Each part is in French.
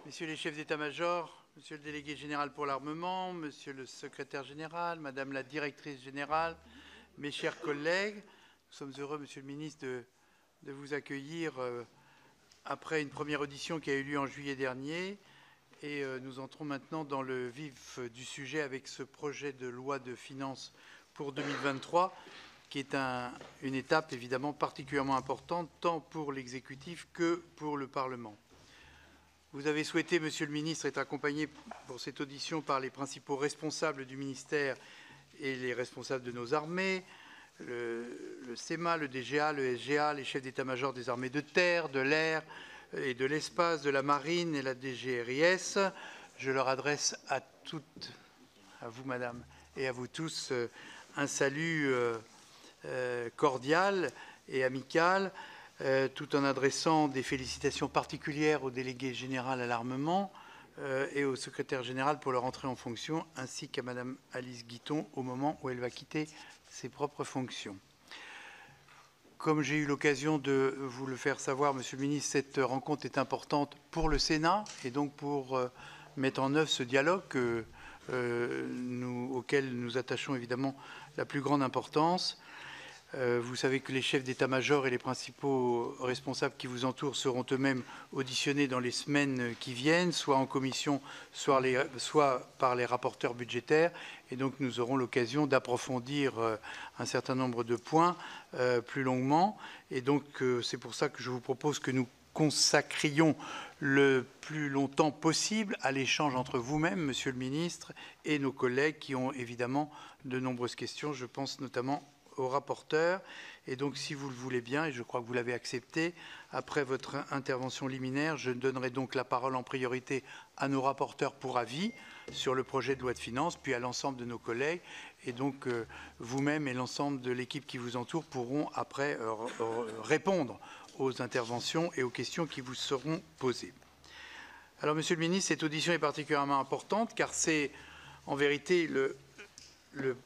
Messieurs les chefs d'état-major, Monsieur le délégué général pour l'armement, Monsieur le secrétaire général, Madame la directrice générale, mes chers collègues, nous sommes heureux, Monsieur le ministre, de vous accueillir après une première audition qui a eu lieu en juillet dernier. Et nous entrons maintenant dans le vif du sujet avec ce projet de loi de finances pour 2023, qui est une étape évidemment particulièrement importante, tant pour l'exécutif que pour le Parlement. Vous avez souhaité, Monsieur le ministre, être accompagné pour cette audition par les principaux responsables du ministère et les responsables de nos armées, le CEMA, le DGA, le SGA, les chefs d'état-major des armées de terre, de l'air et de l'espace, de la marine et la DGRIS. Je leur adresse à toutes, à vous, Madame, et à vous tous, un salut cordial et amical, tout en adressant des félicitations particulières au délégué général à l'armement et au secrétaire général pour leur entrée en fonction, ainsi qu'à Madame Alice Guiton au moment où elle va quitter ses propres fonctions. Comme j'ai eu l'occasion de vous le faire savoir, Monsieur le ministre, cette rencontre est importante pour le Sénat et donc pour mettre en œuvre ce dialogue auquel nous attachons évidemment la plus grande importance. Vous savez que les chefs d'état-major et les principaux responsables qui vous entourent seront eux-mêmes auditionnés dans les semaines qui viennent, soit en commission, soit par les rapporteurs budgétaires. Et donc nous aurons l'occasion d'approfondir un certain nombre de points plus longuement. Et donc c'est pour ça que je vous propose que nous consacrions le plus longtemps possible à l'échange entre vous-même, Monsieur le ministre, et nos collègues qui ont évidemment de nombreuses questions. Je pense notamment au rapporteur. Et donc, si vous le voulez bien, et je crois que vous l'avez accepté, après votre intervention liminaire, je donnerai donc la parole en priorité à nos rapporteurs pour avis sur le projet de loi de finances, puis à l'ensemble de nos collègues. Et donc, vous-même et l'ensemble de l'équipe qui vous entoure pourront après répondre aux interventions et aux questions qui vous seront posées. Alors, Monsieur le ministre, cette audition est particulièrement importante car c'est en vérité le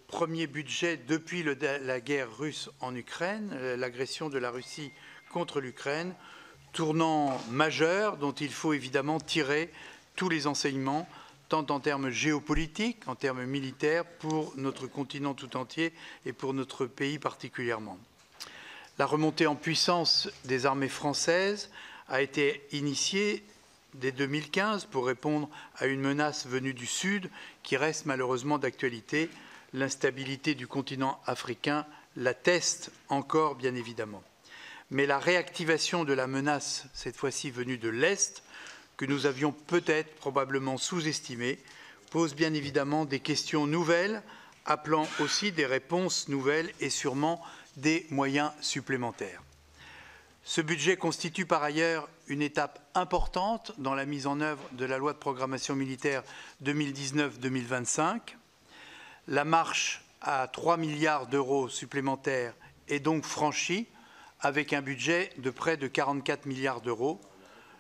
premier budget depuis la guerre russe en Ukraine, l'agression de la Russie contre l'Ukraine, tournant majeur dont il faut évidemment tirer tous les enseignements, tant en termes géopolitiques, en termes militaires, pour notre continent tout entier et pour notre pays particulièrement. La remontée en puissance des armées françaises a été initiée dès 2015 pour répondre à une menace venue du Sud qui reste malheureusement d'actualité. L'instabilité du continent africain l'atteste encore, bien évidemment. Mais la réactivation de la menace, cette fois-ci venue de l'Est, que nous avions peut-être probablement sous-estimée, pose bien évidemment des questions nouvelles, appelant aussi des réponses nouvelles et sûrement des moyens supplémentaires. Ce budget constitue par ailleurs une étape importante dans la mise en œuvre de la loi de programmation militaire 2019-2025. La marche à 3 milliards d'euros supplémentaires est donc franchie avec un budget de près de 44 milliards d'euros.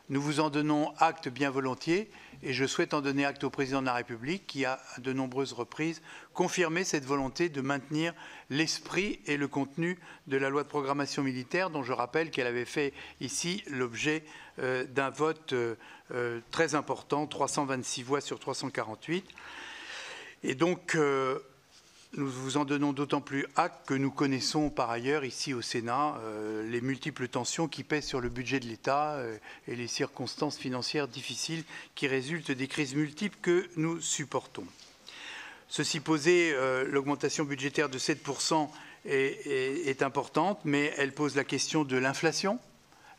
Nous vous en donnons acte bien volontiers et je souhaite en donner acte au Président de la République qui a à de nombreuses reprises confirmé cette volonté de maintenir l'esprit et le contenu de la loi de programmation militaire dont je rappelle qu'elle avait fait ici l'objet d'un vote très important, 326 voix sur 348. Et donc, nous vous en donnons d'autant plus acte que nous connaissons par ailleurs ici au Sénat les multiples tensions qui pèsent sur le budget de l'État et les circonstances financières difficiles qui résultent des crises multiples que nous supportons. Ceci posé, l'augmentation budgétaire de 7% est importante, mais elle pose la question de l'inflation.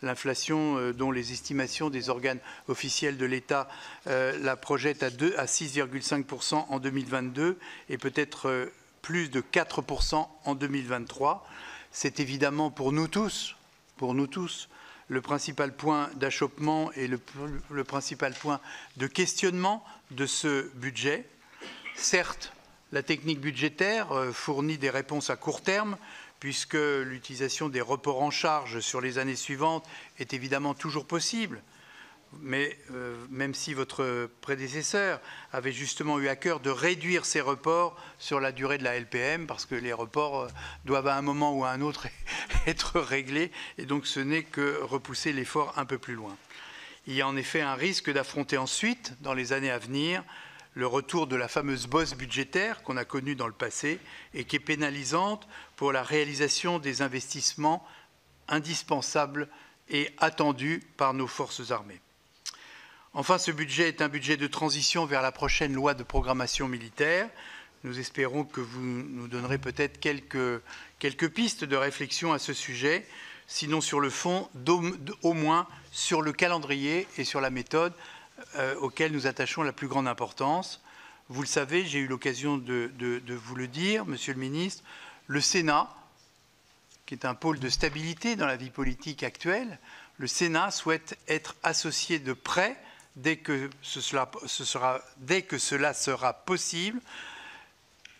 L'inflation dont les estimations des organes officiels de l'État la projettent à 6,5% en 2022 et peut-être plus de 4% en 2023. C'est évidemment pour nous tous, le principal point d'achoppement et le principal point de questionnement de ce budget. Certes, la technique budgétaire fournit des réponses à court terme, puisque l'utilisation des reports en charge sur les années suivantes est évidemment toujours possible. Mais même si votre prédécesseur avait justement eu à cœur de réduire ces reports sur la durée de la LPM, parce que les reports doivent à un moment ou à un autre être réglés, et donc ce n'est que repousser l'effort un peu plus loin. Il y a en effet un risque d'affronter ensuite, dans les années à venir, le retour de la fameuse bosse budgétaire qu'on a connue dans le passé et qui est pénalisante pour la réalisation des investissements indispensables et attendus par nos forces armées. Enfin, ce budget est un budget de transition vers la prochaine loi de programmation militaire. Nous espérons que vous nous donnerez peut-être quelques pistes de réflexion à ce sujet, sinon sur le fond, au moins sur le calendrier et sur la méthode auxquels nous attachons la plus grande importance. Vous le savez, j'ai eu l'occasion de vous le dire, Monsieur le Ministre, le Sénat, qui est un pôle de stabilité dans la vie politique actuelle, le Sénat souhaite être associé de près dès que cela sera possible,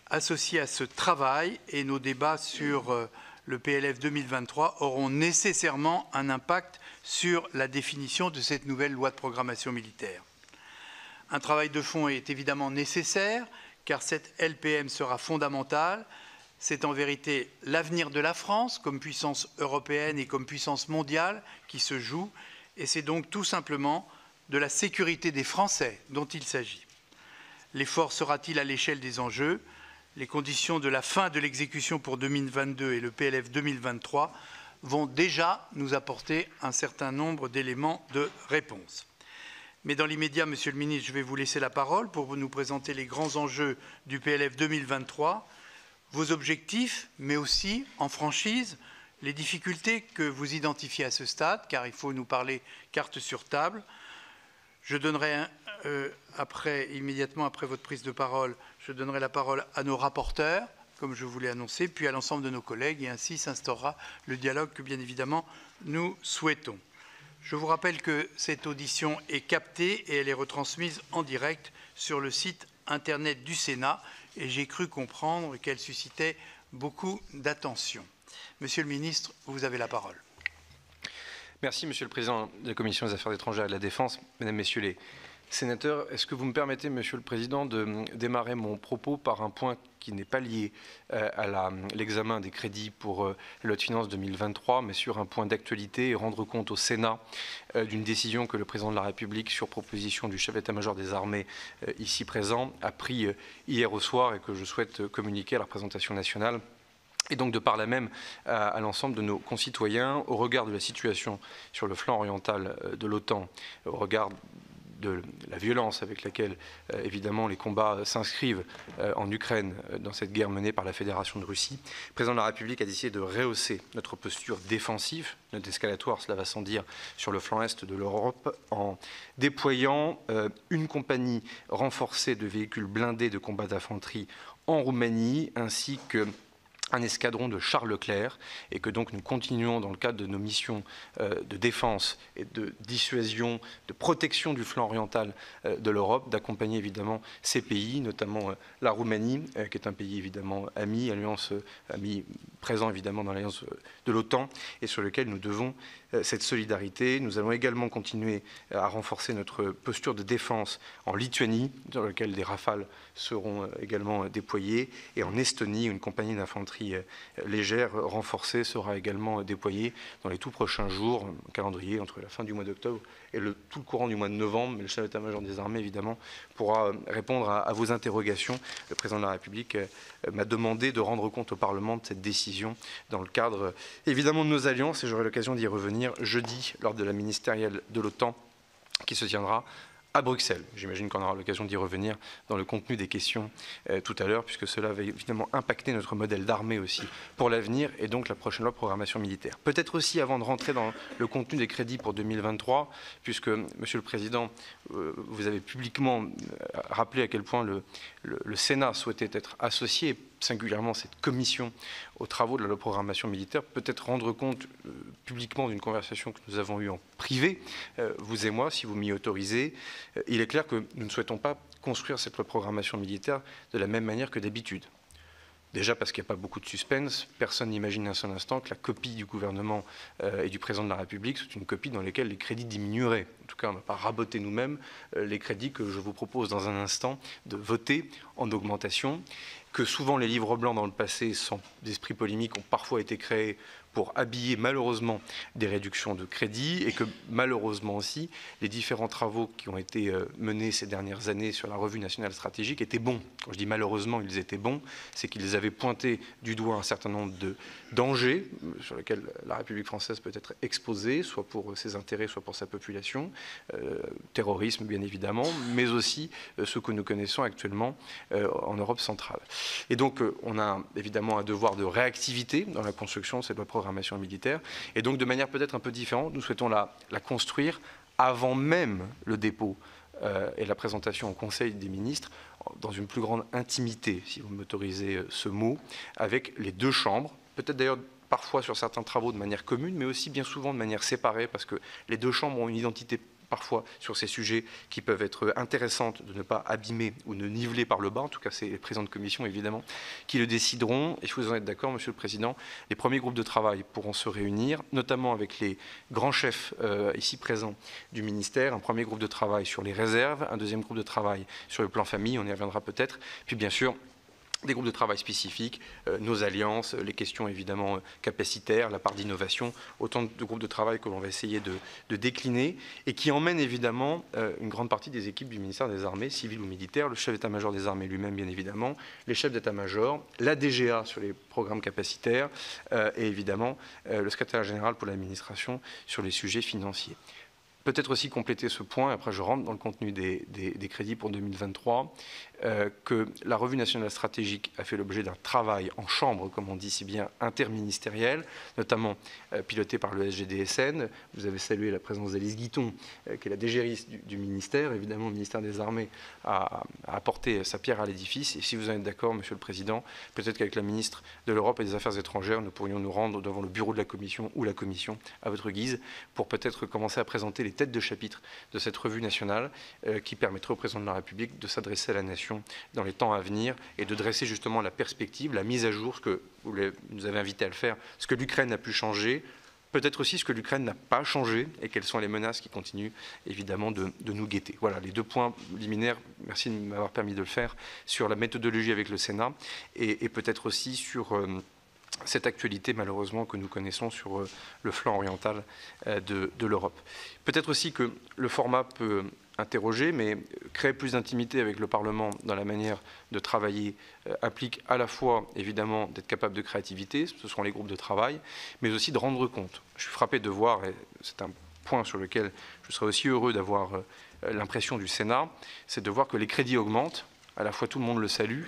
associé à ce travail, et nos débats sur le PLF 2023 auront nécessairement un impact sur la définition de cette nouvelle loi de programmation militaire. Un travail de fond est évidemment nécessaire, car cette LPM sera fondamentale. C'est en vérité l'avenir de la France comme puissance européenne et comme puissance mondiale qui se joue, et c'est donc tout simplement de la sécurité des Français dont il s'agit. L'effort sera-t-il à l'échelle des enjeux? Les conditions de la fin de l'exécution pour 2022 et le PLF 2023 vont déjà nous apporter un certain nombre d'éléments de réponse. Mais dans l'immédiat, Monsieur le Ministre, je vais vous laisser la parole pour nous présenter les grands enjeux du PLF 2023, vos objectifs, mais aussi, en franchise, les difficultés que vous identifiez à ce stade, car il faut nous parler carte sur table. Je donnerai immédiatement après votre prise de parole, je donnerai la parole à nos rapporteurs, comme je vous l'ai annoncé, puis à l'ensemble de nos collègues, et ainsi s'instaurera le dialogue que, bien évidemment, nous souhaitons. Je vous rappelle que cette audition est captée et elle est retransmise en direct sur le site Internet du Sénat, et j'ai cru comprendre qu'elle suscitait beaucoup d'attention. Monsieur le ministre, vous avez la parole. Merci, Monsieur le Président de la Commission des Affaires étrangères et de la Défense. Mesdames, Messieurs les sénateurs, est-ce que vous me permettez, Monsieur le Président, de démarrer mon propos par un point qui n'est pas lié à l'examen des crédits pour la loi de finances 2023, mais sur un point d'actualité et rendre compte au Sénat d'une décision que le Président de la République, sur proposition du chef d'état-major des armées ici présent, a pris hier au soir et que je souhaite communiquer à la représentation nationale, et donc de par là même à l'ensemble de nos concitoyens, au regard de la situation sur le flanc oriental de l'OTAN, au regard de la violence avec laquelle, évidemment, les combats s'inscrivent en Ukraine dans cette guerre menée par la Fédération de Russie. Le Président de la République a décidé de rehausser notre posture défensive, notre escalatoire, cela va sans dire, sur le flanc est de l'Europe, en déployant une compagnie renforcée de véhicules blindés de combat d'infanterie en Roumanie, ainsi que un escadron de chars Leclerc, et que donc nous continuons dans le cadre de nos missions de défense et de dissuasion, de protection du flanc oriental de l'Europe, d'accompagner évidemment ces pays, notamment la Roumanie, qui est un pays évidemment ami, ami présent évidemment dans l'alliance de l'OTAN, et sur lequel nous devons cette solidarité. Nous allons également continuer à renforcer notre posture de défense en Lituanie, dans laquelle des Rafales seront également déployés, et en Estonie, une compagnie d'infanterie légère renforcée sera également déployée dans les tout prochains jours, un calendrier entre la fin du mois d'octobre et tout le courant du mois de novembre. Mais le chef d'état-major des armées, évidemment, pourra répondre à vos interrogations. Le président de la République m'a demandé de rendre compte au Parlement de cette décision dans le cadre, évidemment, de nos alliances, et j'aurai l'occasion d'y revenir jeudi lors de la ministérielle de l'OTAN qui se tiendra à Bruxelles. J'imagine qu'on aura l'occasion d'y revenir dans le contenu des questions tout à l'heure, puisque cela va évidemment impacter notre modèle d'armée aussi pour l'avenir, et donc la prochaine loi de programmation militaire. Peut-être aussi, avant de rentrer dans le contenu des crédits pour 2023, puisque, Monsieur le Président, vous avez publiquement rappelé à quel point le Sénat souhaitait être associé, singulièrement cette commission, aux travaux de la loi de programmation militaire, peut-être rendre compte publiquement d'une conversation que nous avons eue en privé, vous et moi, si vous m'y autorisez. Il est clair que nous ne souhaitons pas construire cette loi de programmation militaire de la même manière que d'habitude. Déjà parce qu'il n'y a pas beaucoup de suspense, personne n'imagine un seul instant que la copie du gouvernement et du président de la République soit une copie dans laquelle les crédits diminueraient. En tout cas, on n'a pas raboté nous-mêmes les crédits que je vous propose dans un instant de voter en augmentation, que souvent les livres blancs dans le passé, sans esprit polémique, ont parfois été créés pour habiller malheureusement des réductions de crédit et que malheureusement aussi les différents travaux qui ont été menés ces dernières années sur la revue nationale stratégique étaient bons. Quand je dis malheureusement ils étaient bons, c'est qu'ils avaient pointé du doigt un certain nombre de dangers sur lesquels la République française peut être exposée, soit pour ses intérêts, soit pour sa population, terrorisme bien évidemment, mais aussi ce que nous connaissons actuellement en Europe centrale. Et donc on a évidemment un devoir de réactivité dans la construction de cette loi de programmation militaire, et donc de manière peut-être un peu différente, nous souhaitons la construire avant même le dépôt et la présentation au Conseil des ministres, dans une plus grande intimité, si vous m'autorisez ce mot, avec les deux chambres, peut-être d'ailleurs parfois sur certains travaux de manière commune, mais aussi bien souvent de manière séparée, parce que les deux chambres ont une identité parfois sur ces sujets qui peuvent être intéressantes de ne pas abîmer ou de niveler par le bas. En tout cas, c'est les présidents de commission, évidemment, qui le décideront. Et si vous en êtes d'accord, Monsieur le Président, les premiers groupes de travail pourront se réunir, notamment avec les grands chefs ici présents du ministère. Un premier groupe de travail sur les réserves, un deuxième groupe de travail sur le plan famille, on y reviendra peut-être. Puis bien sûr, des groupes de travail spécifiques, nos alliances, les questions évidemment capacitaires, la part d'innovation, autant de groupes de travail que l'on va essayer de décliner et qui emmènent évidemment une grande partie des équipes du ministère des Armées, civiles ou militaires, le chef d'état-major des armées lui-même bien évidemment, les chefs d'état-major, la DGA sur les programmes capacitaires et évidemment le secrétaire général pour l'administration sur les sujets financiers. Peut-être aussi compléter ce point, après je rentre dans le contenu des crédits pour 2023, que la revue nationale stratégique a fait l'objet d'un travail en chambre, comme on dit si bien, interministériel, notamment piloté par le SGDSN. Vous avez salué la présence d'Alice Guiton, qui est la DGRIS du ministère. Évidemment, le ministère des Armées a apporté sa pierre à l'édifice. Et si vous en êtes d'accord, Monsieur le Président, peut-être qu'avec la ministre de l'Europe et des Affaires étrangères, nous pourrions nous rendre devant le bureau de la Commission ou la Commission, à votre guise, pour peut-être commencer à présenter les têtes de chapitre de cette revue nationale qui permettrait au Président de la République de s'adresser à la nation dans les temps à venir et de dresser justement la perspective, la mise à jour, ce que vous nous avez invité à le faire, ce que l'Ukraine a pu changer, peut-être aussi ce que l'Ukraine n'a pas changé et quelles sont les menaces qui continuent évidemment de nous guetter. Voilà les deux points liminaires, merci de m'avoir permis de le faire, sur la méthodologie avec le Sénat et peut-être aussi sur cette actualité malheureusement que nous connaissons sur le flanc oriental de l'Europe. Peut-être aussi que le format peut interroger, mais créer plus d'intimité avec le Parlement dans la manière de travailler implique à la fois, évidemment, d'être capable de créativité, ce seront les groupes de travail, mais aussi de rendre compte. Je suis frappé de voir, et c'est un point sur lequel je serais aussi heureux d'avoir l'impression du Sénat, c'est de voir que les crédits augmentent. À la fois tout le monde le salue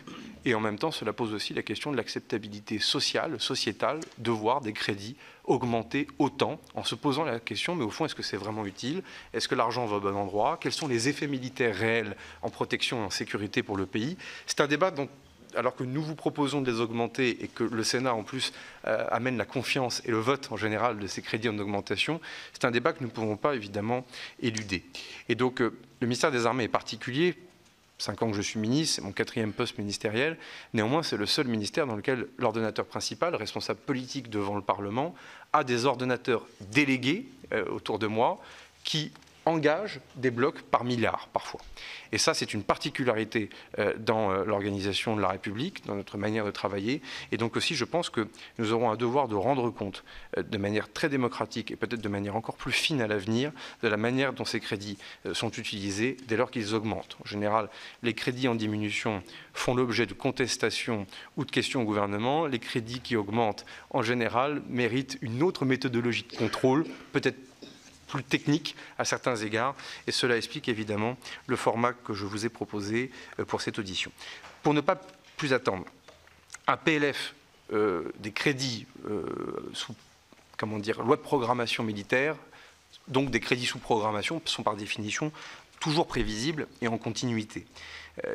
et en même temps cela pose aussi la question de l'acceptabilité sociale, sociétale, de voir des crédits augmenter autant en se posant la question mais au fond est-ce que c'est vraiment utile? Est-ce que l'argent va au bon endroit? Quels sont les effets militaires réels en protection et en sécurité pour le pays? C'est un débat dont, alors que nous vous proposons de les augmenter et que le Sénat en plus amène la confiance et le vote en général de ces crédits en augmentation, c'est un débat que nous ne pouvons pas évidemment éluder. Et donc le ministère des Armées est particulier. 5 ans que je suis ministre, c'est mon 4e poste ministériel. Néanmoins, c'est le seul ministère dans lequel l'ordonnateur principal, responsable politique devant le Parlement, a des ordonnateurs délégués autour de moi qui engagent des blocs par milliards parfois. Et ça, c'est une particularité dans l'organisation de la République, dans notre manière de travailler. Et donc aussi, je pense que nous aurons un devoir de rendre compte de manière très démocratique et peut-être de manière encore plus fine à l'avenir de la manière dont ces crédits sont utilisés dès lors qu'ils augmentent. En général, les crédits en diminution font l'objet de contestations ou de questions au gouvernement. Les crédits qui augmentent, en général, méritent une autre méthodologie de contrôle, peut-être plus technique à certains égards, et cela explique évidemment le format que je vous ai proposé pour cette audition. Pour ne pas plus attendre, un PLF des crédits sous, comment dire, loi de programmation militaire, donc des crédits sous programmation, sont par définition toujours prévisibles et en continuité.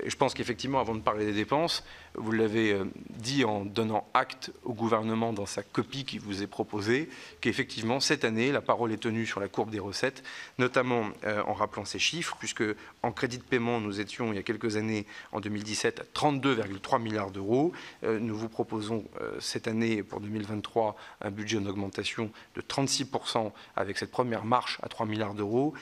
Je pense qu'effectivement, avant de parler des dépenses, vous l'avez dit en donnant acte au gouvernement dans sa copie qui vous est proposée, qu'effectivement, cette année, la parole est tenue sur la courbe des recettes, notamment en rappelant ces chiffres, puisque en crédit de paiement, nous étions, il y a quelques années, en 2017, à 32,3 milliards d'euros. Nous vous proposons cette année, pour 2023, un budget en augmentation de 36% avec cette première marche à 3 milliards d'euros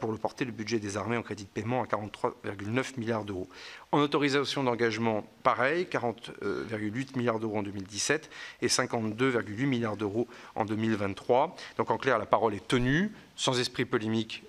pour le porter le budget des armées en crédit de paiement à 43,9 milliards d'euros. d'euros. En autorisation d'engagement, pareil, 40,8 milliards d'euros en 2017 et 52,8 milliards d'euros en 2023. Donc en clair, la parole est tenue. Sans esprit polémique,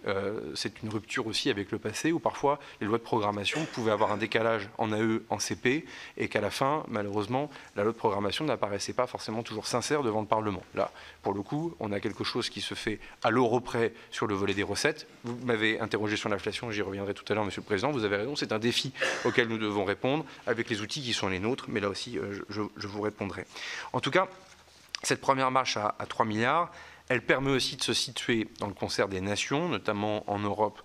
c'est une rupture aussi avec le passé où parfois les lois de programmation pouvaient avoir un décalage en AE, en CP et qu'à la fin, malheureusement, la loi de programmation n'apparaissait pas forcément toujours sincère devant le Parlement. Là, pour le coup, on a quelque chose qui se fait à l'euro près sur le volet des recettes. Vous m'avez interrogé sur l'inflation, j'y reviendrai tout à l'heure, Monsieur le Président. Vous avez raison, c'est un défi auquel nous devons répondre avec les outils qui sont les nôtres, mais là aussi, je vous répondrai. En tout cas, cette première marche à 3 milliards, elle permet aussi de se situer dans le concert des nations, notamment en Europe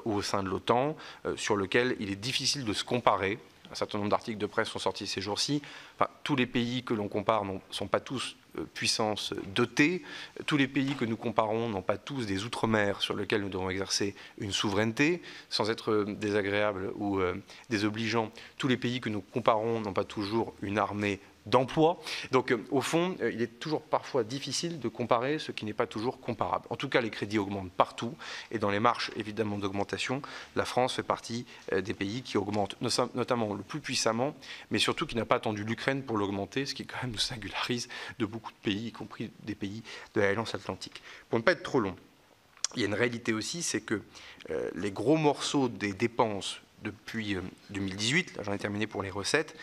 ou au sein de l'OTAN, sur lequel il est difficile de se comparer. Un certain nombre d'articles de presse sont sortis ces jours-ci. Enfin, tous les pays que l'on compare ne sont pas tous puissances dotées. Tous les pays que nous comparons n'ont pas tous des outre-mer sur lesquels nous devons exercer une souveraineté, sans être désagréable ou désobligeant. Tous les pays que nous comparons n'ont pas toujours une armée d'emploi. Donc, au fond, il est toujours parfois difficile de comparer ce qui n'est pas toujours comparable. En tout cas, les crédits augmentent partout et dans les marches, évidemment, d'augmentation, la France fait partie des pays qui augmentent, notamment le plus puissamment, mais surtout qui n'a pas attendu l'Ukraine pour l'augmenter, ce qui quand même nous singularise de beaucoup de pays, y compris des pays de l'Alliance Atlantique. Pour ne pas être trop long, il y a une réalité aussi, c'est que les gros morceaux des dépenses depuis 2018, là j'en ai terminé pour les recettes,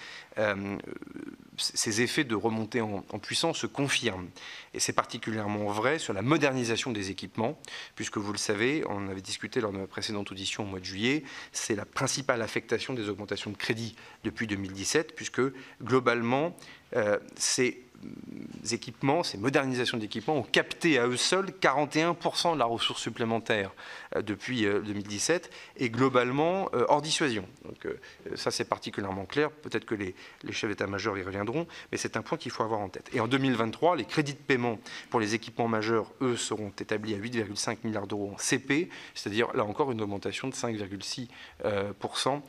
ces effets de remontée en puissance se confirment. Et c'est particulièrement vrai sur la modernisation des équipements, puisque vous le savez, on avait discuté lors de ma précédente audition au mois de juillet, c'est la principale affectation des augmentations de crédit depuis 2017, puisque globalement, ces équipements, ces modernisations d'équipements ont capté à eux seuls 41% de la ressource supplémentaire depuis 2017 et globalement hors dissuasion. Donc ça c'est particulièrement clair, peut-être que les chefs d'état-major y reviendront, mais c'est un point qu'il faut avoir en tête. Et en 2023, les crédits de paiement pour les équipements majeurs, eux, seront établis à 8,5 milliards d'euros en CP, c'est-à-dire là encore une augmentation de 5,6%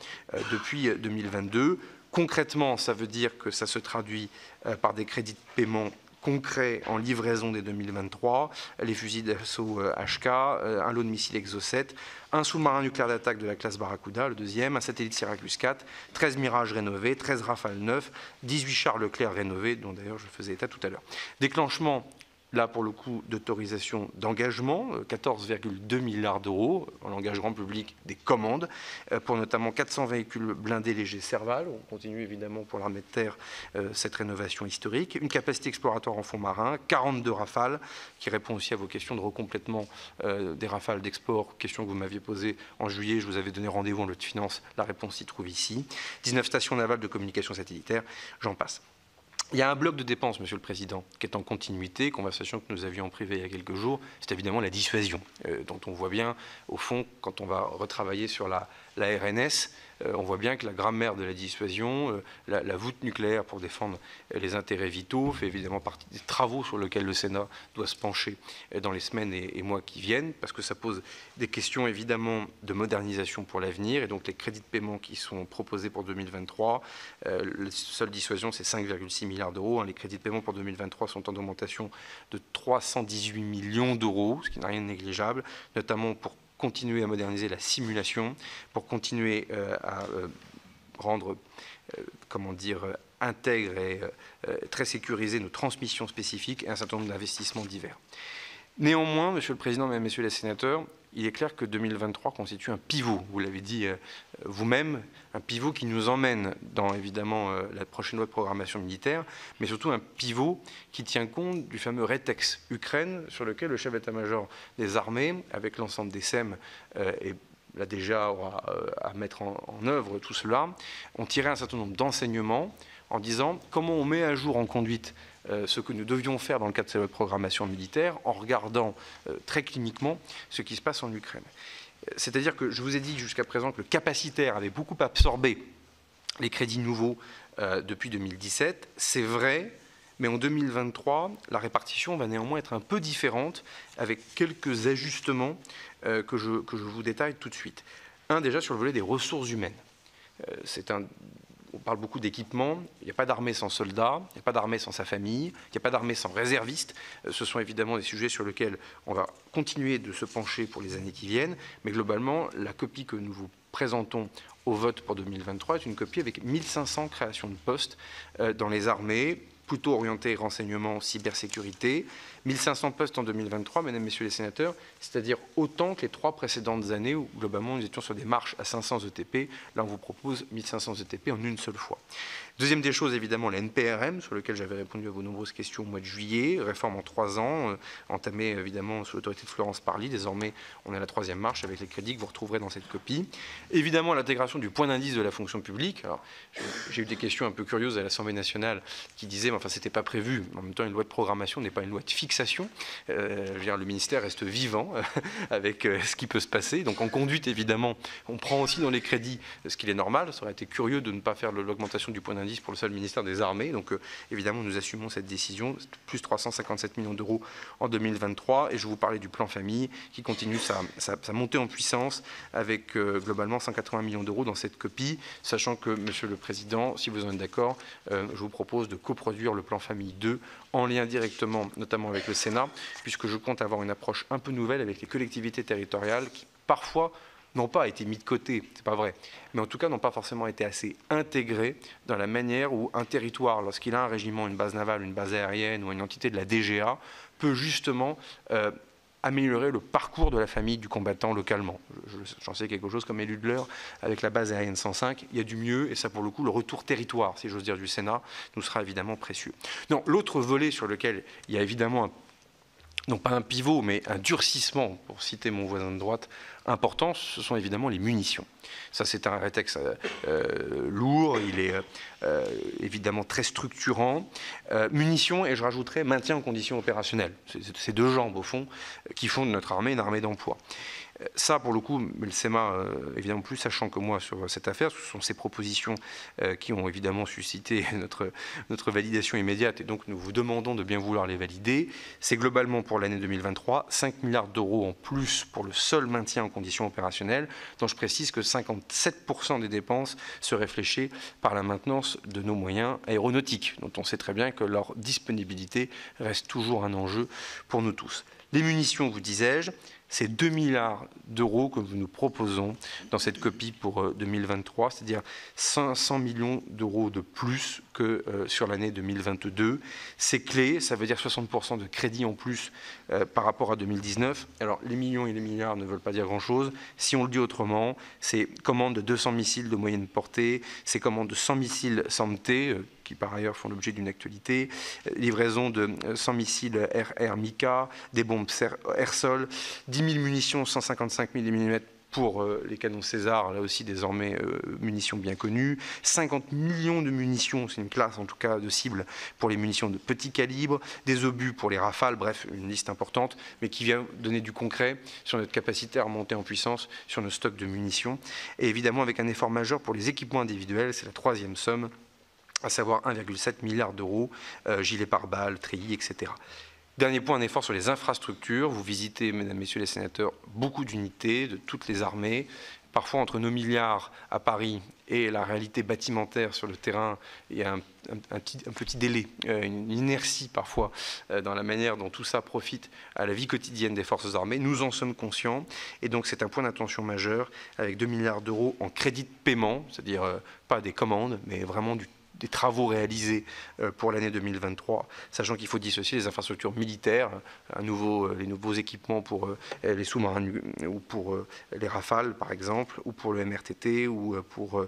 depuis 2022. Concrètement, ça veut dire que ça se traduit par des crédits de paiement concrets en livraison dès 2023, les fusils d'assaut HK, un lot de missiles Exocet, un sous-marin nucléaire d'attaque de la classe Barracuda, le deuxième, un satellite Syracuse 4, 13 Mirage rénovés, 13 Rafale 9, 18 chars Leclerc rénovés, dont d'ailleurs je faisais état tout à l'heure. Déclenchement, là pour le coup, d'autorisation d'engagement, 14,2 milliards d'euros en langage grand public des commandes, pour notamment 400 véhicules blindés légers Serval. On continue évidemment pour l'armée de terre cette rénovation historique. Une capacité exploratoire en fond marin, 42 Rafales, qui répond aussi à vos questions de recomplètement des Rafales d'export, question que vous m'aviez posée en juillet. Je vous avais donné rendez-vous en loi de finances, la réponse s'y trouve ici. 19 stations navales de communication satellitaire, j'en passe. Il y a un bloc de dépenses, Monsieur le Président, qui est en continuité, conversation que nous avions en privé il y a quelques jours, c'est évidemment la dissuasion, dont on voit bien, au fond, quand on va retravailler sur la RNS, on voit bien que la grammaire de la dissuasion, la voûte nucléaire pour défendre les intérêts vitaux, fait évidemment partie des travaux sur lesquels le Sénat doit se pencher dans les semaines et mois qui viennent, parce que ça pose des questions évidemment de modernisation pour l'avenir, et donc les crédits de paiement qui sont proposés pour 2023, la seule dissuasion c'est 5,6 milliards d'euros, les crédits de paiement pour 2023 sont en augmentation de 318 millions d'euros, ce qui n'est rien de négligeable, notamment pour continuer à moderniser la simulation, pour continuer à rendre, comment dire, intègre et très sécurisé nos transmissions spécifiques et un certain nombre d'investissements divers. Néanmoins, Monsieur le Président, Mesdames, Messieurs les sénateurs, il est clair que 2023 constitue un pivot, vous l'avez dit vous-même, un pivot qui nous emmène dans évidemment la prochaine loi de programmation militaire, mais surtout un pivot qui tient compte du fameux RETEX Ukraine, sur lequel le chef d'état-major des armées, avec l'ensemble des SEM et là déjà aura à mettre en œuvre tout cela, ont tiré un certain nombre d'enseignements en disant comment on met à jour en conduite ce que nous devions faire dans le cadre de cette programmation militaire en regardant très cliniquement ce qui se passe en Ukraine. C'est-à-dire que je vous ai dit jusqu'à présent que le capacitaire avait beaucoup absorbé les crédits nouveaux depuis 2017. C'est vrai, mais en 2023, la répartition va néanmoins être un peu différente avec quelques ajustements que je vous détaille tout de suite. Un, déjà sur le volet des ressources humaines. On parle beaucoup d'équipement, il n'y a pas d'armée sans soldats, il n'y a pas d'armée sans sa famille, il n'y a pas d'armée sans réservistes. Ce sont évidemment des sujets sur lesquels on va continuer de se pencher pour les années qui viennent, mais globalement, la copie que nous vous présentons au vote pour 2023 est une copie avec 1500 créations de postes dans les armées, plutôt orientées renseignement, cybersécurité. 1500 postes en 2023, mesdames, messieurs les sénateurs, c'est-à-dire autant que les 3 précédentes années où, globalement, nous étions sur des marches à 500 ETP. Là, on vous propose 1500 ETP en une seule fois. Deuxième des choses, évidemment, la NPRM, sur laquelle j'avais répondu à vos nombreuses questions au mois de juillet. Réforme en 3 ans, entamée, évidemment, sous l'autorité de Florence Parly. Désormais, on est à la 3e marche avec les crédits que vous retrouverez dans cette copie. Évidemment, l'intégration du point d'indice de la fonction publique. Alors, j'ai eu des questions un peu curieuses à l'Assemblée nationale qui disaient, mais enfin, c'était pas prévu. En même temps, une loi de programmation n'est pas une loi de fixation. Je veux dire, le ministère reste vivant avec ce qui peut se passer. Donc en conduite, évidemment, on prend aussi dans les crédits ce qu'il est normal. Ça aurait été curieux de ne pas faire l'augmentation du point d'indice pour le seul ministère des Armées. Donc évidemment, nous assumons cette décision. Plus 357 millions d'euros en 2023. Et je vous parlais du plan famille qui continue sa montée en puissance avec globalement 180 millions d'euros dans cette copie. Sachant que, Monsieur le Président, si vous en êtes d'accord, je vous propose de coproduire le plan famille 2 en lien directement, notamment avec le Sénat, puisque je compte avoir une approche un peu nouvelle avec les collectivités territoriales qui, parfois, n'ont pas été mis de côté, c'est pas vrai, mais en tout cas n'ont pas forcément été assez intégrés dans la manière où un territoire, lorsqu'il a un régiment, une base navale, une base aérienne ou une entité de la DGA, peut justement améliorer le parcours de la famille du combattant localement. J'en sais quelque chose comme élu de l'heure avec la base aérienne 105. Il y a du mieux et ça, pour le coup, le retour territoire, si j'ose dire, du Sénat nous sera évidemment précieux. Non, l'autre volet sur lequel il y a évidemment non pas un pivot, mais un durcissement, pour citer mon voisin de droite, important, ce sont évidemment les munitions. Ça, c'est un rétexte lourd, il est évidemment très structurant. Munitions, et je rajouterai maintien en conditions opérationnelles. C'est ces 2 jambes, au fond, qui font de notre armée une armée d'emploi. Ça, pour le coup, le SEMA, évidemment plus sachant que moi sur cette affaire, ce sont ces propositions qui ont évidemment suscité notre validation immédiate, et donc nous vous demandons de bien vouloir les valider. C'est globalement pour l'année 2023, 5 milliards d'euros en plus pour le seul maintien en conditions opérationnelles, dont je précise que 57% des dépenses seraient fléchées par la maintenance de nos moyens aéronautiques, dont on sait très bien que leur disponibilité reste toujours un enjeu pour nous tous. Les munitions, vous disais-je, c'est 2 milliards d'euros que nous proposons dans cette copie pour 2023, c'est-à-dire 500 millions d'euros de plus que sur l'année 2022. C'est clé, ça veut dire 60% de crédit en plus par rapport à 2019. Alors les millions et les milliards ne veulent pas dire grand-chose. Si on le dit autrement, c'est commande de 200 missiles de moyenne portée, c'est commande de 100 missiles SAMP-T, qui par ailleurs font l'objet d'une actualité, livraison de 100 missiles RR Mika, des bombes air-sol, 10 000 munitions 155 mm pour les canons César, là aussi désormais munitions bien connues, 50 millions de munitions, c'est une classe en tout cas de cible pour les munitions de petit calibre, des obus pour les Rafales, bref, une liste importante, mais qui vient donner du concret sur notre capacité à remonter en puissance sur nos stocks de munitions. Et évidemment avec un effort majeur pour les équipements individuels, c'est la 3e somme, à savoir 1,7 milliard d'euros, gilets pare-balles, treillis, etc. Dernier point, un effort sur les infrastructures. Vous visitez, mesdames, messieurs les sénateurs, beaucoup d'unités de toutes les armées. Parfois, entre nos milliards à Paris et la réalité bâtimentaire sur le terrain, il y a un petit délai, une inertie parfois dans la manière dont tout ça profite à la vie quotidienne des forces armées. Nous en sommes conscients et donc c'est un point d'attention majeur avec 2 milliards d'euros en crédit de paiement, c'est-à-dire pas des commandes, mais vraiment des travaux réalisés pour l'année 2023, sachant qu'il faut dissocier les infrastructures militaires, les nouveaux équipements pour les sous-marins ou pour les Rafales par exemple, ou pour le MRTT, ou pour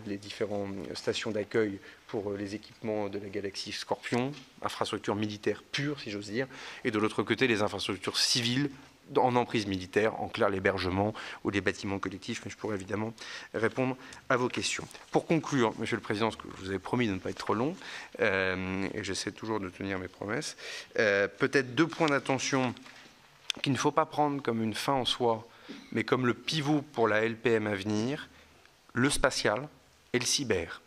les différentes stations d'accueil pour les équipements de la galaxie Scorpion, infrastructures militaires pures si j'ose dire, et de l'autre côté les infrastructures civiles en emprise militaire, en clair l'hébergement ou les bâtiments collectifs, mais je pourrais évidemment répondre à vos questions. Pour conclure, Monsieur le Président, ce que je vous avais promis de ne pas être trop long, et j'essaie toujours de tenir mes promesses, peut-être 2 points d'attention qu'il ne faut pas prendre comme une fin en soi, mais comme le pivot pour la LPM à venir, le spatial et le cyber,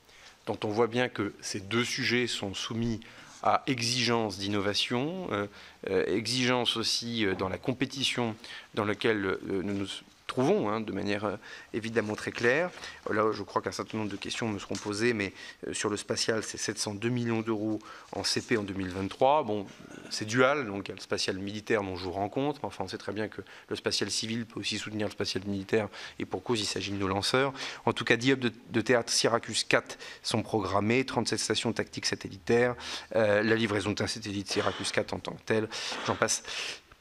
dont on voit bien que ces 2 sujets sont soumis à exigence d'innovation, exigence aussi dans la compétition dans laquelle nous nous trouvons, hein, de manière évidemment très claire. Là, je crois qu'un certain nombre de questions me seront posées, mais sur le spatial, c'est 702 millions d'euros en CP en 2023. Bon, c'est dual, donc il y a le spatial militaire dont je vous rends compte, mais enfin, on sait très bien que le spatial civil peut aussi soutenir le spatial militaire, et pour cause, il s'agit de nos lanceurs. En tout cas, 10 hubs de théâtre Syracuse 4 sont programmés, 37 stations tactiques satellitaires, la livraison d'un satellite Syracuse 4 en tant que tel, j'en passe.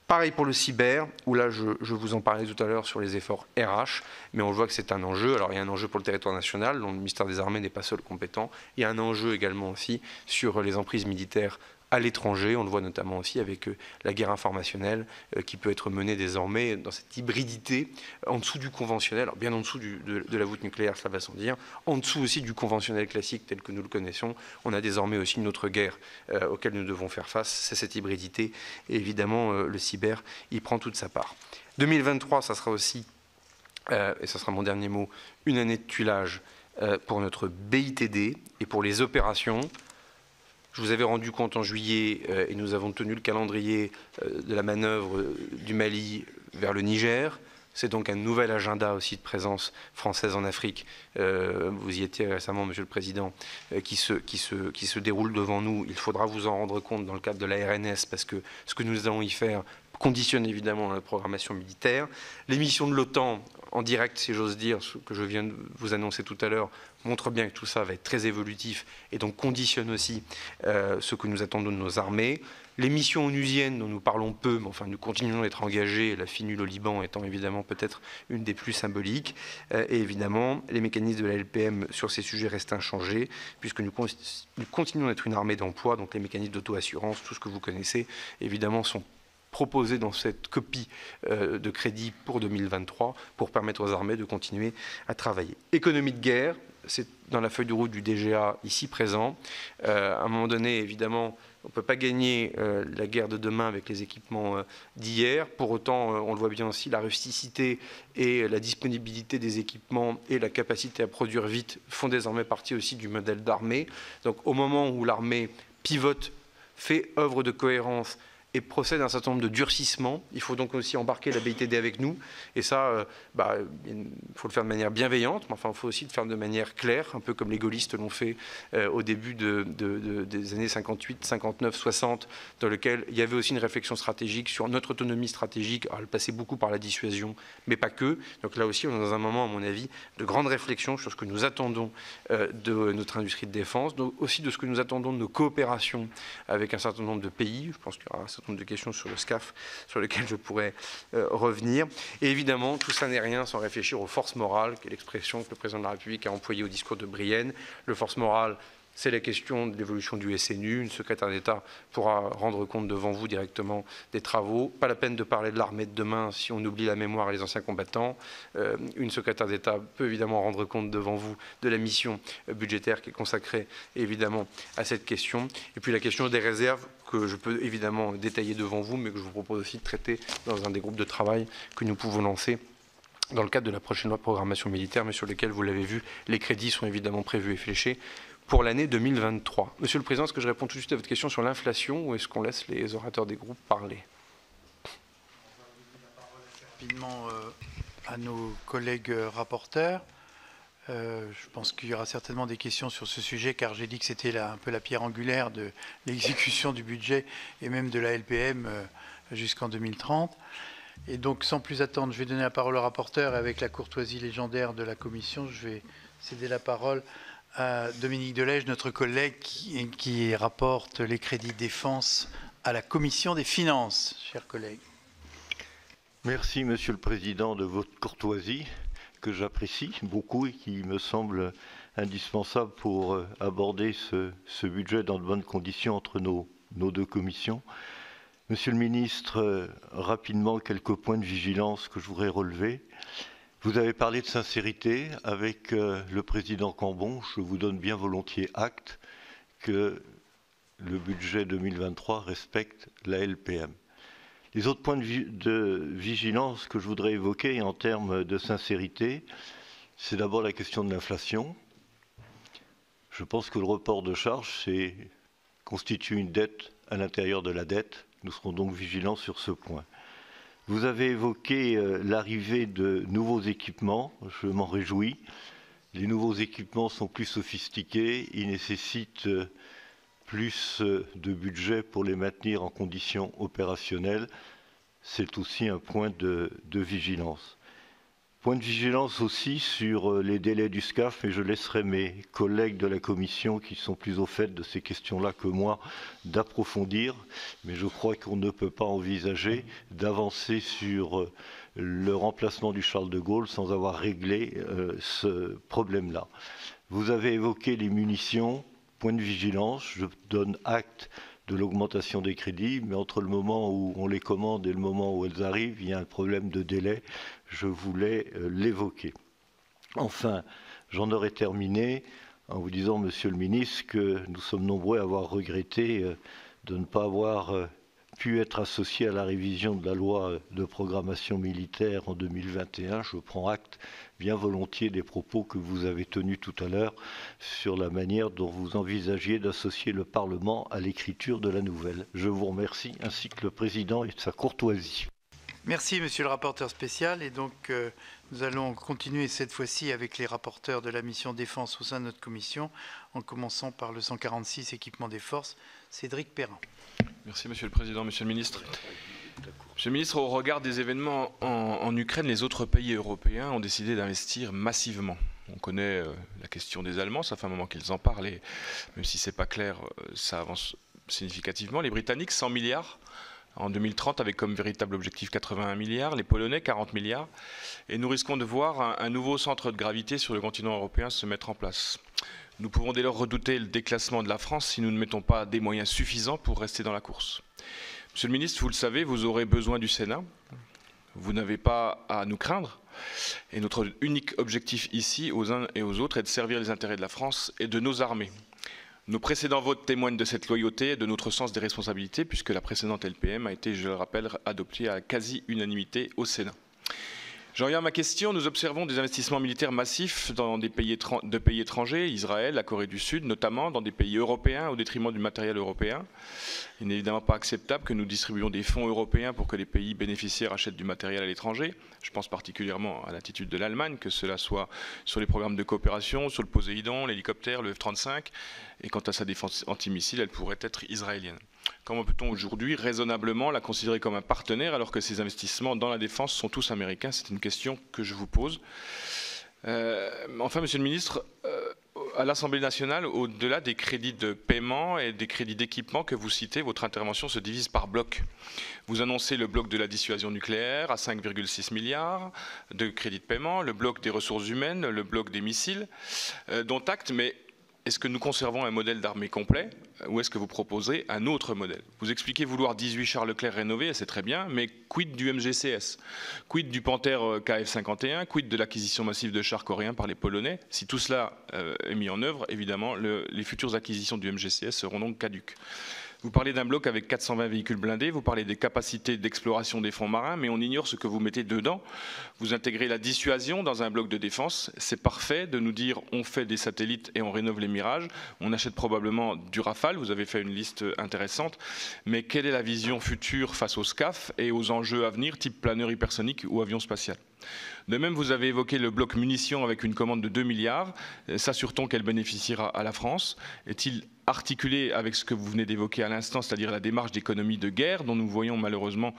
Pareil pour le cyber, où là, je vous en parlais tout à l'heure sur les efforts RH, mais on voit que c'est un enjeu. Alors, il y a un enjeu pour le territoire national, dont le ministère des Armées n'est pas seul compétent. Il y a un enjeu également aussi sur les emprises militaires à l'étranger. On le voit notamment aussi avec la guerre informationnelle qui peut être menée désormais dans cette hybridité en dessous du conventionnel, alors bien en dessous de la voûte nucléaire, cela va sans dire, en dessous aussi du conventionnel classique tel que nous le connaissons. On a désormais aussi une autre guerre auquel nous devons faire face, c'est cette hybridité. Et évidemment, le cyber, il prend toute sa part. 2023, ça sera aussi, et ça sera mon dernier mot, une année de tuilage pour notre BITD et pour les opérations. Je vous avais rendu compte en juillet et nous avons tenu le calendrier de la manœuvre du Mali vers le Niger. C'est donc un nouvel agenda aussi de présence française en Afrique. Vous y étiez récemment, Monsieur le Président, qui se déroule devant nous. Il faudra vous en rendre compte dans le cadre de la RNS parce que ce que nous allons y faire conditionne évidemment la programmation militaire. Les missions de l'OTAN en direct, si j'ose dire, ce que je viens de vous annoncer tout à l'heure, montre bien que tout ça va être très évolutif et donc conditionne aussi ce que nous attendons de nos armées. Les missions onusiennes dont nous parlons peu, mais enfin nous continuons d'être engagés, la FINUL au Liban étant évidemment peut-être une des plus symboliques, et évidemment les mécanismes de la LPM sur ces sujets restent inchangés, puisque nous continuons d'être une armée d'emploi, donc les mécanismes d'auto-assurance, tout ce que vous connaissez, évidemment sont proposés dans cette copie de crédit pour 2023 pour permettre aux armées de continuer à travailler. Économie de guerre, c'est dans la feuille de route du DGA ici présent. À un moment donné, évidemment, on ne peut pas gagner la guerre de demain avec les équipements d'hier. Pour autant, on le voit bien aussi, la rusticité et la disponibilité des équipements et la capacité à produire vite font désormais partie aussi du modèle d'armée. Donc au moment où l'armée pivote, fait œuvre de cohérence, et procède à un certain nombre de durcissements. Il faut donc aussi embarquer la BITD avec nous. Et ça, il faut le faire de manière bienveillante, mais enfin, il faut aussi le faire de manière claire, un peu comme les gaullistes l'ont fait au début des années 58, 59, 60, dans lequel il y avait aussi une réflexion stratégique sur notre autonomie stratégique. Alors, elle passait beaucoup par la dissuasion, mais pas que. Donc là aussi, on est dans un moment, à mon avis, de grande réflexion sur ce que nous attendons de notre industrie de défense, donc aussi de ce que nous attendons de nos coopérations avec un certain nombre de pays. Je pense qu'il y aura un certain nombre de questions sur le SCAF sur lesquelles je pourrais revenir. Et évidemment, tout ça n'est rien sans réfléchir aux forces morales, qui est l'expression que le président de la République a employée au discours de Brienne. Le force morale, c'est la question de l'évolution du SNU. Une secrétaire d'État pourra rendre compte devant vous directement des travaux. Pas la peine de parler de l'armée de demain si on oublie la mémoire et les anciens combattants. Une secrétaire d'État peut évidemment rendre compte devant vous de la mission budgétaire qui est consacrée évidemment à cette question. Et puis la question des réserves que je peux évidemment détailler devant vous, mais que je vous propose aussi de traiter dans un des groupes de travail que nous pouvons lancer dans le cadre de la prochaine loi de programmation militaire, mais sur lesquels, vous l'avez vu, les crédits sont évidemment prévus et fléchés pour l'année 2023. Monsieur le Président, est-ce que je réponds tout de suite à votre question sur l'inflation ou est-ce qu'on laisse les orateurs des groupes parler? Rapidement à nos collègues rapporteurs. Je pense qu'il y aura certainement des questions sur ce sujet, car j'ai dit que c'était un peu la pierre angulaire de l'exécution du budget et même de la LPM jusqu'en 2030. Et donc, sans plus attendre, je vais donner la parole au rapporteur et avec la courtoisie légendaire de la Commission, je vais céder la parole à Dominique Delège, notre collègue qui rapporte les crédits défense à la Commission des finances, chers collègues. Merci, Monsieur le Président, de votre courtoisie, que j'apprécie beaucoup et qui me semble indispensable pour aborder ce budget dans de bonnes conditions entre nos deux commissions. Monsieur le Ministre, rapidement, quelques points de vigilance que je voudrais relever. Vous avez parlé de sincérité avec le Président Cambon. Je vous donne bien volontiers acte que le budget 2023 respecte la LPM. Les autres points de vigilance que je voudrais évoquer en termes de sincérité, c'est d'abord la question de l'inflation. Je pense que le report de charges constitue une dette à l'intérieur de la dette. Nous serons donc vigilants sur ce point. Vous avez évoqué l'arrivée de nouveaux équipements, je m'en réjouis. Les nouveaux équipements sont plus sophistiqués, ils nécessitent plus de budget pour les maintenir en conditions opérationnelles. C'est aussi un point de vigilance. Point de vigilance aussi sur les délais du SCAF, mais je laisserai mes collègues de la Commission, qui sont plus au fait de ces questions-là que moi, d'approfondir. Mais je crois qu'on ne peut pas envisager d'avancer sur le remplacement du Charles de Gaulle sans avoir réglé ce problème-là. Vous avez évoqué les munitions, point de vigilance, je donne acte de l'augmentation des crédits, mais entre le moment où on les commande et le moment où elles arrivent, il y a un problème de délai. Je voulais l'évoquer. Enfin, j'en aurais terminé en vous disant, Monsieur le Ministre, que nous sommes nombreux à avoir regretté de ne pas avoir pu être associés à la révision de la loi de programmation militaire en 2021. Je prends acte bien volontiers des propos que vous avez tenus tout à l'heure sur la manière dont vous envisagiez d'associer le Parlement à l'écriture de la nouvelle. Je vous remercie, ainsi que le Président et de sa courtoisie. Merci, Monsieur le rapporteur spécial. Et donc, nous allons continuer cette fois-ci avec les rapporteurs de la mission défense au sein de notre commission, en commençant par le 146, équipement des forces. Cédric Perrin. Merci, Monsieur le Président, Monsieur le Ministre. Monsieur le Ministre, au regard des événements en Ukraine, les autres pays européens ont décidé d'investir massivement. On connaît la question des Allemands, ça fait un moment qu'ils en parlent, et même si ce n'est pas clair, ça avance significativement. Les Britanniques, 100 milliards. En 2030, avec comme véritable objectif 81 milliards, les Polonais 40 milliards, et nous risquons de voir un nouveau centre de gravité sur le continent européen se mettre en place. Nous pouvons dès lors redouter le déclassement de la France si nous ne mettons pas des moyens suffisants pour rester dans la course. Monsieur le ministre, vous le savez, vous aurez besoin du Sénat. Vous n'avez pas à nous craindre. Et notre unique objectif ici, aux uns et aux autres, est de servir les intérêts de la France et de nos armées. Nos précédents votes témoignent de cette loyauté et de notre sens des responsabilités, puisque la précédente LPM a été, je le rappelle, adoptée à quasi-unanimité au Sénat. J'en viens à ma question. Nous observons des investissements militaires massifs dans des pays étrangers, Israël, la Corée du Sud, notamment dans des pays européens au détriment du matériel européen. Il n'est évidemment pas acceptable que nous distribuions des fonds européens pour que les pays bénéficiaires achètent du matériel à l'étranger. Je pense particulièrement à l'attitude de l'Allemagne, que cela soit sur les programmes de coopération, sur le Poséidon, l'hélicoptère, le F-35, et quant à sa défense antimissile, elle pourrait être israélienne. Comment peut-on aujourd'hui raisonnablement la considérer comme un partenaire alors que ces investissements dans la défense sont tous américains? C'est une question que je vous pose. Enfin, Monsieur le Ministre, à l'Assemblée nationale, au-delà des crédits de paiement et des crédits d'équipement que vous citez, votre intervention se divise par bloc. Vous annoncez le bloc de la dissuasion nucléaire à 5,6 milliards de crédits de paiement, le bloc des ressources humaines, le bloc des missiles, dont acte, mais est-ce que nous conservons un modèle d'armée complet ou est-ce que vous proposez un autre modèle? Vous expliquez vouloir 18 chars Leclerc rénovés, c'est très bien, mais quid du MGCS? Quid du Panther KF-51? Quid de l'acquisition massive de chars coréens par les Polonais? Si tout cela est mis en œuvre, évidemment, les futures acquisitions du MGCS seront donc caduques. Vous parlez d'un bloc avec 420 véhicules blindés, vous parlez des capacités d'exploration des fonds marins, mais on ignore ce que vous mettez dedans. Vous intégrez la dissuasion dans un bloc de défense. C'est parfait de nous dire on fait des satellites et on rénove les Mirages. On achète probablement du Rafale, vous avez fait une liste intéressante. Mais quelle est la vision future face au SCAF et aux enjeux à venir, type planeur hypersonique ou avion spatial? De même, vous avez évoqué le bloc munitions avec une commande de 2 milliards. S'assure-t-on qu'elle bénéficiera à la France? Est-il articulé avec ce que vous venez d'évoquer à l'instant, c'est-à-dire la démarche d'économie de guerre, dont nous voyons malheureusement,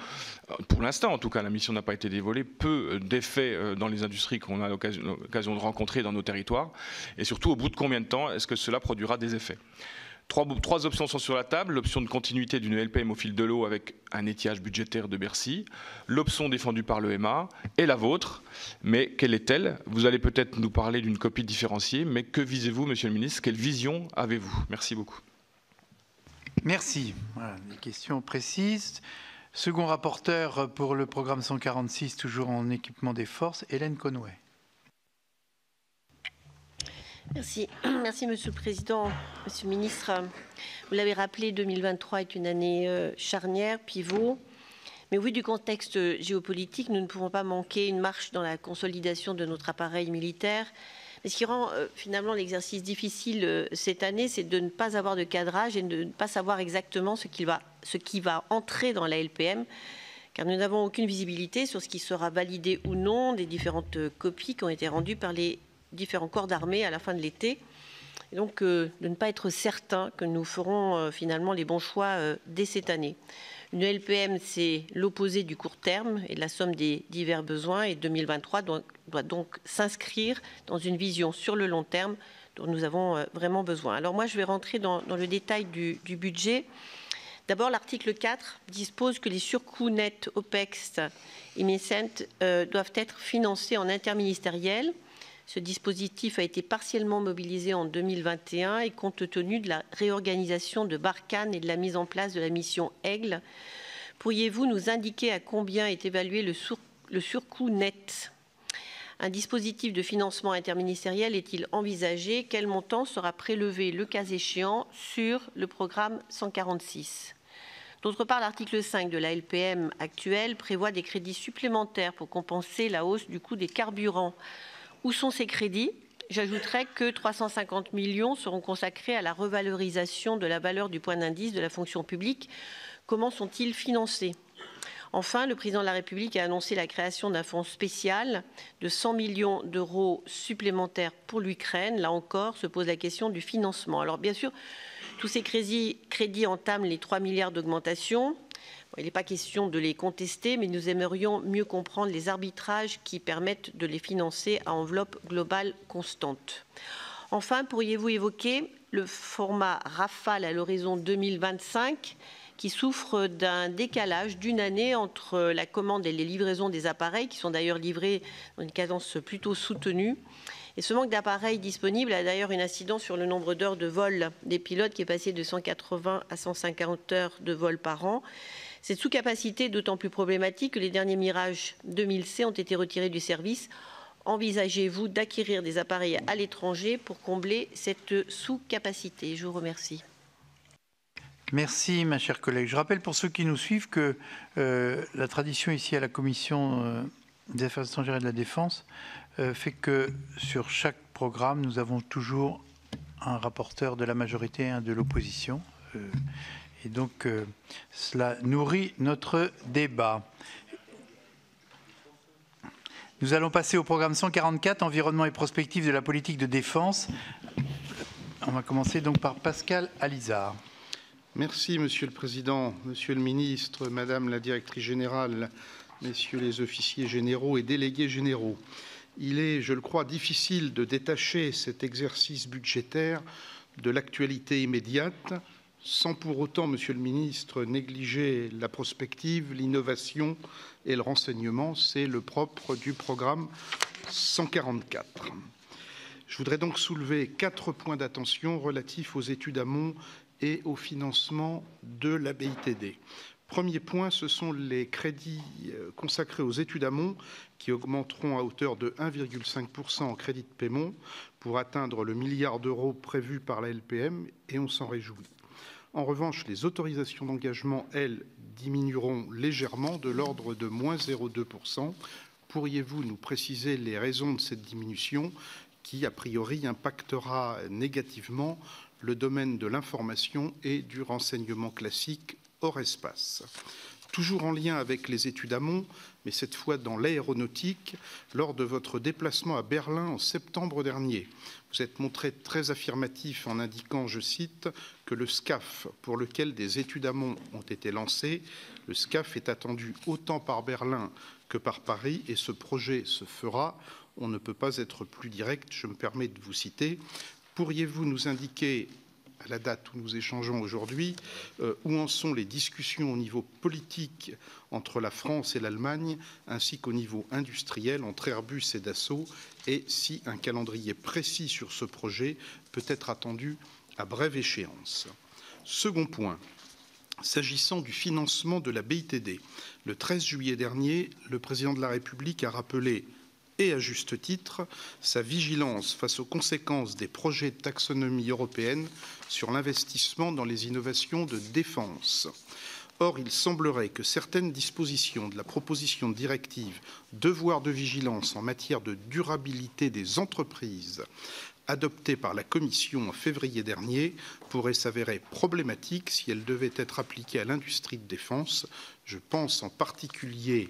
pour l'instant en tout cas, la mission n'a pas été dévoilée, peu d'effets dans les industries qu'on a l'occasion de rencontrer dans nos territoires? Et surtout, au bout de combien de temps est-ce que cela produira des effets? Trois options sont sur la table. L'option de continuité d'une LPM au fil de l'eau avec un étiage budgétaire de Bercy. L'option défendue par l'EMA et la vôtre. Mais quelle est-elle? Vous allez peut-être nous parler d'une copie différenciée, mais que visez-vous, Monsieur le Ministre? Quelle vision avez-vous? Merci beaucoup. Merci. Voilà, des questions précises. Second rapporteur pour le programme 146, toujours en équipement des forces, Hélène Conway. Merci. Merci, Monsieur le Président. Monsieur le Ministre, vous l'avez rappelé, 2023 est une année charnière, pivot. Mais au vu du contexte géopolitique, nous ne pouvons pas manquer une marche dans la consolidation de notre appareil militaire. Mais ce qui rend finalement l'exercice difficile cette année, c'est de ne pas avoir de cadrage et de ne pas savoir exactement ce qui va entrer dans la LPM, car nous n'avons aucune visibilité sur ce qui sera validé ou non des différentes copies qui ont été rendues par les différents corps d'armée à la fin de l'été. Et donc, de ne pas être certain que nous ferons finalement les bons choix dès cette année. Une LPM, c'est l'opposé du court terme et de la somme des divers besoins. Et 2023 doit donc s'inscrire dans une vision sur le long terme dont nous avons vraiment besoin. Alors moi, je vais rentrer dans le détail du budget. D'abord, l'article 4 dispose que les surcoûts nets OPEX et MECENT doivent être financés en interministériel. Ce dispositif a été partiellement mobilisé en 2021 et compte tenu de la réorganisation de Barkhane et de la mise en place de la mission Aigle, pourriez-vous nous indiquer à combien est évalué le surcoût net ? Un dispositif de financement interministériel est-il envisagé ? Quel montant sera prélevé, le cas échéant, sur le programme 146 ? D'autre part, l'article 5 de la LPM actuelle prévoit des crédits supplémentaires pour compenser la hausse du coût des carburants. Où sont ces crédits ? J'ajouterai que 350 millions seront consacrés à la revalorisation de la valeur du point d'indice de la fonction publique. Comment sont-ils financés ? Enfin, le président de la République a annoncé la création d'un fonds spécial de 100 millions d'euros supplémentaires pour l'Ukraine. Là encore, se pose la question du financement. Alors bien sûr, tous ces crédits entament les 3 milliards d'augmentation. Il n'est pas question de les contester, mais nous aimerions mieux comprendre les arbitrages qui permettent de les financer à enveloppe globale constante. Enfin, pourriez-vous évoquer le format Rafale à l'horizon 2025 qui souffre d'un décalage d'une année entre la commande et les livraisons des appareils, qui sont d'ailleurs livrés dans une cadence plutôt soutenue. Et ce manque d'appareils disponibles a d'ailleurs une incidence sur le nombre d'heures de vol des pilotes qui est passé de 180 à 150 heures de vol par an. Cette sous-capacité est d'autant plus problématique que les derniers Mirage 2000C ont été retirés du service. Envisagez-vous d'acquérir des appareils à l'étranger pour combler cette sous-capacité ? Je vous remercie. Merci, ma chère collègue. Je rappelle pour ceux qui nous suivent que la tradition ici à la Commission des Affaires étrangères et de la Défense fait que sur chaque programme, nous avons toujours un rapporteur de la majorité et un de l'opposition. Et donc, cela nourrit notre débat. Nous allons passer au programme 144, Environnement et prospective de la politique de défense. On va commencer donc par Pascal Alizard. Merci, Monsieur le Président, Monsieur le Ministre, Madame la Directrice Générale, Messieurs les officiers généraux et délégués généraux. Il est, je le crois, difficile de détacher cet exercice budgétaire de l'actualité immédiate, sans pour autant, Monsieur le Ministre, négliger la prospective, l'innovation et le renseignement. C'est le propre du programme 144. Je voudrais donc soulever 4 points d'attention relatifs aux études amont et au financement de la BITD. Premier point, ce sont les crédits consacrés aux études amont qui augmenteront à hauteur de 1,5% en crédit de paiement pour atteindre le milliard d'euros prévu par la LPM, et on s'en réjouit. En revanche, les autorisations d'engagement, elles, diminueront légèrement de l'ordre de moins 0,2%. Pourriez-vous nous préciser les raisons de cette diminution qui, a priori, impactera négativement le domaine de l'information et du renseignement classique hors espace? Toujours en lien avec les études amont, mais cette fois dans l'aéronautique, lors de votre déplacement à Berlin en septembre dernier, vous êtes montré très affirmatif en indiquant, je cite, que le SCAF, pour lequel des études amont ont été lancées, le SCAF est attendu autant par Berlin que par Paris, et ce projet se fera. On ne peut pas être plus direct, je me permets de vous citer. Pourriez-vous nous indiquer, à la date où nous échangeons aujourd'hui, où en sont les discussions au niveau politique entre la France et l'Allemagne, ainsi qu'au niveau industriel entre Airbus et Dassault, et si un calendrier précis sur ce projet peut être attendu à brève échéance. Second point, s'agissant du financement de la BITD, le 13 juillet dernier, le Président de la République a rappelé, et à juste titre, sa vigilance face aux conséquences des projets de taxonomie européenne sur l'investissement dans les innovations de défense. Or, il semblerait que certaines dispositions de la proposition de directive devoir de vigilance en matière de durabilité des entreprises adoptée par la Commission en février dernier pourrait s'avérer problématique si elle devait être appliquée à l'industrie de défense. Je pense en particulier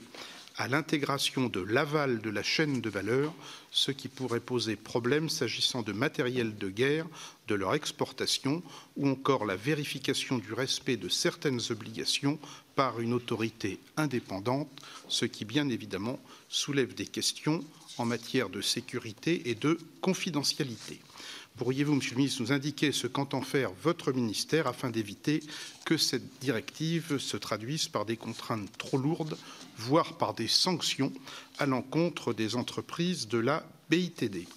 à l'intégration de l'aval de la chaîne de valeur, ce qui pourrait poser problème s'agissant de matériel de guerre, de leur exportation, ou encore la vérification du respect de certaines obligations par une autorité indépendante, ce qui bien évidemment soulève des questions en matière de sécurité et de confidentialité. Pourriez-vous, Monsieur le ministre, nous indiquer ce qu'entend faire votre ministère afin d'éviter que cette directive se traduise par des contraintes trop lourdes, voire par des sanctions à l'encontre des entreprises de la BITD?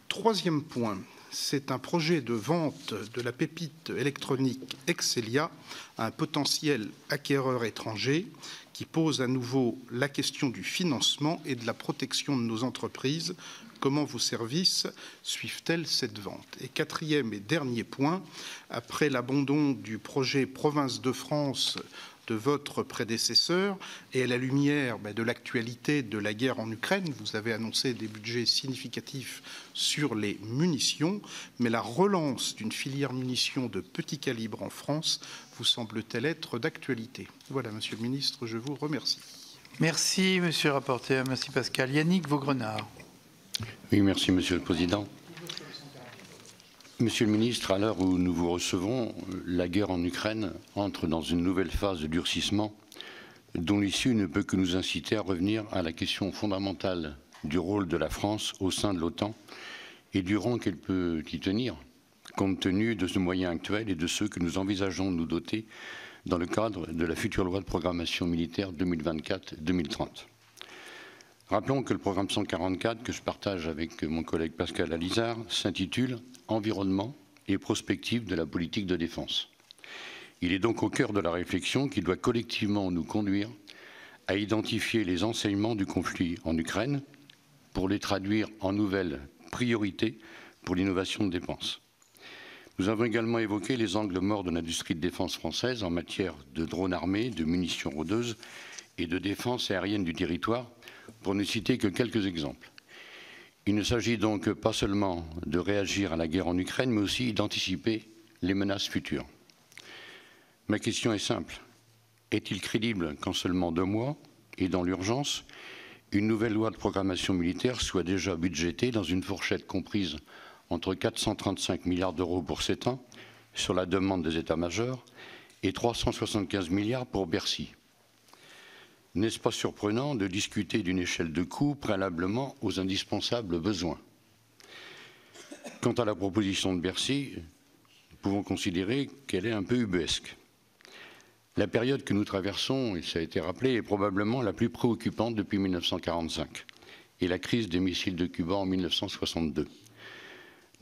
Troisième point, c'est un projet de vente de la pépite électronique Excelia à un potentiel acquéreur étranger qui pose à nouveau la question du financement et de la protection de nos entreprises. Comment vos services suivent-elles cette vente? Et quatrième et dernier point, après l'abandon du projet Province de France de votre prédécesseur et à la lumière de l'actualité de la guerre en Ukraine, vous avez annoncé des budgets significatifs sur les munitions, mais la relance d'une filière munitions de petit calibre en France vous semble-t-elle être d'actualité? Voilà, Monsieur le Ministre, je vous remercie. Merci, Monsieur le rapporteur. Merci, Pascal. Yannick Vaugrenard. Oui, merci, Monsieur le Président. Monsieur le Ministre, à l'heure où nous vous recevons, la guerre en Ukraine entre dans une nouvelle phase de durcissement dont l'issue ne peut que nous inciter à revenir à la question fondamentale du rôle de la France au sein de l'OTAN et du rang qu'elle peut y tenir, compte tenu de ce moyen actuel et de ceux que nous envisageons de nous doter dans le cadre de la future loi de programmation militaire 2024-2030. Rappelons que le programme 144, que je partage avec mon collègue Pascal Alizard, s'intitule « Environnement et prospective de la politique de défense ». Il est donc au cœur de la réflexion qui doit collectivement nous conduire à identifier les enseignements du conflit en Ukraine pour les traduire en nouvelles priorités pour l'innovation de défense. Nous avons également évoqué les angles morts de l'industrie de défense française en matière de drones armés, de munitions rôdeuses et de défense aérienne du territoire, pour ne citer que quelques exemples. Il ne s'agit donc pas seulement de réagir à la guerre en Ukraine, mais aussi d'anticiper les menaces futures. Ma question est simple. Est-il crédible qu'en seulement 2 mois, et dans l'urgence, une nouvelle loi de programmation militaire soit déjà budgétée dans une fourchette comprise entre 435 milliards d'euros pour 7 ans, sur la demande des états-majors, et 375 milliards pour Bercy? N'est-ce pas surprenant de discuter d'une échelle de coûts préalablement aux indispensables besoins? Quant à la proposition de Bercy, nous pouvons considérer qu'elle est un peu ubuesque. La période que nous traversons, et ça a été rappelé, est probablement la plus préoccupante depuis 1945 et la crise des missiles de Cuba en 1962.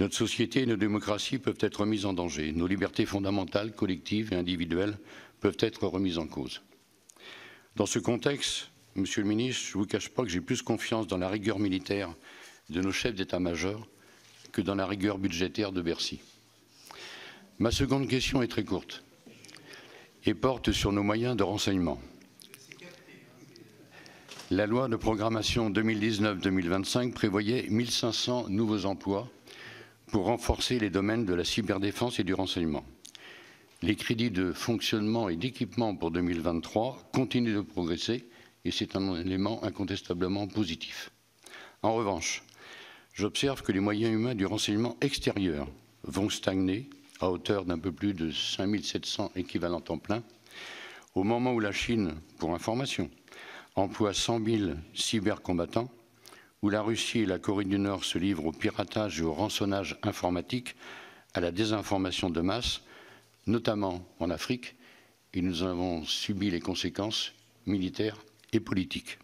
Notre société et nos démocraties peuvent être remises en danger. Nos libertés fondamentales, collectives et individuelles peuvent être remises en cause. Dans ce contexte, Monsieur le Ministre, je ne vous cache pas que j'ai plus confiance dans la rigueur militaire de nos chefs d'état-major que dans la rigueur budgétaire de Bercy. Ma seconde question est très courte et porte sur nos moyens de renseignement. La loi de programmation 2019-2025 prévoyait 1500 nouveaux emplois pour renforcer les domaines de la cyberdéfense et du renseignement. Les crédits de fonctionnement et d'équipement pour 2023 continuent de progresser et c'est un élément incontestablement positif. En revanche, j'observe que les moyens humains du renseignement extérieur vont stagner à hauteur d'un peu plus de 5700 équivalents temps plein, au moment où la Chine, pour information, emploie 100 000 cybercombattants, où la Russie et la Corée du Nord se livrent au piratage et au rançonnage informatique, à la désinformation de masse, notamment en Afrique, et nous avons subi les conséquences militaires et politiques.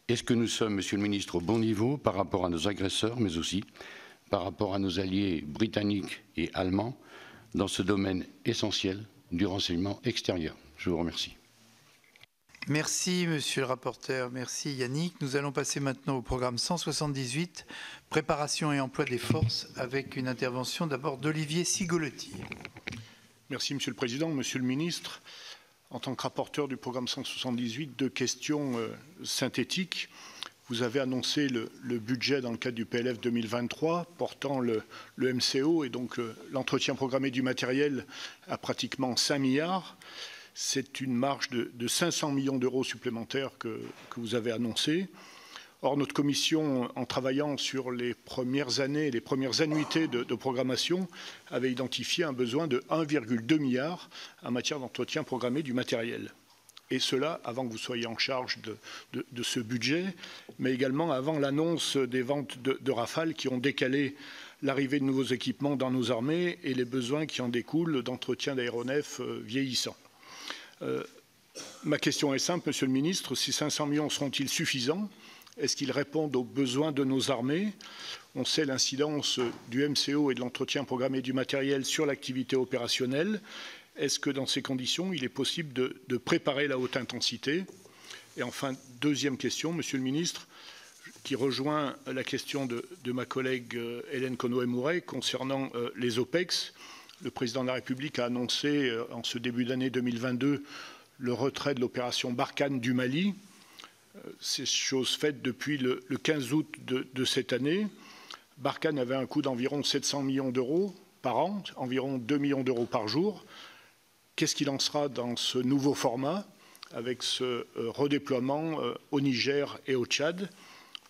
Est-ce que nous sommes, Monsieur le Ministre, au bon niveau par rapport à nos agresseurs, mais aussi par rapport à nos alliés britanniques et allemands dans ce domaine essentiel du renseignement extérieur? Je vous remercie. Merci, Monsieur le rapporteur. Merci, Yannick. Nous allons passer maintenant au programme 178, préparation et emploi des forces, avec une intervention d'abord d'Olivier Cigolotti. Merci, Monsieur le Président. Monsieur le Ministre, en tant que rapporteur du programme 178, 2 questions synthétiques. vous avez annoncé le budget dans le cadre du PLF 2023 portant le MCO et donc l'entretien programmé du matériel à pratiquement 5 milliards. C'est une marge de 500 millions d'euros supplémentaires que vous avez annoncé. Or, notre commission, en travaillant sur les premières années, les premières annuités de programmation, avait identifié un besoin de 1,2 milliard en matière d'entretien programmé du matériel. Et cela avant que vous soyez en charge de ce budget, mais également avant l'annonce des ventes de Rafale qui ont décalé l'arrivée de nouveaux équipements dans nos armées et les besoins qui en découlent d'entretien d'aéronefs vieillissants. Ma question est simple, Monsieur le Ministre, ces 500 millions seront-ils suffisants? Est-ce qu'ils répondent aux besoins de nos armées? On sait l'incidence du MCO et de l'entretien programmé du matériel sur l'activité opérationnelle. Est-ce que dans ces conditions, il est possible de préparer la haute intensité? Et enfin, deuxième question, Monsieur le Ministre, qui rejoint la question de ma collègue Hélène Conway-Mouret concernant les OPEX. Le Président de la République a annoncé en ce début d'année 2022 le retrait de l'opération Barkhane du Mali. C'est chose faite depuis le 15 août de cette année. Barkhane avait un coût d'environ 700 millions d'euros par an, environ 2 millions d'euros par jour. Qu'est-ce qu'il en sera dans ce nouveau format avec ce redéploiement au Niger et au Tchad?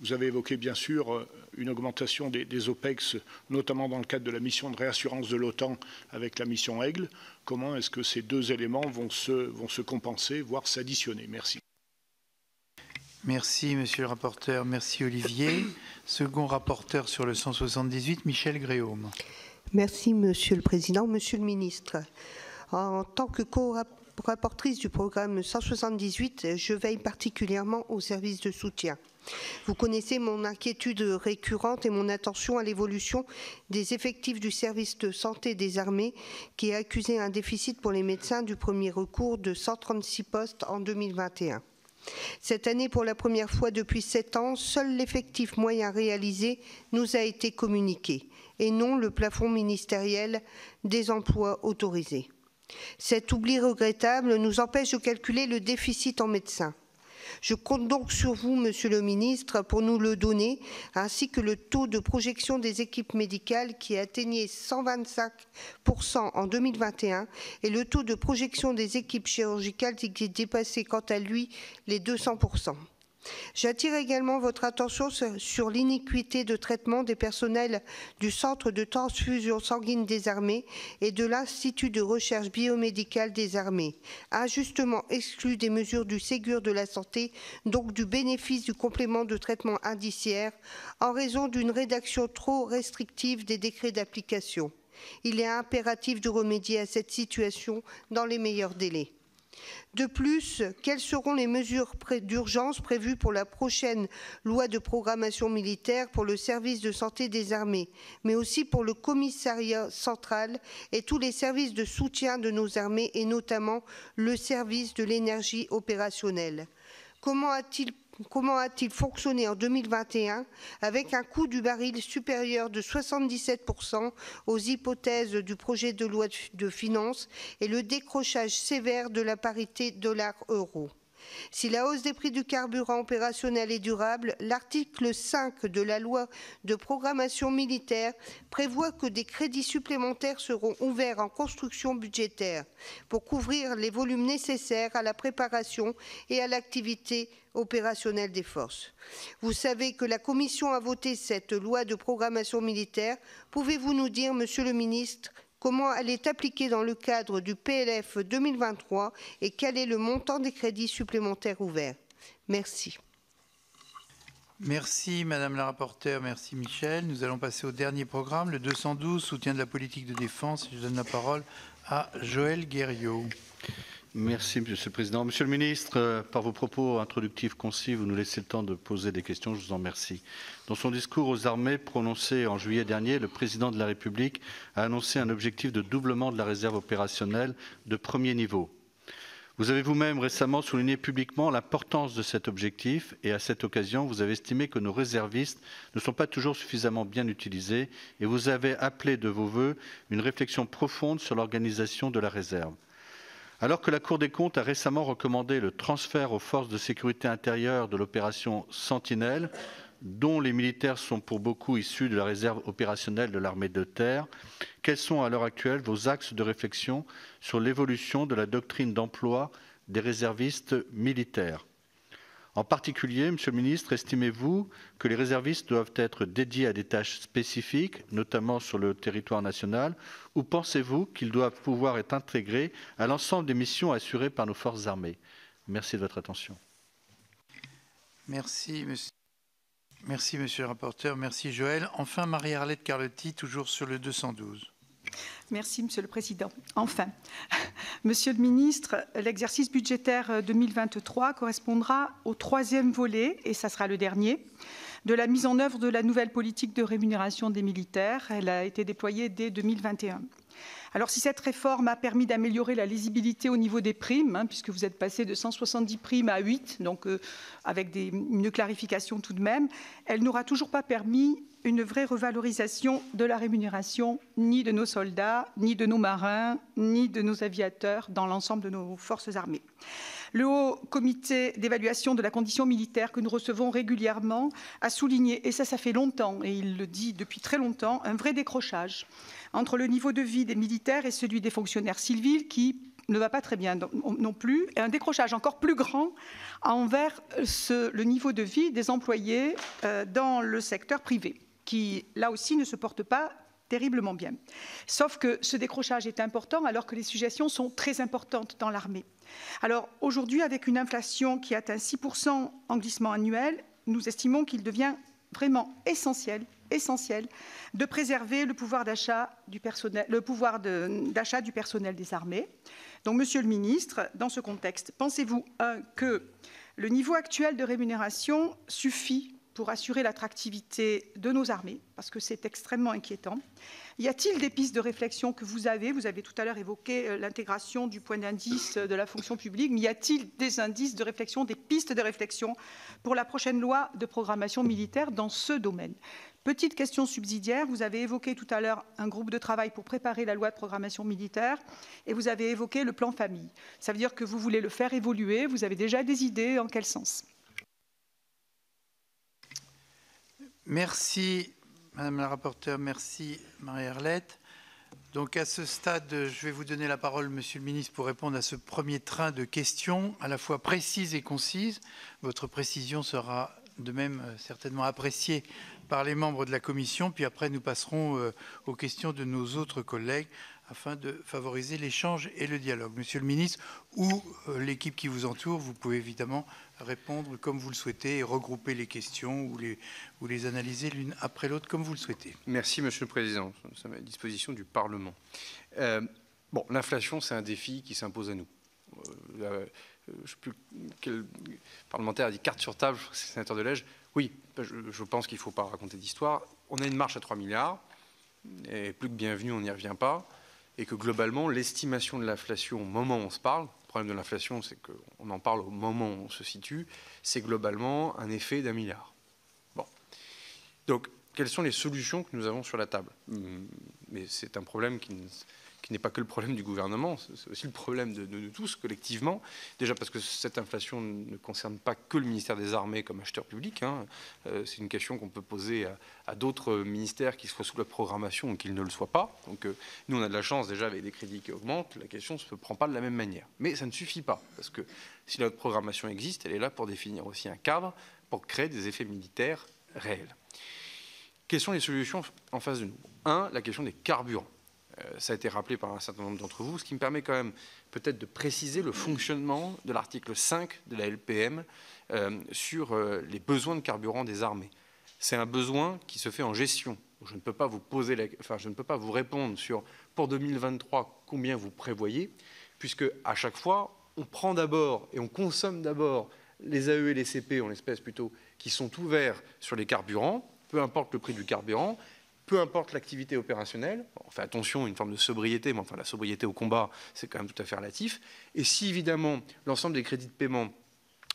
Vous avez évoqué bien sûr une augmentation des OPEX, notamment dans le cadre de la mission de réassurance de l'OTAN avec la mission Aigle. Comment est-ce que ces deux éléments vont se compenser, voire s'additionner? Merci. Merci, Monsieur le rapporteur. Merci, Olivier. Second rapporteur sur le 178, Michel Gréaume. Merci, Monsieur le Président. Monsieur le Ministre, en tant que co-rapportrice du programme 178, je veille particulièrement aux services de soutien. Vous connaissez mon inquiétude récurrente et mon attention à l'évolution des effectifs du service de santé des armées qui a accusé un déficit pour les médecins du premier recours de 136 postes en 2021. Cette année, pour la première fois depuis 7 ans, seul l'effectif moyen réalisé nous a été communiqué et non le plafond ministériel des emplois autorisés. Cet oubli regrettable nous empêche de calculer le déficit en médecins. Je compte donc sur vous, Monsieur le Ministre, pour nous le donner, ainsi que le taux de projection des équipes médicales qui atteignait 125% en 2021 et le taux de projection des équipes chirurgicales qui dépassait quant à lui les 200%. J'attire également votre attention sur l'iniquité de traitement des personnels du Centre de transfusion sanguine des armées et de l'Institut de recherche biomédicale des armées, injustement exclus des mesures du Ségur de la santé, donc du bénéfice du complément de traitement indiciaire, en raison d'une rédaction trop restrictive des décrets d'application. Il est impératif de remédier à cette situation dans les meilleurs délais. De plus, quelles seront les mesures d'urgence prévues pour la prochaine loi de programmation militaire pour le service de santé des armées, mais aussi pour le commissariat central et tous les services de soutien de nos armées et notamment le service de l'énergie opérationnelle? Comment a-t-il fonctionné en 2021 avec un coût du baril supérieur de 77% aux hypothèses du projet de loi de finances et le décrochage sévère de la parité dollar-euro? Si la hausse des prix du carburant opérationnel est durable, l'article 5 de la loi de programmation militaire prévoit que des crédits supplémentaires seront ouverts en construction budgétaire pour couvrir les volumes nécessaires à la préparation et à l'activité opérationnelle des forces. Vous savez que la Commission a voté cette loi de programmation militaire. Pouvez-vous nous dire, Monsieur le Ministre, comment elle est appliquée dans le cadre du PLF 2023 et quel est le montant des crédits supplémentaires ouverts? Merci. Merci Madame la rapporteure, merci Michel. Nous allons passer au dernier programme, le 212, soutien de la politique de défense. Je donne la parole à Joël Guerriau. Merci Monsieur le Président. Monsieur le Ministre, par vos propos introductifs concis, vous nous laissez le temps de poser des questions, je vous en remercie. Dans son discours aux armées prononcé en juillet dernier, le Président de la République a annoncé un objectif de doublement de la réserve opérationnelle de premier niveau. Vous avez vous-même récemment souligné publiquement l'importance de cet objectif et à cette occasion, vous avez estimé que nos réservistes ne sont pas toujours suffisamment bien utilisés et vous avez appelé de vos vœux une réflexion profonde sur l'organisation de la réserve. Alors que la Cour des comptes a récemment recommandé le transfert aux forces de sécurité intérieure de l'opération Sentinelle, dont les militaires sont pour beaucoup issus de la réserve opérationnelle de l'armée de terre, quels sont à l'heure actuelle vos axes de réflexion sur l'évolution de la doctrine d'emploi des réservistes militaires? En particulier, Monsieur le Ministre, estimez-vous que les réservistes doivent être dédiés à des tâches spécifiques, notamment sur le territoire national, ou pensez-vous qu'ils doivent pouvoir être intégrés à l'ensemble des missions assurées par nos forces armées? Merci de votre attention. Merci, monsieur le rapporteur. Merci, Joël. Enfin, Marie-Arlette Carlotti, toujours sur le 212. Merci, Monsieur le Président. Enfin, Monsieur le Ministre, l'exercice budgétaire 2023 correspondra au 3e volet, et ça sera le dernier, de la mise en œuvre de la nouvelle politique de rémunération des militaires. Elle a été déployée dès 2021. Alors, si cette réforme a permis d'améliorer la lisibilité au niveau des primes, puisque vous êtes passé de 170 primes à 8, donc avec une clarification tout de même, elle n'aura toujours pas permis une vraie revalorisation de la rémunération, ni de nos soldats, ni de nos marins, ni de nos aviateurs dans l'ensemble de nos forces armées. Le Haut Comité d'évaluation de la condition militaire que nous recevons régulièrement a souligné, et ça fait longtemps, et il le dit depuis très longtemps, un vrai décrochage entre le niveau de vie des militaires et celui des fonctionnaires civils qui ne va pas très bien non plus, et un décrochage encore plus grand envers le niveau de vie des employés dans le secteur privé, qui là aussi ne se porte pas terriblement bien. Sauf que ce décrochage est important alors que les suggestions sont très importantes dans l'armée. Alors aujourd'hui, avec une inflation qui atteint 6% en glissement annuel, nous estimons qu'il devient vraiment essentiel de préserver le pouvoir d'achat du personnel des armées. Donc, Monsieur le Ministre, dans ce contexte, pensez-vous que le niveau actuel de rémunération suffit pour assurer l'attractivité de nos armées, parce que c'est extrêmement inquiétant? Y a-t-il des pistes de réflexion que vous avez tout à l'heure évoqué l'intégration du point d'indice de la fonction publique, mais y a-t-il des indices de réflexion, des pistes de réflexion pour la prochaine loi de programmation militaire dans ce domaine? Petite question subsidiaire, vous avez évoqué tout à l'heure un groupe de travail pour préparer la loi de programmation militaire et vous avez évoqué le plan famille. Ça veut dire que vous voulez le faire évoluer, vous avez déjà des idées, en quel sens? Merci, Madame la rapporteure, merci, Marie-Arlette. Donc à ce stade, je vais vous donner la parole, Monsieur le Ministre, pour répondre à ce premier train de questions, à la fois précises et concises. Votre précision sera de même certainement appréciée par les membres de la Commission, puis après nous passerons aux questions de nos autres collègues afin de favoriser l'échange et le dialogue. Monsieur le Ministre, ou l'équipe qui vous entoure, vous pouvez évidemment répondre comme vous le souhaitez et regrouper les questions ou les analyser l'une après l'autre comme vous le souhaitez. Merci, Monsieur le Président. Nous sommes à la disposition du Parlement. Bon, l'inflation, c'est un défi qui s'impose à nous. Je ne sais plus quel parlementaire a dit carte sur table, c'est le sénateur Delège. Oui, je pense qu'il ne faut pas raconter d'histoire. On a une marche à 3 milliards, et plus que bienvenue, on n'y revient pas, et que globalement, l'estimation de l'inflation au moment où on se parle, le problème de l'inflation, c'est qu'on en parle au moment où on se situe, c'est globalement un effet d'1 milliard. Bon. Donc, quelles sont les solutions que nous avons sur la table? Mais c'est un problème qui n'est pas que le problème du gouvernement, c'est aussi le problème de tous collectivement. Déjà parce que cette inflation ne concerne pas que le ministère des Armées comme acheteur public. C'est une question qu'on peut poser à d'autres ministères qui soient sous la programmation ou qu'ils ne le soient pas. Donc nous, on a de la chance déjà avec des crédits qui augmentent. La question ne se prend pas de la même manière. Mais ça ne suffit pas parce que si la programmation existe, elle est là pour définir aussi un cadre pour créer des effets militaires réels. Quelles sont les solutions en face de nous? La question des carburants. Ça a été rappelé par un certain nombre d'entre vous, ce qui me permet quand même peut-être de préciser le fonctionnement de l'article 5 de la LPM sur les besoins de carburant des armées. C'est un besoin qui se fait en gestion. Je ne peux pas je ne peux pas vous répondre sur, pour 2023, combien vous prévoyez, puisque à chaque fois, on prend d'abord et on consomme d'abord les AE et les CP, en l'espèce plutôt, qui sont ouverts sur les carburants, peu importe le prix du carburant, peu importe l'activité opérationnelle. On fait attention, une forme de sobriété, mais enfin la sobriété au combat, c'est quand même tout à fait relatif. Et si évidemment l'ensemble des crédits de paiement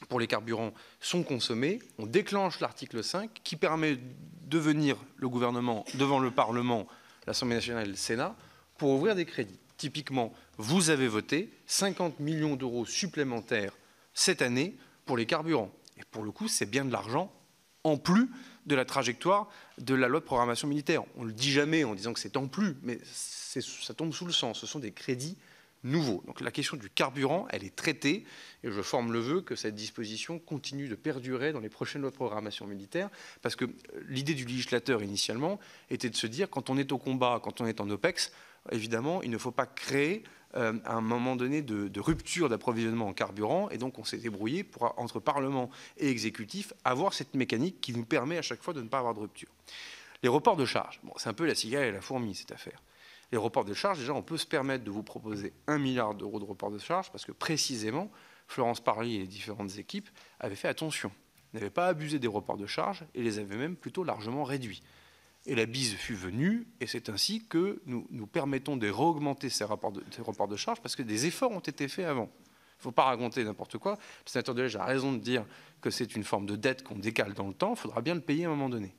pour les carburants sont consommés, on déclenche l'article 5 qui permet de venir le gouvernement devant le Parlement, l'Assemblée nationale et le Sénat pour ouvrir des crédits. Typiquement, vous avez voté 50 millions d'euros supplémentaires cette année pour les carburants. Et pour le coup, c'est bien de l'argent en plus de la trajectoire de la loi de programmation militaire. On ne le dit jamais en disant que c'est en plus, mais ça tombe sous le sens. Ce sont des crédits nouveaux. Donc la question du carburant, elle est traitée, et je forme le vœu que cette disposition continue de perdurer dans les prochaines lois de programmation militaire, parce que l'idée du législateur initialement était de se dire, quand on est au combat, quand on est en OPEX, évidemment, il ne faut pas créer à un moment donné de rupture d'approvisionnement en carburant, et donc on s'est débrouillé pour, entre Parlement et exécutif, avoir cette mécanique qui nous permet à chaque fois de ne pas avoir de rupture. Les reports de charges, bon, c'est un peu la cigale et la fourmi cette affaire. Les reports de charges, déjà on peut se permettre de vous proposer 1 milliard d'euros de reports de charges, parce que précisément, Florence Parly et les différentes équipes avaient fait attention, n'avaient pas abusé des reports de charges et les avaient même plutôt largement réduits. Et la bise fut venue, et c'est ainsi que nous permettons de réaugmenter ces reports de charges, parce que des efforts ont été faits avant. Il ne faut pas raconter n'importe quoi. Le sénateur Delage a raison de dire que c'est une forme de dette qu'on décale dans le temps. Il faudra bien le payer à un moment donné.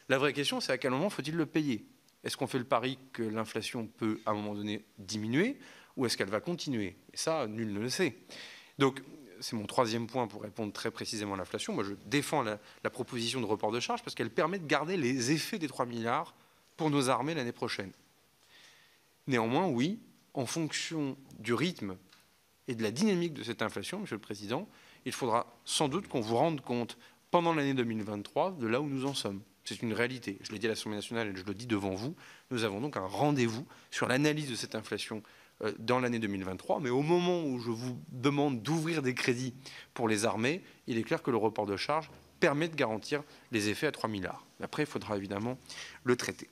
La vraie question, c'est à quel moment faut-il le payer? Est-ce qu'on fait le pari que l'inflation peut, à un moment donné, diminuer, ou est-ce qu'elle va continuer? Et ça, nul ne le sait. Donc, c'est mon troisième point pour répondre très précisément à l'inflation. Moi, je défends la proposition de report de charge parce qu'elle permet de garder les effets des 3 milliards pour nos armées l'année prochaine. Néanmoins, oui, en fonction du rythme et de la dynamique de cette inflation, Monsieur le Président, il faudra sans doute qu'on vous rende compte pendant l'année 2023 de là où nous en sommes. C'est une réalité. Je l'ai dit à l'Assemblée nationale et je le dis devant vous. Nous avons donc un rendez-vous sur l'analyse de cette inflation dans l'année 2023, mais au moment où je vous demande d'ouvrir des crédits pour les armées, il est clair que le report de charge permet de garantir les effets à 3 milliards. Après, il faudra évidemment le traiter.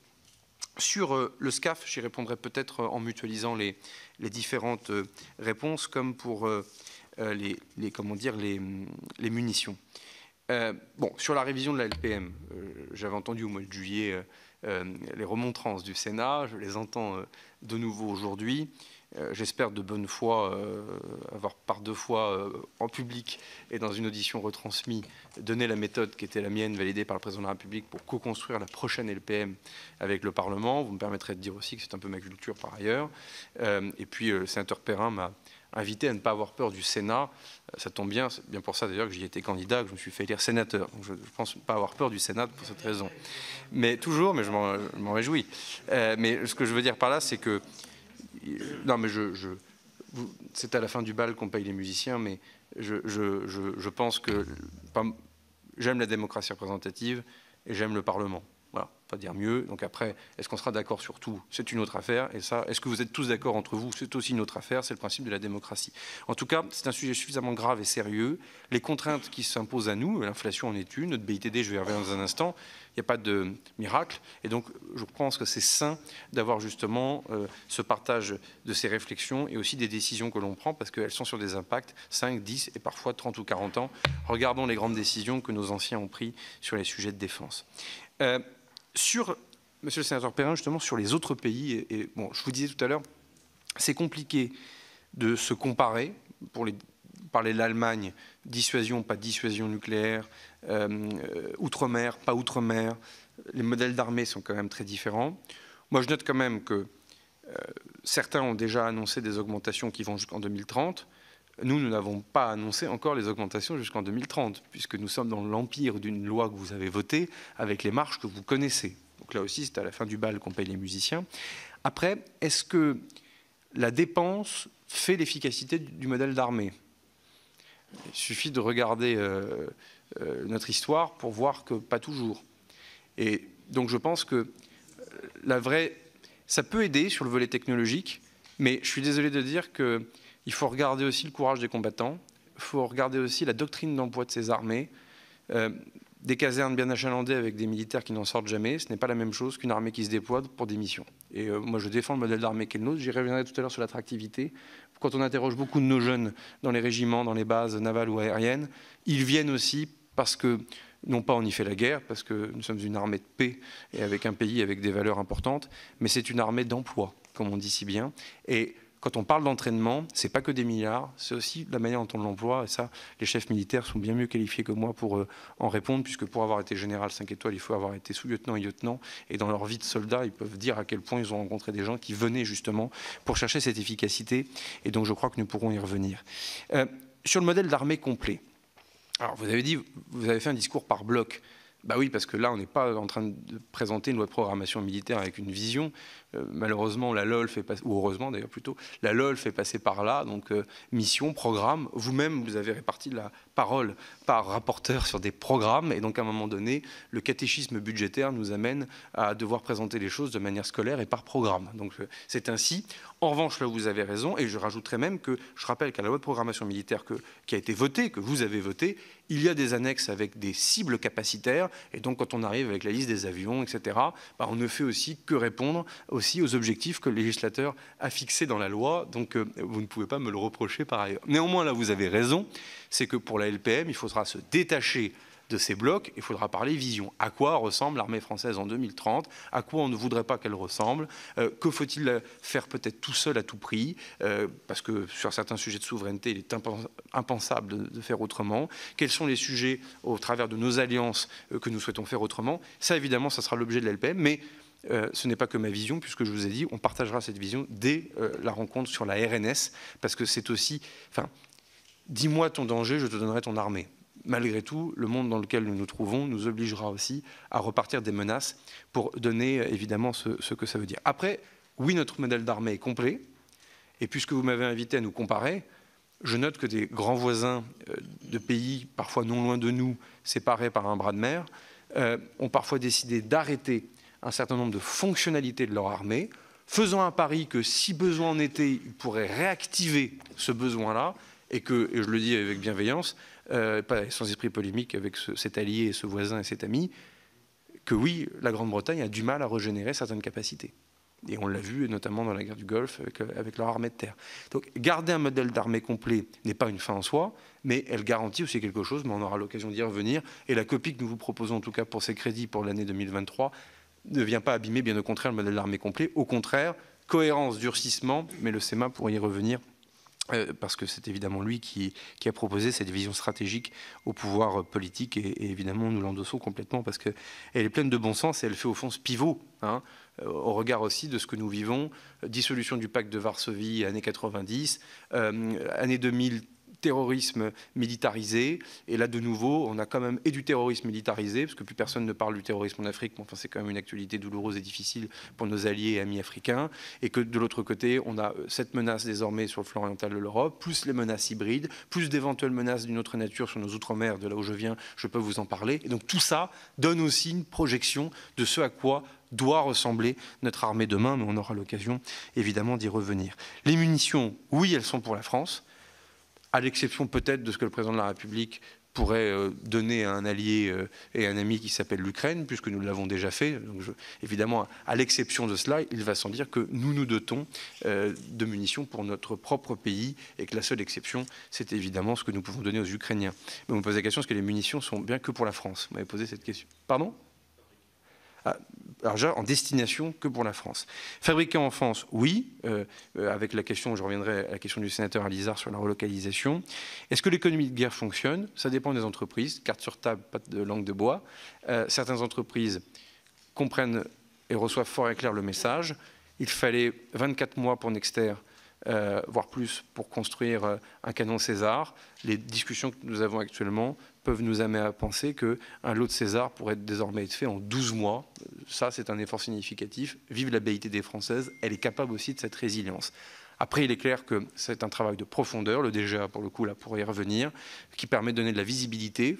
Sur le SCAF, j'y répondrai peut-être en mutualisant les différentes réponses, comme pour les munitions. Bon, sur la révision de la LPM, j'avais entendu au mois de juillet les remontrances du Sénat, je les entends de nouveau aujourd'hui. J'espère de bonne foi avoir par 2 fois en public et dans une audition retransmise donné la méthode qui était la mienne, validée par le Président de la République pour co-construire la prochaine LPM avec le Parlement. Vous me permettrez de dire aussi que c'est un peu ma culture par ailleurs. Et puis le sénateur Perrin m'a invité à ne pas avoir peur du Sénat. Ça tombe bien, c'est bien pour ça d'ailleurs que j'y étais candidat, que je me suis fait élire sénateur. Donc je pense ne pas avoir peur du Sénat pour cette raison. Mais toujours, mais je m'en réjouis. Mais ce que je veux dire par là, c'est que non, mais c'est à la fin du bal qu'on paye les musiciens, mais je pense que j'aime la démocratie représentative et j'aime le Parlement. Voilà, pas dire mieux. Donc après, est-ce qu'on sera d'accord sur tout? C'est une autre affaire. Et ça, est-ce que vous êtes tous d'accord entre vous? C'est aussi une autre affaire. C'est le principe de la démocratie. En tout cas, c'est un sujet suffisamment grave et sérieux. Les contraintes qui s'imposent à nous, l'inflation en est une. Notre BITD, je vais y revenir dans un instant. Il n'y a pas de miracle. Et donc, je pense que c'est sain d'avoir justement ce partage de ces réflexions et aussi des décisions que l'on prend parce qu'elles sont sur des impacts 5, 10 et parfois 30 ou 40 ans. Regardons les grandes décisions que nos anciens ont prises sur les sujets de défense. Sur, monsieur le sénateur Perrin, justement, sur les autres pays, et bon, je vous disais tout à l'heure, c'est compliqué de se comparer, pour parler de l'Allemagne, dissuasion, pas dissuasion nucléaire, outre-mer, pas outre-mer, les modèles d'armée sont quand même très différents. Moi, je note quand même que certains ont déjà annoncé des augmentations qui vont jusqu'en 2030. Nous n'avons pas annoncé encore les augmentations jusqu'en 2030, puisque nous sommes dans l'empire d'une loi que vous avez votée, avec les marges que vous connaissez. Donc là aussi, c'est à la fin du bal qu'on paye les musiciens. Après, est-ce que la dépense fait l'efficacité du modèle d'armée? Il suffit de regarder notre histoire pour voir que pas toujours. Et donc je pense que ça peut aider sur le volet technologique, mais je suis désolé de dire que il faut regarder aussi le courage des combattants, il faut regarder aussi la doctrine d'emploi de ces armées. Des casernes bien achalandées avec des militaires qui n'en sortent jamais, ce n'est pas la même chose qu'une armée qui se déploie pour des missions. Et moi, je défends le modèle d'armée qui est le nôtre. J'y reviendrai tout à l'heure sur l'attractivité. Quand on interroge beaucoup de nos jeunes dans les régiments, dans les bases navales ou aériennes, ils viennent aussi parce que, non pas on y fait la guerre, parce que nous sommes une armée de paix et avec un pays avec des valeurs importantes, mais c'est une armée d'emploi, comme on dit si bien. Et quand on parle d'entraînement, ce n'est pas que des milliards, c'est aussi la manière dont on l'emploie. Et ça, les chefs militaires sont bien mieux qualifiés que moi pour en répondre, puisque pour avoir été général 5 étoiles, il faut avoir été sous-lieutenant et lieutenant. Et dans leur vie de soldat, ils peuvent dire à quel point ils ont rencontré des gens qui venaient justement pour chercher cette efficacité. Et donc je crois que nous pourrons y revenir. Sur le modèle d'armée complet, alors vous avez dit, vous avez fait un discours par bloc. Bah oui, parce que là, on n'est pas en train de présenter une loi de programmation militaire avec une vision. Malheureusement, la LOL fait passer, ou heureusement d'ailleurs plutôt, la LOL fait passer par là, donc mission, programme. Vous-même, vous avez réparti la parole par rapporteur sur des programmes, et donc à un moment donné, le catéchisme budgétaire nous amène à devoir présenter les choses de manière scolaire et par programme. Donc c'est ainsi. En revanche, là, vous avez raison, et je rajouterai même que je rappelle qu'à la loi de programmation militaire qui a été votée, que vous avez votée, il y a des annexes avec des cibles capacitaires, et donc quand on arrive avec la liste des avions, etc., bah, on ne fait aussi que répondre aussi aux objectifs que le législateur a fixés dans la loi, donc vous ne pouvez pas me le reprocher par ailleurs. Néanmoins, là, vous avez raison, c'est que pour la LPM, il faudra se détacher de ces blocs, il faudra parler vision. À quoi ressemble l'armée française en 2030 ? À quoi on ne voudrait pas qu'elle ressemble ? Que faut-il faire peut-être tout seul à tout prix ? Parce que sur certains sujets de souveraineté, il est impensable de faire autrement. Quels sont les sujets au travers de nos alliances que nous souhaitons faire autrement ? Ça, évidemment, ça sera l'objet de la LPM, mais ce n'est pas que ma vision, puisque je vous ai dit, on partagera cette vision dès la rencontre sur la RNS, parce que c'est aussi... Enfin, dis-moi ton danger, je te donnerai ton armée. Malgré tout, le monde dans lequel nous nous trouvons nous obligera aussi à repartir des menaces pour donner évidemment ce que ça veut dire. Après, oui, notre modèle d'armée est complet. Et puisque vous m'avez invité à nous comparer, je note que des grands voisins de pays, parfois non loin de nous, séparés par un bras de mer, ont parfois décidé d'arrêter un certain nombre de fonctionnalités de leur armée, faisant un pari que si besoin en était, ils pourraient réactiver ce besoin-là, et que, et je le dis avec bienveillance, pas sans esprit polémique avec cet allié, ce voisin et cet ami, que oui, la Grande-Bretagne a du mal à régénérer certaines capacités. Et on l'a vu, notamment dans la guerre du Golfe, avec leur armée de terre. Donc, garder un modèle d'armée complet n'est pas une fin en soi, mais elle garantit aussi quelque chose, mais on aura l'occasion d'y revenir. Et la copie que nous vous proposons, en tout cas pour ces crédits pour l'année 2023, ne vient pas abîmer, bien au contraire, le modèle d'armée complet. Au contraire, cohérence, durcissement, mais le SEMA pourrait y revenir. Parce que c'est évidemment lui qui a proposé cette vision stratégique au pouvoir politique et évidemment nous l'endossons complètement parce qu'elle est pleine de bon sens et elle fait au fond ce pivot, hein, au regard aussi de ce que nous vivons, dissolution du pacte de Varsovie, années 90, années 2000, terrorisme militarisé, et là de nouveau on a quand même et du terrorisme militarisé, parce que plus personne ne parle du terrorisme en Afrique, mais enfin c'est quand même une actualité douloureuse et difficile pour nos alliés et amis africains, et que de l'autre côté on a cette menace désormais sur le flanc oriental de l'Europe, plus les menaces hybrides, plus d'éventuelles menaces d'une autre nature sur nos outre-mer, de là où je viens, je peux vous en parler, et donc tout ça donne aussi une projection de ce à quoi doit ressembler notre armée demain, mais on aura l'occasion évidemment d'y revenir. Les munitions, oui, elles sont pour la France, à l'exception peut-être de ce que le président de la République pourrait donner à un allié et un ami qui s'appelle l'Ukraine, puisque nous l'avons déjà fait. Donc évidemment, à l'exception de cela, il va sans dire que nous nous dotons de munitions pour notre propre pays, et que la seule exception, c'est évidemment ce que nous pouvons donner aux Ukrainiens. Mais vous me posez la question, est-ce que les munitions sont bien que pour la France ? Vous m'avez posé cette question. Pardon ? Alors déjà, en destination que pour la France. Fabriqué en France, oui, avec la question, je reviendrai à la question du sénateur Alizard sur la relocalisation. Est-ce que l'économie de guerre fonctionne ? Ça dépend des entreprises, carte sur table, pas de langue de bois. Certaines entreprises comprennent et reçoivent fort et clair le message. Il fallait 24 mois pour Nexter, voire plus, pour construire un canon César. Les discussions que nous avons actuellement peuvent nous amener à penser qu'un lot de César pourrait désormais être fait en 12 mois. Ça, c'est un effort significatif. Vive la BITD des Françaises, elle est capable aussi de cette résilience. Après, il est clair que c'est un travail de profondeur, le DGA, pour le coup, là, pour y revenir, qui permet de donner de la visibilité.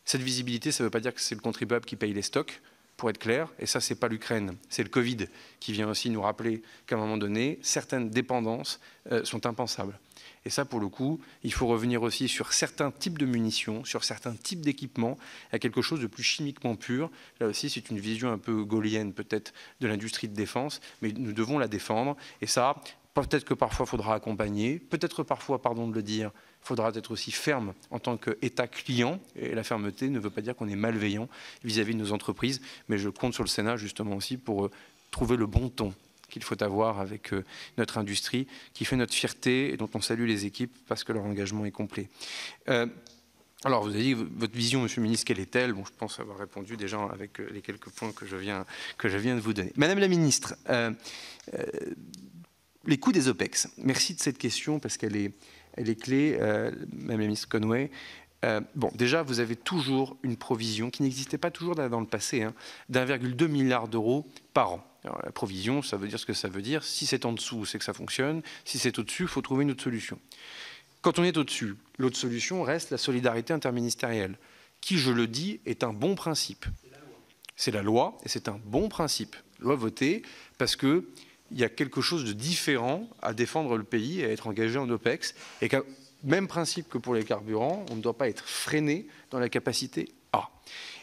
Cette visibilité, ça ne veut pas dire que c'est le contribuable qui paye les stocks, pour être clair, et ça, c'est pas l'Ukraine, c'est le Covid qui vient aussi nous rappeler qu'à un moment donné, certaines dépendances sont impensables. Et ça, pour le coup, il faut revenir aussi sur certains types de munitions, sur certains types d'équipements, à quelque chose de plus chimiquement pur. Là aussi, c'est une vision un peu gaullienne, peut-être, de l'industrie de défense, mais nous devons la défendre. Et ça, peut-être que parfois, il faudra accompagner. Peut-être parfois, pardon de le dire, il faudra être aussi ferme en tant qu'État client. Et la fermeté ne veut pas dire qu'on est malveillant vis-à-vis de nos entreprises. Mais je compte sur le Sénat, justement, aussi, pour trouver le bon ton, qu'il faut avoir avec notre industrie, qui fait notre fierté et dont on salue les équipes parce que leur engagement est complet. Alors, vous avez dit, votre vision, Monsieur le Ministre, quelle est-elle? Bon, je pense avoir répondu déjà avec les quelques points que je viens de vous donner. Madame la Ministre, les coûts des OPEX. Merci de cette question parce qu'elle est clé, Madame la Ministre Conway. Bon, déjà, vous avez toujours une provision qui n'existait pas toujours dans le passé, hein, d'1,2 milliard d'euros par an. Alors, la provision, ça veut dire ce que ça veut dire. Si c'est en dessous, c'est que ça fonctionne. Si c'est au-dessus, il faut trouver une autre solution. Quand on est au-dessus, l'autre solution reste la solidarité interministérielle, qui, je le dis, est un bon principe. C'est la loi, et c'est un bon principe. Loi votée, parce qu'il y a quelque chose de différent à défendre le pays et à être engagé en OPEX, et qu'un même principe que pour les carburants, on ne doit pas être freiné dans la capacité A.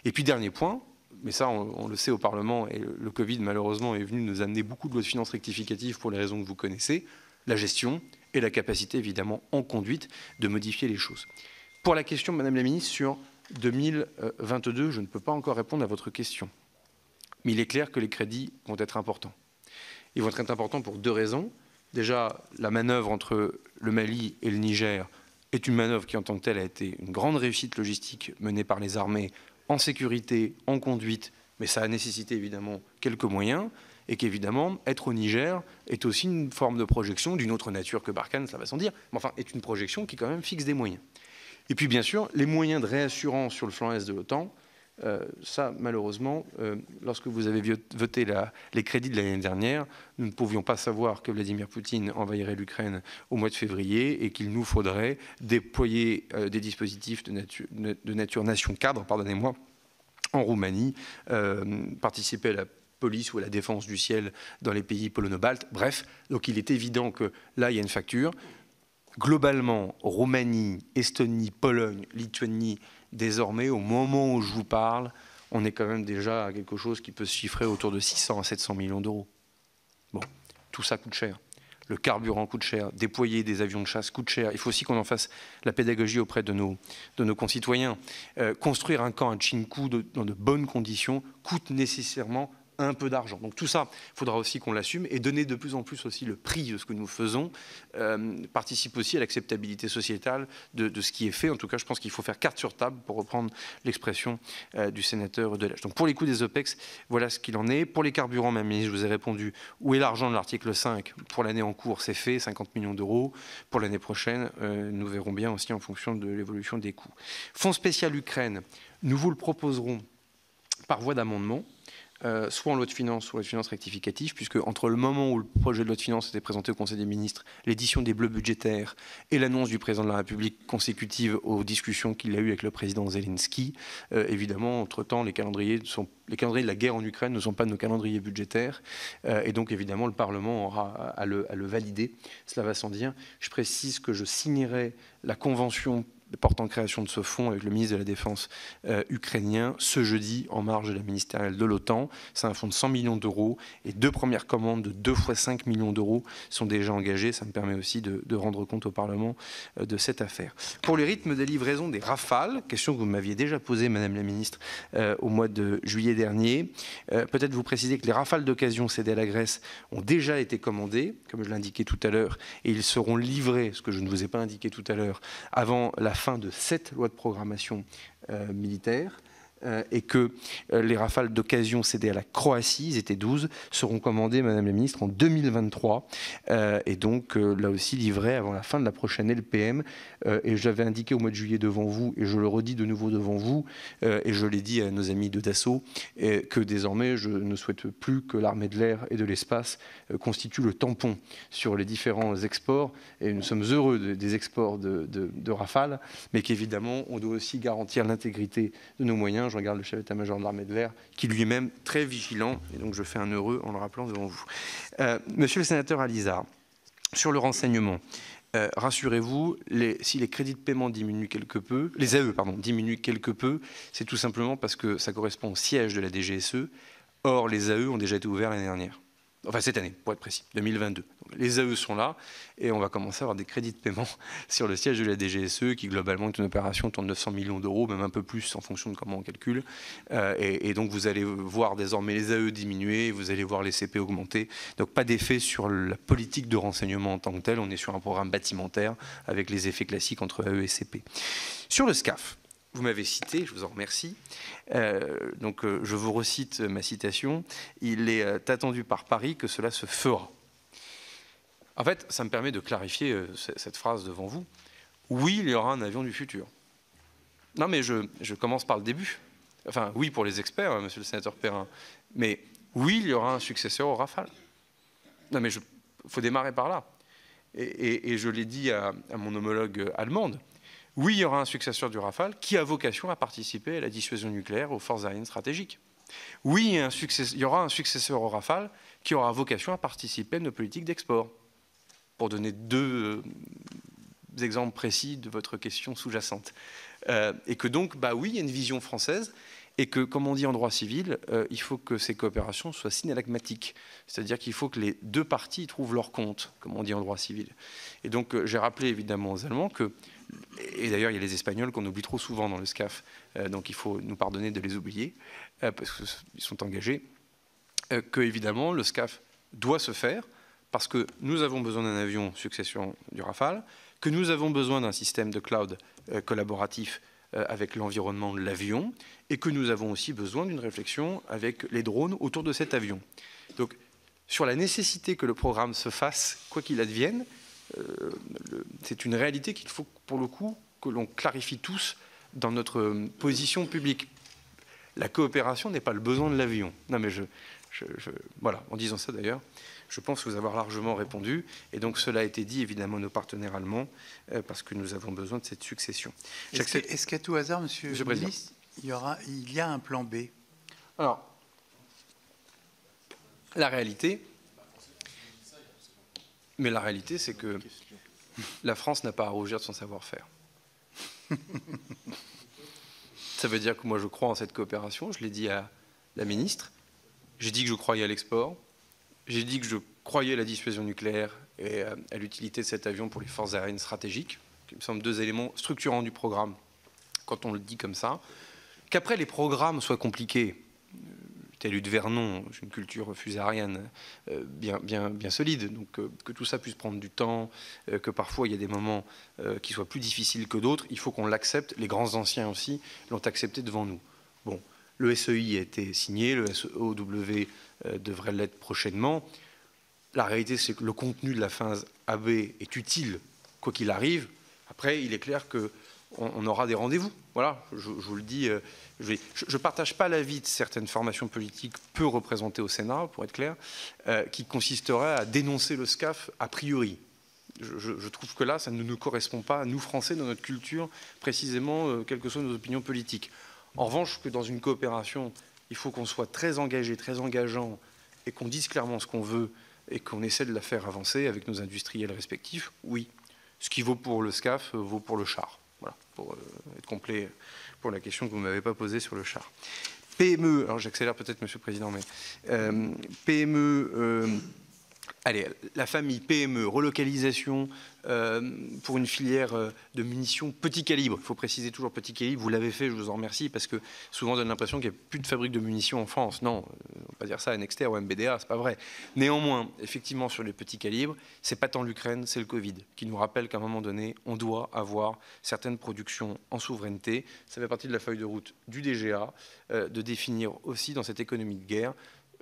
Et puis, dernier point, mais ça, on le sait au Parlement, et le Covid, malheureusement, est venu nous amener beaucoup de lois de finances rectificatives pour les raisons que vous connaissez, la gestion et la capacité, évidemment, en conduite, de modifier les choses. Pour la question, Madame la Ministre, sur 2022, je ne peux pas encore répondre à votre question. Mais il est clair que les crédits vont être importants. Ils vont être importants pour deux raisons. Déjà, la manœuvre entre le Mali et le Niger est une manœuvre qui, en tant que telle, a été une grande réussite logistique menée par les armées en sécurité, en conduite, mais ça a nécessité évidemment quelques moyens. Et qu'évidemment, être au Niger est aussi une forme de projection d'une autre nature que Barkhane, ça va sans dire, mais enfin, est une projection qui quand même fixe des moyens. Et puis bien sûr, les moyens de réassurance sur le flanc est de l'OTAN, ça malheureusement, lorsque vous avez voté les crédits de l'année dernière, nous ne pouvions pas savoir que Vladimir Poutine envahirait l'Ukraine au mois de février et qu'il nous faudrait déployer des dispositifs de nature nation cadre, pardonnez-moi, en Roumanie, participer à la police ou à la défense du ciel dans les pays polono-baltes. Bref, donc il est évident que là, il y a une facture. Globalement, Roumanie, Estonie, Pologne, Lituanie, désormais, au moment où je vous parle, on est quand même déjà à quelque chose qui peut se chiffrer autour de 600 à 700 millions d'euros. Bon, tout ça coûte cher. Le carburant coûte cher, déployer des avions de chasse coûte cher. Il faut aussi qu'on en fasse la pédagogie auprès de nos concitoyens. Construire un camp à Tchinku dans de bonnes conditions coûte nécessairement un peu d'argent. Donc tout ça, il faudra aussi qu'on l'assume et donner de plus en plus aussi le prix de ce que nous faisons participe aussi à l'acceptabilité sociétale de ce qui est fait. En tout cas, je pense qu'il faut faire carte sur table pour reprendre l'expression du sénateur Delage. Donc pour les coûts des OPEX, voilà ce qu'il en est. Pour les carburants, Madame la Ministre, je vous ai répondu où est l'argent de l'article 5. Pour l'année en cours, c'est fait, 50 millions d'euros. Pour l'année prochaine, nous verrons bien aussi en fonction de l'évolution des coûts. Fonds spécial Ukraine, nous vous le proposerons par voie d'amendement. Soit en loi de finances, soit en loi de finances rectificative, puisque entre le moment où le projet de loi de finances était présenté au Conseil des ministres, l'édition des bleus budgétaires et l'annonce du président de la République consécutive aux discussions qu'il a eues avec le président Zelensky, évidemment, entre-temps, les calendriers de la guerre en Ukraine ne sont pas nos calendriers budgétaires, et donc évidemment le Parlement aura à le valider. Cela va sans dire. Je précise que je signerai la convention portant création de ce fonds avec le ministre de la Défense ukrainien ce jeudi en marge de la ministérielle de l'OTAN. C'est un fonds de 100 millions d'euros et 2 premières commandes de 2 fois 5 millions d'euros sont déjà engagées. Ça me permet aussi de rendre compte au Parlement de cette affaire. Pour les rythmes de livraison des Rafales, question que vous m'aviez déjà posée, Madame la Ministre, au mois de juillet dernier, peut-être vous préciser que les Rafales d'occasion cédés à la Grèce ont déjà été commandés, comme je l'indiquais tout à l'heure, et ils seront livrés, ce que je ne vous ai pas indiqué tout à l'heure, avant la fin de cette loi de programmation militaire, et que les Rafales d'occasion cédés à la Croatie, ils étaient 12, seront commandés, Madame la Ministre, en 2023, et donc là aussi livrés avant la fin de la prochaine LPM. Et je l'avais indiqué au mois de juillet devant vous, et je le redis de nouveau devant vous, et je l'ai dit à nos amis de Dassault, que désormais je ne souhaite plus que l'armée de l'air et de l'espace constitue le tampon sur les différents exports, et nous sommes heureux des exports de Rafale, mais qu'évidemment on doit aussi garantir l'intégrité de nos moyens. Je regarde le chef d'état-major de l'armée de l'air, qui lui-même très vigilant, et donc je fais un heureux en le rappelant devant vous. Monsieur le sénateur Alizard, sur le renseignement, rassurez-vous, si les crédits de paiement diminuent quelque peu, les AE, pardon, diminuent quelque peu, c'est tout simplement parce que ça correspond au siège de la DGSE. Or, les AE ont déjà été ouverts l'année dernière. Enfin, cette année, pour être précis, 2022. Donc, les AE sont là et on va commencer à avoir des crédits de paiement sur le siège de la DGSE qui, globalement, est une opération autour de 900 millions d'euros, même un peu plus en fonction de comment on calcule. Et donc, vous allez voir désormais les AE diminuer, vous allez voir les CP augmenter. Donc, pas d'effet sur la politique de renseignement en tant que telle. On est sur un programme bâtimentaire avec les effets classiques entre AE et CP. Sur le SCAF, vous m'avez cité, je vous en remercie. Je vous recite ma citation. Il est attendu par Paris que cela se fera. En fait, ça me permet de clarifier cette phrase devant vous. Oui, il y aura un avion du futur. Non, mais je commence par le début. Enfin, oui pour les experts, monsieur le sénateur Perrin. Mais oui, il y aura un successeur au Rafale. Non, mais il faut démarrer par là. Et je l'ai dit à mon homologue allemande. Oui, il y aura un successeur du Rafale qui a vocation à participer à la dissuasion nucléaire aux forces aériennes stratégiques. Oui, il y aura un successeur au Rafale qui aura vocation à participer à nos politiques d'export. Pour donner deux exemples précis de votre question sous-jacente. Et que donc, oui, il y a une vision française et que, comme on dit en droit civil, il faut que ces coopérations soient synalagmatiques. C'est-à-dire qu'il faut que les deux parties trouvent leur compte, comme on dit en droit civil. Et donc, j'ai rappelé évidemment aux Allemands que, et d'ailleurs, il y a les Espagnols qu'on oublie trop souvent dans le SCAF, donc il faut nous pardonner de les oublier, parce qu'ils sont engagés, que, évidemment, le SCAF doit se faire, parce que nous avons besoin d'un avion succession du Rafale, que nous avons besoin d'un système de cloud collaboratif avec l'environnement de l'avion, et que nous avons aussi besoin d'une réflexion avec les drones autour de cet avion. Donc, sur la nécessité que le programme se fasse, quoi qu'il advienne, c'est une réalité qu'il faut, pour le coup, que l'on clarifie tous dans notre position publique. La coopération n'est pas le besoin de l'avion. Non, mais voilà, en disant ça d'ailleurs, je pense vous avoir largement répondu. Et donc cela a été dit évidemment à nos partenaires allemands, parce que nous avons besoin de cette succession. Est-ce qu'à tout hasard, monsieur le ministre, il y a un plan B? Alors, la réalité, c'est que la France n'a pas à rougir de son savoir-faire. Ça veut dire que moi je crois en cette coopération, je l'ai dit à la ministre, j'ai dit que je croyais à l'export, j'ai dit que je croyais à la dissuasion nucléaire et à l'utilité de cet avion pour les forces aériennes stratégiques, qui me semblent deux éléments structurants du programme, quand on le dit comme ça. Qu'après les programmes soient compliqués, tel de Vernon, j'ai une culture fusarienne bien solide, donc que tout ça puisse prendre du temps, que parfois il y a des moments qui soient plus difficiles que d'autres, il faut qu'on l'accepte, les grands anciens aussi l'ont accepté devant nous. Bon, le SEI a été signé, le SEOW devrait l'être prochainement. La réalité, c'est que le contenu de la phase AB est utile, quoi qu'il arrive. Après, il est clair qu'on aura des rendez-vous. Voilà, je vous le dis. Je ne partage pas l'avis de certaines formations politiques peu représentées au Sénat, pour être clair, qui consisterait à dénoncer le SCAF a priori. Je trouve que là, ça ne nous correspond pas, nous Français, dans notre culture, précisément, quelles que soient nos opinions politiques. En revanche, que dans une coopération, il faut qu'on soit très engagé, très engageant, et qu'on dise clairement ce qu'on veut, et qu'on essaie de la faire avancer avec nos industriels respectifs, oui. Ce qui vaut pour le SCAF vaut pour le char. Voilà, pour être complet pour la question que vous ne m'avez pas posée sur le char. PME, alors j'accélère peut-être, Monsieur le Président, mais PME, allez, la famille PME, relocalisation pour une filière de munitions petit calibre. Il faut préciser toujours petit calibre. Vous l'avez fait, je vous en remercie, parce que souvent on donne l'impression qu'il n'y a plus de fabrique de munitions en France. Non, on ne va pas dire ça à Nexter ou à MBDA, c'est pas vrai. Néanmoins, effectivement, sur les petits calibres, c'est pas tant l'Ukraine, c'est le Covid, qui nous rappelle qu'à un moment donné, on doit avoir certaines productions en souveraineté. Ça fait partie de la feuille de route du DGA, de définir aussi dans cette économie de guerre,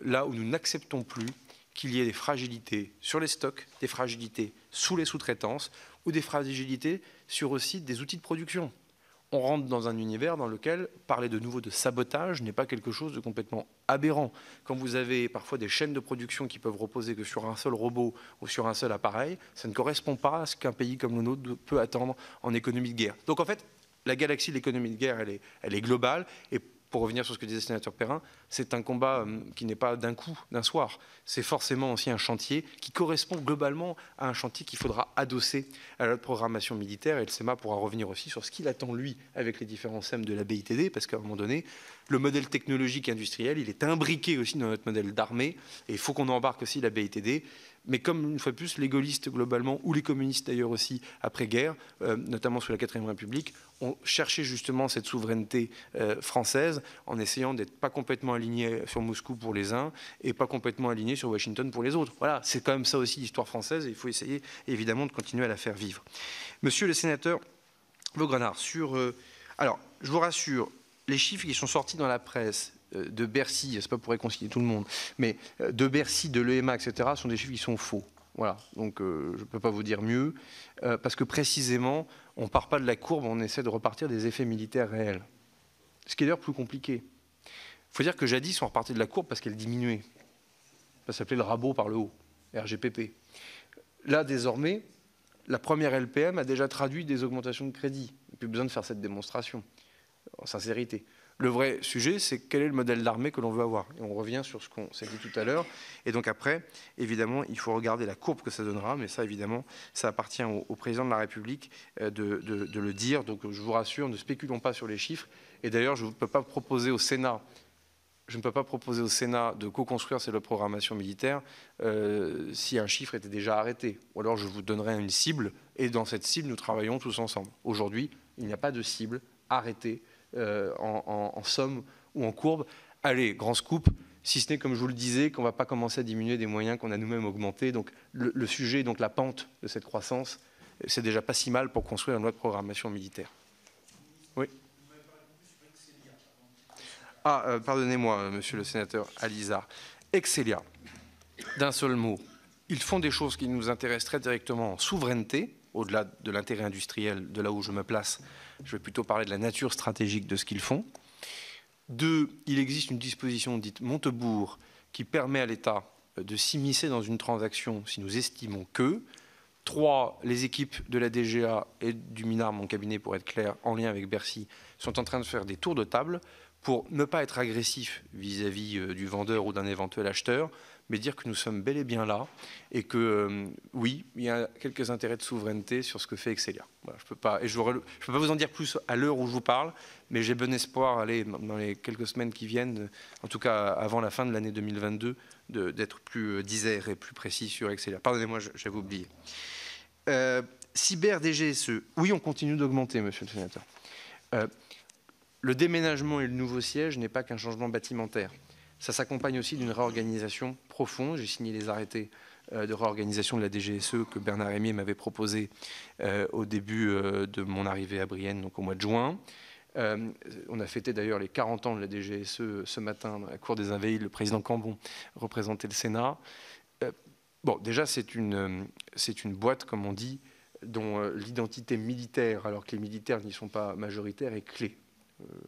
là où nous n'acceptons plus qu'il y ait des fragilités sur les stocks, des fragilités sous les sous-traitances ou des fragilités sur aussi des outils de production. On rentre dans un univers dans lequel parler de nouveau de sabotage n'est pas quelque chose de complètement aberrant. Quand vous avez parfois des chaînes de production qui peuvent reposer que sur un seul robot ou sur un seul appareil, ça ne correspond pas à ce qu'un pays comme le nôtre peut attendre en économie de guerre. Donc en fait, la galaxie de l'économie de guerre, elle est globale. Et pour revenir sur ce que disait le sénateur Perrin, c'est un combat qui n'est pas d'un coup, d'un soir. C'est forcément aussi un chantier qui correspond globalement à un chantier qu'il faudra adosser à la programmation militaire. Et le SEMA pourra revenir aussi sur ce qu'il attend, lui, avec les différents SEM de la BITD, parce qu'à un moment donné, le modèle technologique industriel, il est imbriqué aussi dans notre modèle d'armée, et il faut qu'on embarque aussi la BITD. Mais comme, une fois de plus, les gaullistes globalement, ou les communistes d'ailleurs aussi, après-guerre, notamment sous la 4ème République, ont cherché justement cette souveraineté française en essayant d'être pas complètement alignés sur Moscou pour les uns et pas complètement alignés sur Washington pour les autres. Voilà, c'est quand même ça aussi l'histoire française et il faut essayer évidemment de continuer à la faire vivre. Monsieur le sénateur Vaugrenard, alors, je vous rassure, les chiffres qui sont sortis dans la presse de Bercy, c'est pas pour réconcilier tout le monde, mais de Bercy, de l'EMA, etc., sont des chiffres qui sont faux. Voilà, donc je ne peux pas vous dire mieux, parce que précisément, on ne part pas de la courbe, on essaie de repartir des effets militaires réels. Ce qui est d'ailleurs plus compliqué. Il faut dire que jadis, on repartait de la courbe parce qu'elle diminuait. Ça s'appelait le rabot par le haut, RGPP. Là, désormais, la première LPM a déjà traduit des augmentations de crédit. Il n'y a plus besoin de faire cette démonstration, en sincérité. Le vrai sujet, c'est quel est le modèle d'armée que l'on veut avoir. Et on revient sur ce qu'on s'est dit tout à l'heure. Et donc après, évidemment, il faut regarder la courbe que ça donnera. Mais ça, évidemment, ça appartient au président de la République de le dire. Donc je vous rassure, ne spéculons pas sur les chiffres. Et d'ailleurs, je ne peux pas proposer au Sénat de co-construire cette programmation militaire si un chiffre était déjà arrêté. Ou alors je vous donnerai une cible. Et dans cette cible, nous travaillons tous ensemble. Aujourd'hui, il n'y a pas de cible arrêtée en somme ou en courbe. Allez, grand scoop, si ce n'est, comme je vous le disais, qu'on ne va pas commencer à diminuer des moyens qu'on a nous-mêmes augmentés. Donc le sujet, donc la pente de cette croissance, c'est déjà pas si mal pour construire une loi de programmation militaire. Oui. Pardonnez-moi, monsieur le sénateur Alizard. Excelia, d'un seul mot, ils font des choses qui nous intéressent très directement en souveraineté, au-delà de l'intérêt industriel, de là où je me place. Je vais plutôt parler de la nature stratégique de ce qu'ils font. 2, il existe une disposition dite Montebourg qui permet à l'État de s'immiscer dans une transaction si nous estimons que. 3, les équipes de la DGA et du MINAR, mon cabinet pour être clair, en lien avec Bercy, sont en train de faire des tours de table pour ne pas être agressif vis-à-vis du vendeur ou d'un éventuel acheteur, mais dire que nous sommes bel et bien là et que, oui, il y a quelques intérêts de souveraineté sur ce que fait Excelia. Voilà, je ne peux pas vous en dire plus à l'heure où je vous parle, mais j'ai bon espoir, dans les quelques semaines qui viennent, en tout cas avant la fin de l'année 2022, d'être plus disert et plus précis sur Excelia. Pardonnez-moi, j'avais oublié. Cyber DGSE, oui, on continue d'augmenter, monsieur le sénateur. Le déménagement et le nouveau siège n'est pas qu'un changement bâtimentaire. Ça s'accompagne aussi d'une réorganisation profonde. J'ai signé les arrêtés de réorganisation de la DGSE que Bernard Rémier m'avait proposé au début de mon arrivée à Brienne, donc au mois de juin. On a fêté d'ailleurs les 40 ans de la DGSE ce matin dans la cour des Invalides. Le président Cambon représentait le Sénat. Bon, déjà, c'est une boîte, comme on dit, dont l'identité militaire, alors que les militaires n'y sont pas majoritaires, est clé.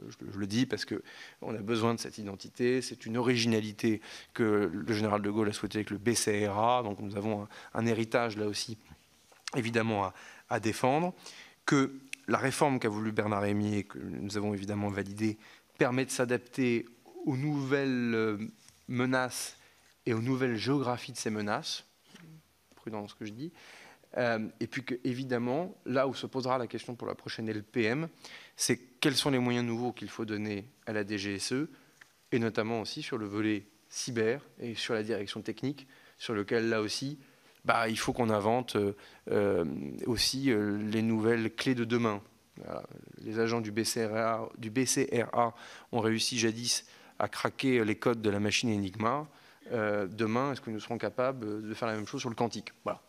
Je le dis parce qu'on a besoin de cette identité. C'est une originalité que le général de Gaulle a souhaité avec le BCRA. Donc nous avons un héritage là aussi, évidemment, à défendre. Que la réforme qu'a voulu Bernard Rémier, et que nous avons évidemment validée, permet de s'adapter aux nouvelles menaces et aux nouvelles géographies de ces menaces. Prudent dans ce que je dis. Et puis que, évidemment, là où se posera la question pour la prochaine LPM, c'est quels sont les moyens nouveaux qu'il faut donner à la DGSE, et notamment aussi sur le volet cyber et sur la direction technique, sur lequel, là aussi, il faut qu'on invente aussi les nouvelles clés de demain. Voilà. Les agents du BCRA ont réussi jadis à craquer les codes de la machine Enigma. Demain, est-ce que nous serons capables de faire la même chose sur le quantique? Voilà.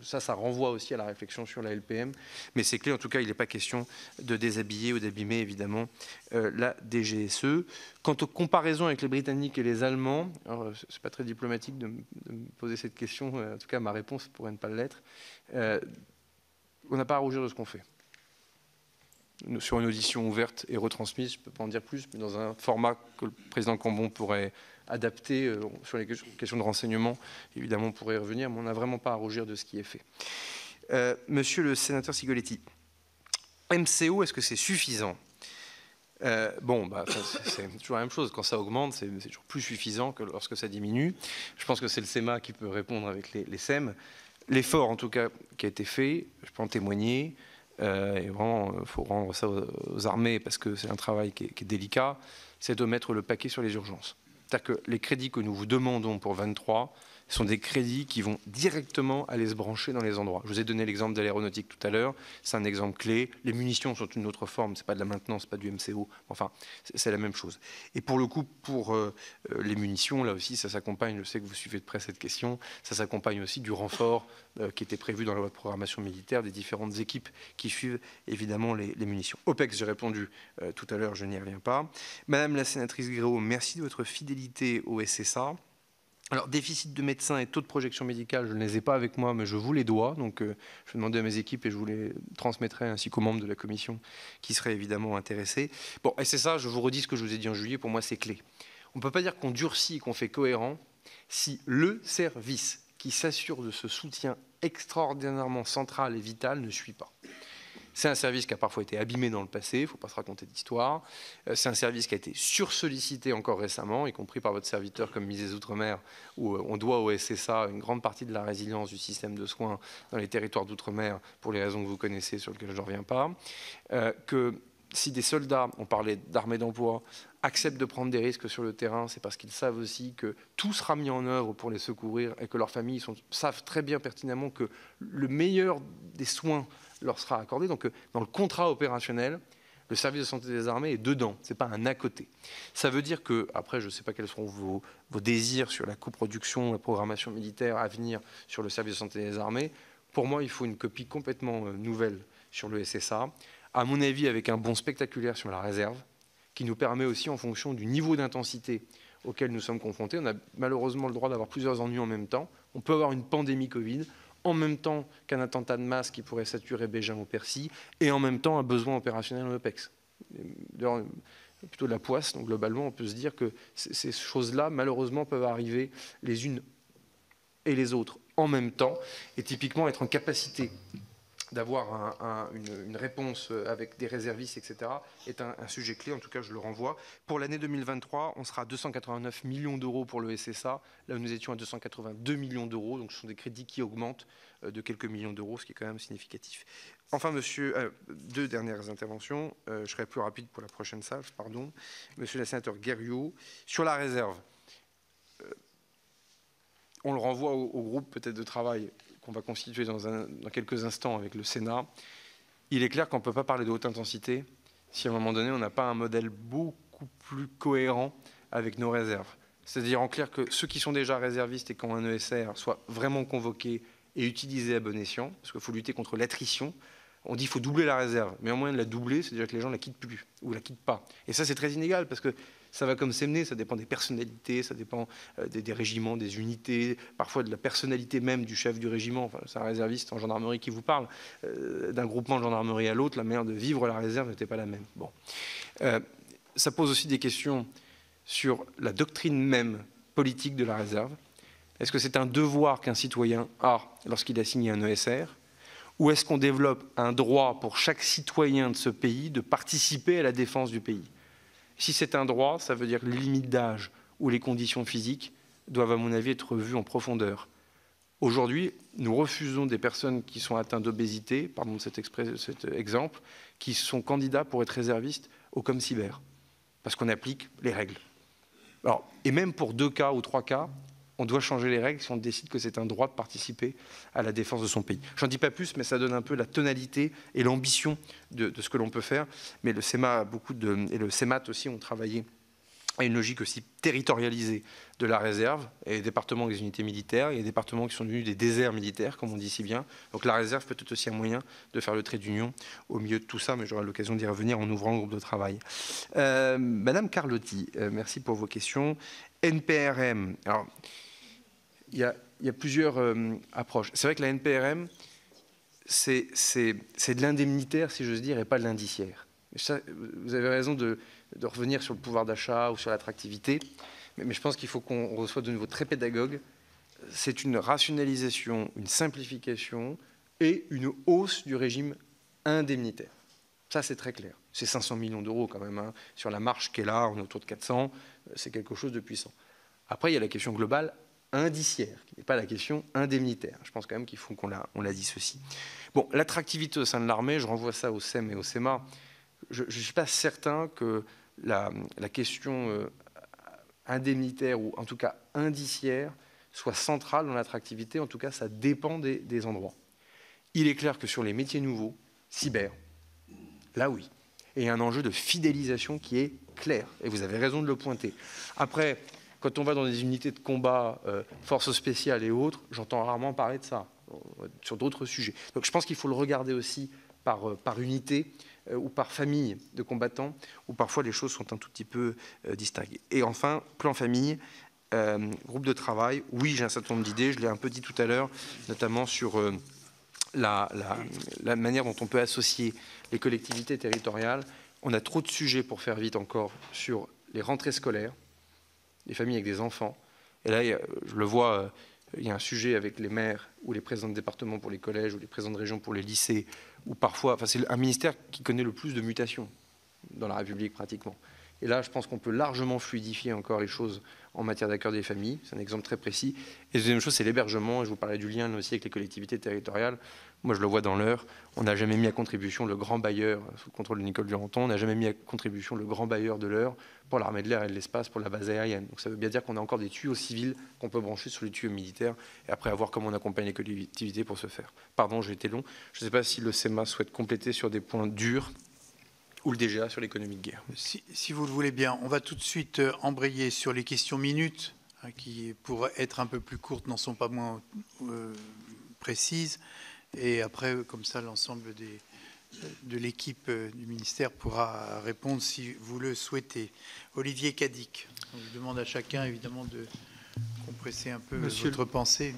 Ça renvoie aussi à la réflexion sur la LPM. Mais c'est clé, en tout cas, il n'est pas question de déshabiller ou d'abîmer, évidemment, la DGSE. Quant aux comparaisons avec les Britanniques et les Allemands, alors c'est pas très diplomatique de me poser cette question, en tout cas ma réponse pourrait ne pas l'être. On n'a pas à rougir de ce qu'on fait. Sur une audition ouverte et retransmise, je ne peux pas en dire plus, mais dans un format que le président Cambon pourrait adapter sur les questions de renseignement, évidemment on pourrait y revenir, mais on n'a vraiment pas à rougir de ce qui est fait. Monsieur le sénateur Sigoletti, MCO, est-ce que c'est suffisant? C'est toujours la même chose. Quand ça augmente, c'est toujours plus suffisant que lorsque ça diminue. Je pense que c'est le SEMA qui peut répondre avec les SEM. L'effort, en tout cas, qui a été fait, je peux en témoigner. Et vraiment, il faut rendre ça aux armées parce que c'est un travail qui est délicat, c'est de mettre le paquet sur les urgences. C'est-à-dire que les crédits que nous vous demandons pour 23 sont des crédits qui vont directement aller se brancher dans les endroits. Je vous ai donné l'exemple de l'aéronautique tout à l'heure, c'est un exemple clé. Les munitions sont une autre forme, c'est pas de la maintenance, pas du MCO, enfin c'est la même chose. Et pour le coup, pour les munitions, là aussi ça s'accompagne, je sais que vous suivez de près cette question, ça s'accompagne aussi du renfort qui était prévu dans la loi de programmation militaire, des différentes équipes qui suivent évidemment les munitions. OPEX, j'ai répondu tout à l'heure, je n'y reviens pas. Madame la sénatrice Gréau, merci de votre fidélité au SSA. Alors, déficit de médecins et taux de projection médicale, je ne les ai pas avec moi, mais je vous les dois. Donc, je vais demander à mes équipes et je vous les transmettrai, ainsi qu'aux membres de la commission qui seraient évidemment intéressés. Bon, et c'est ça, je vous redis ce que je vous ai dit en juillet, pour moi, c'est clé. On ne peut pas dire qu'on durcit et qu'on fait cohérent si le service qui s'assure de ce soutien extraordinairement central et vital ne suit pas. C'est un service qui a parfois été abîmé dans le passé, il ne faut pas se raconter d'histoire. C'est un service qui a été sursollicité encore récemment, y compris par votre serviteur comme ministre des Outre-mer, où on doit au SSA une grande partie de la résilience du système de soins dans les territoires d'Outre-mer, pour les raisons que vous connaissez, sur lesquelles je ne reviens pas. Que si des soldats, on parlait d'armée d'emploi, acceptent de prendre des risques sur le terrain, c'est parce qu'ils savent aussi que tout sera mis en œuvre pour les secourir et que leurs familles savent très bien pertinemment que le meilleur des soins leur sera accordé. Donc dans le contrat opérationnel, le service de santé des armées est dedans, ce n'est pas un à côté. Ça veut dire que, après je ne sais pas quels seront vos désirs sur la coproduction, la programmation militaire à venir sur le service de santé des armées, pour moi il faut une copie complètement nouvelle sur le SSA, à mon avis avec un bond spectaculaire sur la réserve, qui nous permet aussi en fonction du niveau d'intensité auquel nous sommes confrontés. On a malheureusement le droit d'avoir plusieurs ennuis en même temps. On peut avoir une pandémie Covid, en même temps qu'un attentat de masse qui pourrait saturer Bégin ou Percy, et en même temps un besoin opérationnel en OPEX. Plutôt de la poisse, donc globalement on peut se dire que ces choses-là malheureusement peuvent arriver les unes et les autres en même temps, et typiquement être en capacité d'avoir une réponse avec des réservistes, etc., est un sujet clé. En tout cas, je le renvoie. Pour l'année 2023, on sera à 289 millions d'euros pour le SSA. Là où nous étions à 282 millions d'euros. Donc, ce sont des crédits qui augmentent de quelques millions d'euros, ce qui est quand même significatif. Enfin, deux dernières interventions. Je serai plus rapide pour la prochaine salle, pardon. Monsieur le sénateur Guerriau, sur la réserve, on le renvoie au groupe peut-être de travail qu'on va constituer dans quelques instants avec le Sénat. Il est clair qu'on ne peut pas parler de haute intensité si à un moment donné on n'a pas un modèle beaucoup plus cohérent avec nos réserves. C'est-à-dire en clair que ceux qui sont déjà réservistes et qui ont un ESR soient vraiment convoqués et utilisés à bon escient, parce qu'il faut lutter contre l'attrition. On dit qu'il faut doubler la réserve, mais un moyen de la doubler, c'est déjà que les gens ne la quittent plus ou ne la quittent pas. Et ça, c'est très inégal, parce que ça va comme s'émener, ça dépend des personnalités, ça dépend des régiments, des unités, parfois de la personnalité même du chef du régiment. Enfin, c'est un réserviste en gendarmerie qui vous parle. D'un groupement de gendarmerie à l'autre, la manière de vivre la réserve n'était pas la même. Bon. Ça pose aussi des questions sur la doctrine même politique de la réserve. Est-ce que c'est un devoir qu'un citoyen a lorsqu'il a signé un ESR ? Ou est-ce qu'on développe un droit pour chaque citoyen de ce pays de participer à la défense du pays ? Si c'est un droit, ça veut dire que les limites d'âge ou les conditions physiques doivent, à mon avis, être revues en profondeur. Aujourd'hui, nous refusons des personnes qui sont atteintes d'obésité, pardon de cet exemple, qui sont candidats pour être réservistes au ComCyber, parce qu'on applique les règles. Alors, et même pour 2 cas ou 3 cas, on doit changer les règles si on décide que c'est un droit de participer à la défense de son pays. J'en dis pas plus, mais ça donne un peu la tonalité et l'ambition de ce que l'on peut faire. Mais le SEMA et le CEMAT aussi ont travaillé à une logique aussi territorialisée de la réserve. Et les départements avec des unités militaires, il y a des départements qui sont devenus des déserts militaires, comme on dit si bien. Donc la réserve peut être aussi un moyen de faire le trait d'union au milieu de tout ça, mais j'aurai l'occasion d'y revenir en ouvrant le groupe de travail. Madame Carlotti, merci pour vos questions. NPRM, alors... Il y a plusieurs approches. C'est vrai que la NPRM, c'est de l'indemnitaire, si j'ose dire, et pas de l'indiciaire. Vous avez raison de revenir sur le pouvoir d'achat ou sur l'attractivité, mais je pense qu'il faut qu'on soit de nouveau très pédagogue. C'est une rationalisation, une simplification et une hausse du régime indemnitaire. Ça, c'est très clair. C'est 500 millions d'euros quand même, hein. Sur la marche qui est là, on est autour de 400, c'est quelque chose de puissant. Après, il y a la question globale indiciaire, qui n'est pas la question indemnitaire. Je pense quand même qu'il faut qu'on la dissocie. Bon, l'attractivité au sein de l'armée, je renvoie ça au SEM et au SEMA. Je ne suis pas certain que la question indemnitaire, ou en tout cas indiciaire, soit centrale dans l'attractivité. En tout cas, ça dépend des endroits. Il est clair que sur les métiers nouveaux, cyber, là oui. Et il y a un enjeu de fidélisation qui est clair. Et vous avez raison de le pointer. Après, quand on va dans des unités de combat, forces spéciales et autres, j'entends rarement parler de ça, sur d'autres sujets. Donc je pense qu'il faut le regarder aussi par unité ou par famille de combattants, où parfois les choses sont un tout petit peu distinguées. Et enfin, plan famille, groupe de travail, oui, j'ai un certain nombre d'idées, je l'ai un peu dit tout à l'heure, notamment sur la manière dont on peut associer les collectivités territoriales. On a trop de sujets pour faire vite encore sur les rentrées scolaires, les familles avec des enfants. Et là, je le vois, il y a un sujet avec les maires ou les présidents de département pour les collèges ou les présidents de région pour les lycées, où parfois, enfin, c'est un ministère qui connaît le plus de mutations dans la République pratiquement. Et là, je pense qu'on peut largement fluidifier encore les choses en matière d'accueil des familles. C'est un exemple très précis. Et la deuxième chose, c'est l'hébergement. Je vous parlais du lien aussi avec les collectivités territoriales. Moi, je le vois dans l'Eure. On n'a jamais mis à contribution le grand bailleur, sous le contrôle de Nicole Duranton, on n'a jamais mis à contribution le grand bailleur de l'Eure pour l'armée de l'air et de l'espace, pour la base aérienne. Donc ça veut bien dire qu'on a encore des tuyaux civils qu'on peut brancher sur les tuyaux militaires et après voir comment on accompagne les collectivités pour ce faire. Pardon, j'ai été long. Je ne sais pas si le SEMA souhaite compléter sur des points durs ou le DGA sur l'économie de guerre. Si vous le voulez bien, on va tout de suite embrayer sur les questions minutes, qui, pour être un peu plus courtes, n'en sont pas moins précises. Et après, comme ça, l'ensemble de l'équipe du ministère pourra répondre si vous le souhaitez. Olivier Cadic, je demande à chacun, évidemment, de compresser un peu votre pensée.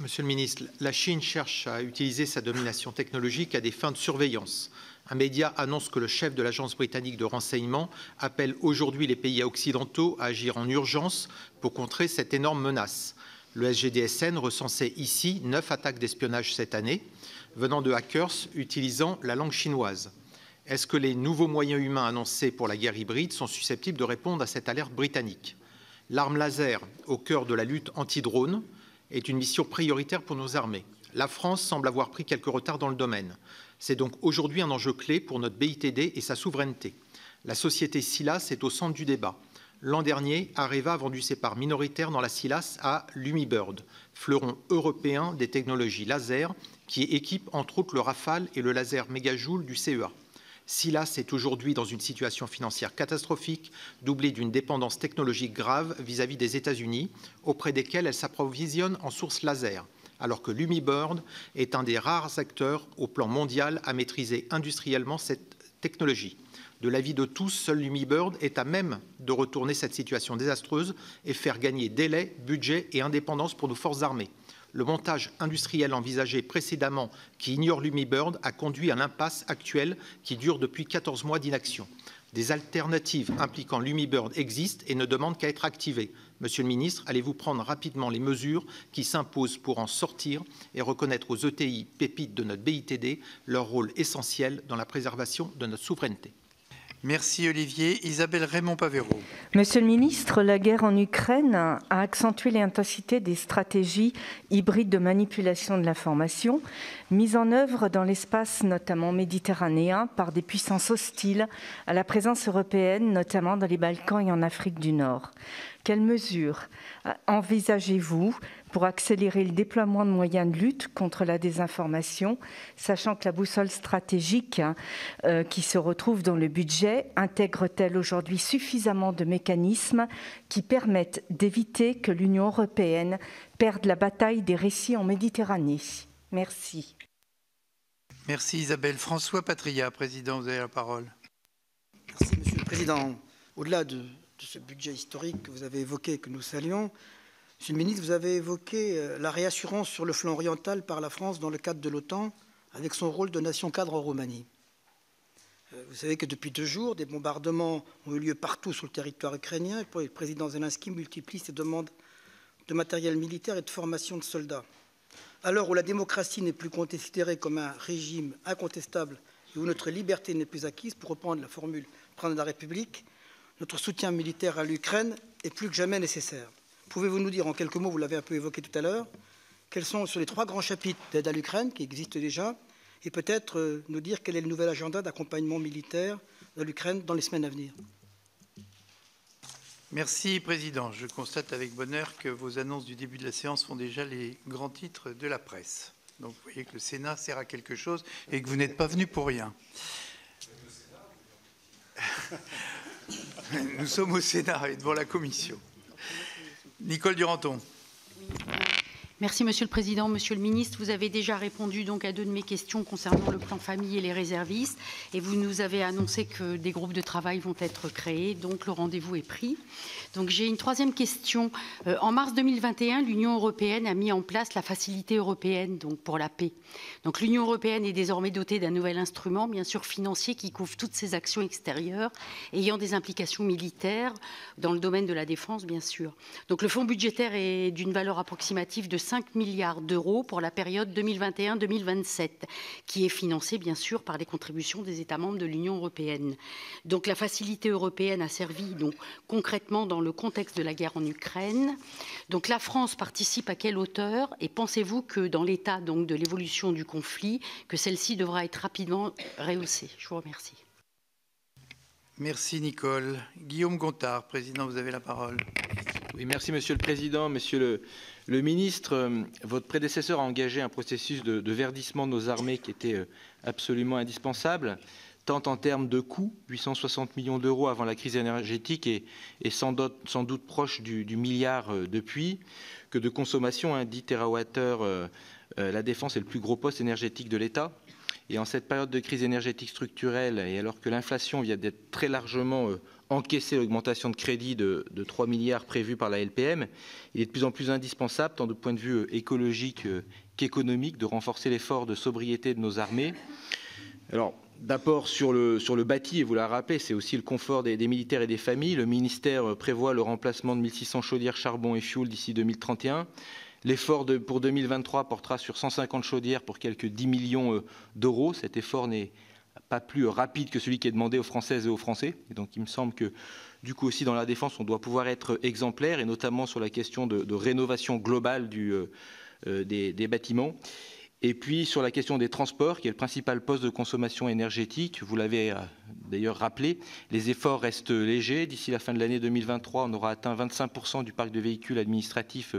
Monsieur le ministre, la Chine cherche à utiliser sa domination technologique à des fins de surveillance. Un média annonce que le chef de l'agence britannique de renseignement appelle aujourd'hui les pays occidentaux à agir en urgence pour contrer cette énorme menace. Le SGDSN recensait ici 9 attaques d'espionnage cette année, venant de hackers utilisant la langue chinoise. Est-ce que les nouveaux moyens humains annoncés pour la guerre hybride sont susceptibles de répondre à cette alerte britannique? L'arme laser, au cœur de la lutte anti-drone, est une mission prioritaire pour nos armées. La France semble avoir pris quelques retards dans le domaine. C'est donc aujourd'hui un enjeu clé pour notre BITD et sa souveraineté. La société Silas est au centre du débat. L'an dernier, Areva a vendu ses parts minoritaires dans la Silas à Lumibird, fleuron européen des technologies laser qui équipe entre autres le Rafale et le laser mégajoule du CEA. Silas est aujourd'hui dans une situation financière catastrophique, doublée d'une dépendance technologique grave vis-à-vis des États-Unis, auprès desquels elle s'approvisionne en sources laser, alors que Lumibird est un des rares acteurs au plan mondial à maîtriser industriellement cette technologie. De l'avis de tous, seul Lumibird est à même de retourner cette situation désastreuse et faire gagner délai, budget et indépendance pour nos forces armées. Le montage industriel envisagé précédemment, qui ignore Lumibird, a conduit à l'impasse actuelle qui dure depuis 14 mois d'inaction. Des alternatives impliquant Lumibird existent et ne demandent qu'à être activées. Monsieur le ministre, allez-vous prendre rapidement les mesures qui s'imposent pour en sortir et reconnaître aux ETI pépites de notre BITD leur rôle essentiel dans la préservation de notre souveraineté? Merci Olivier. Isabelle Raymond-Pavero. Monsieur le ministre, la guerre en Ukraine a accentué l'intensité des stratégies hybrides de manipulation de l'information mises en œuvre dans l'espace notamment méditerranéen par des puissances hostiles à la présence européenne, notamment dans les Balkans et en Afrique du Nord. Quelles mesures envisagez-vous pour accélérer le déploiement de moyens de lutte contre la désinformation, sachant que la boussole stratégique qui se retrouve dans le budget intègre-t-elle aujourd'hui suffisamment de mécanismes qui permettent d'éviter que l'Union européenne perde la bataille des récits en Méditerranée? Merci. Merci Isabelle. François Patria, président, vous avez la parole. Merci Monsieur le Président. Au-delà de ce budget historique que vous avez évoqué, que nous saluons, Monsieur le ministre, vous avez évoqué la réassurance sur le flanc oriental par la France dans le cadre de l'OTAN, avec son rôle de nation cadre en Roumanie. Vous savez que depuis 2 jours, des bombardements ont eu lieu partout sur le territoire ukrainien, et le président Zelensky multiplie ses demandes de matériel militaire et de formation de soldats. À l'heure où la démocratie n'est plus considérée comme un régime incontestable et où notre liberté n'est plus acquise, pour reprendre la formule du président de la République, notre soutien militaire à l'Ukraine est plus que jamais nécessaire. Pouvez-vous nous dire en quelques mots, vous l'avez un peu évoqué tout à l'heure, quels sont sur les 3 grands chapitres d'aide à l'Ukraine qui existent déjà, et peut-être nous dire quel est le nouvel agenda d'accompagnement militaire de l'Ukraine dans les semaines à venir? Merci, Président. Je constate avec bonheur que vos annonces du début de la séance font déjà les grands titres de la presse. Donc vous voyez que le Sénat sert à quelque chose et que vous n'êtes pas venu pour rien. Nous sommes au Sénat et devant la Commission. Nicole Duranton. Merci Monsieur le Président. Monsieur le Ministre, vous avez déjà répondu donc à 2 de mes questions concernant le plan famille et les réservistes, et vous nous avez annoncé que des groupes de travail vont être créés, donc le rendez-vous est pris. Donc j'ai une 3e question. En mars 2021, l'Union européenne a mis en place la Facilité européenne donc pour la paix. Donc l'Union européenne est désormais dotée d'un nouvel instrument, bien sûr financier, qui couvre toutes ses actions extérieures ayant des implications militaires dans le domaine de la défense, bien sûr. Donc le fonds budgétaire est d'une valeur approximative de 5 milliards d'euros pour la période 2021-2027, qui est financée bien sûr par les contributions des États membres de l'Union européenne. Donc la Facilité européenne a servi donc concrètement dans le contexte de la guerre en Ukraine. Donc la France participe à quelle hauteur, et pensez-vous que dans l'état donc de l'évolution du conflit, que celle-ci devra être rapidement rehaussée? Je vous remercie. Merci Nicole. Guillaume Gontard, Président, vous avez la parole. Oui, merci Monsieur le Président. Monsieur le Ministre, votre prédécesseur a engagé un processus de verdissement de nos armées qui était absolument indispensable, tant en termes de coûts, 860 millions d'euros avant la crise énergétique et sans doute proche du milliard depuis, que de consommation, 10 TWh. La défense est le plus gros poste énergétique de l'État. Et en cette période de crise énergétique structurelle, et alors que l'inflation vient d'être très largement encaissée l'augmentation de crédit de 3 milliards prévue par la LPM, il est de plus en plus indispensable, tant de point de vue écologique qu'économique, de renforcer l'effort de sobriété de nos armées. Alors, d'abord sur le bâti, et vous l'avez rappelé, c'est aussi le confort des militaires et des familles. Le ministère prévoit le remplacement de 1600 chaudières charbon et fioul d'ici 2031. L'effort pour 2023 portera sur 150 chaudières pour quelques 10 millions d'euros. Cet effort n'est pas plus rapide que celui qui est demandé aux Françaises et aux Français. Et donc il me semble que du coup aussi dans la défense, on doit pouvoir être exemplaire, et notamment sur la question de rénovation globale des bâtiments. Et puis sur la question des transports, qui est le principal poste de consommation énergétique, vous l'avez d'ailleurs rappelé, les efforts restent légers. D'ici la fin de l'année 2023, on aura atteint 25% du parc de véhicules administratifs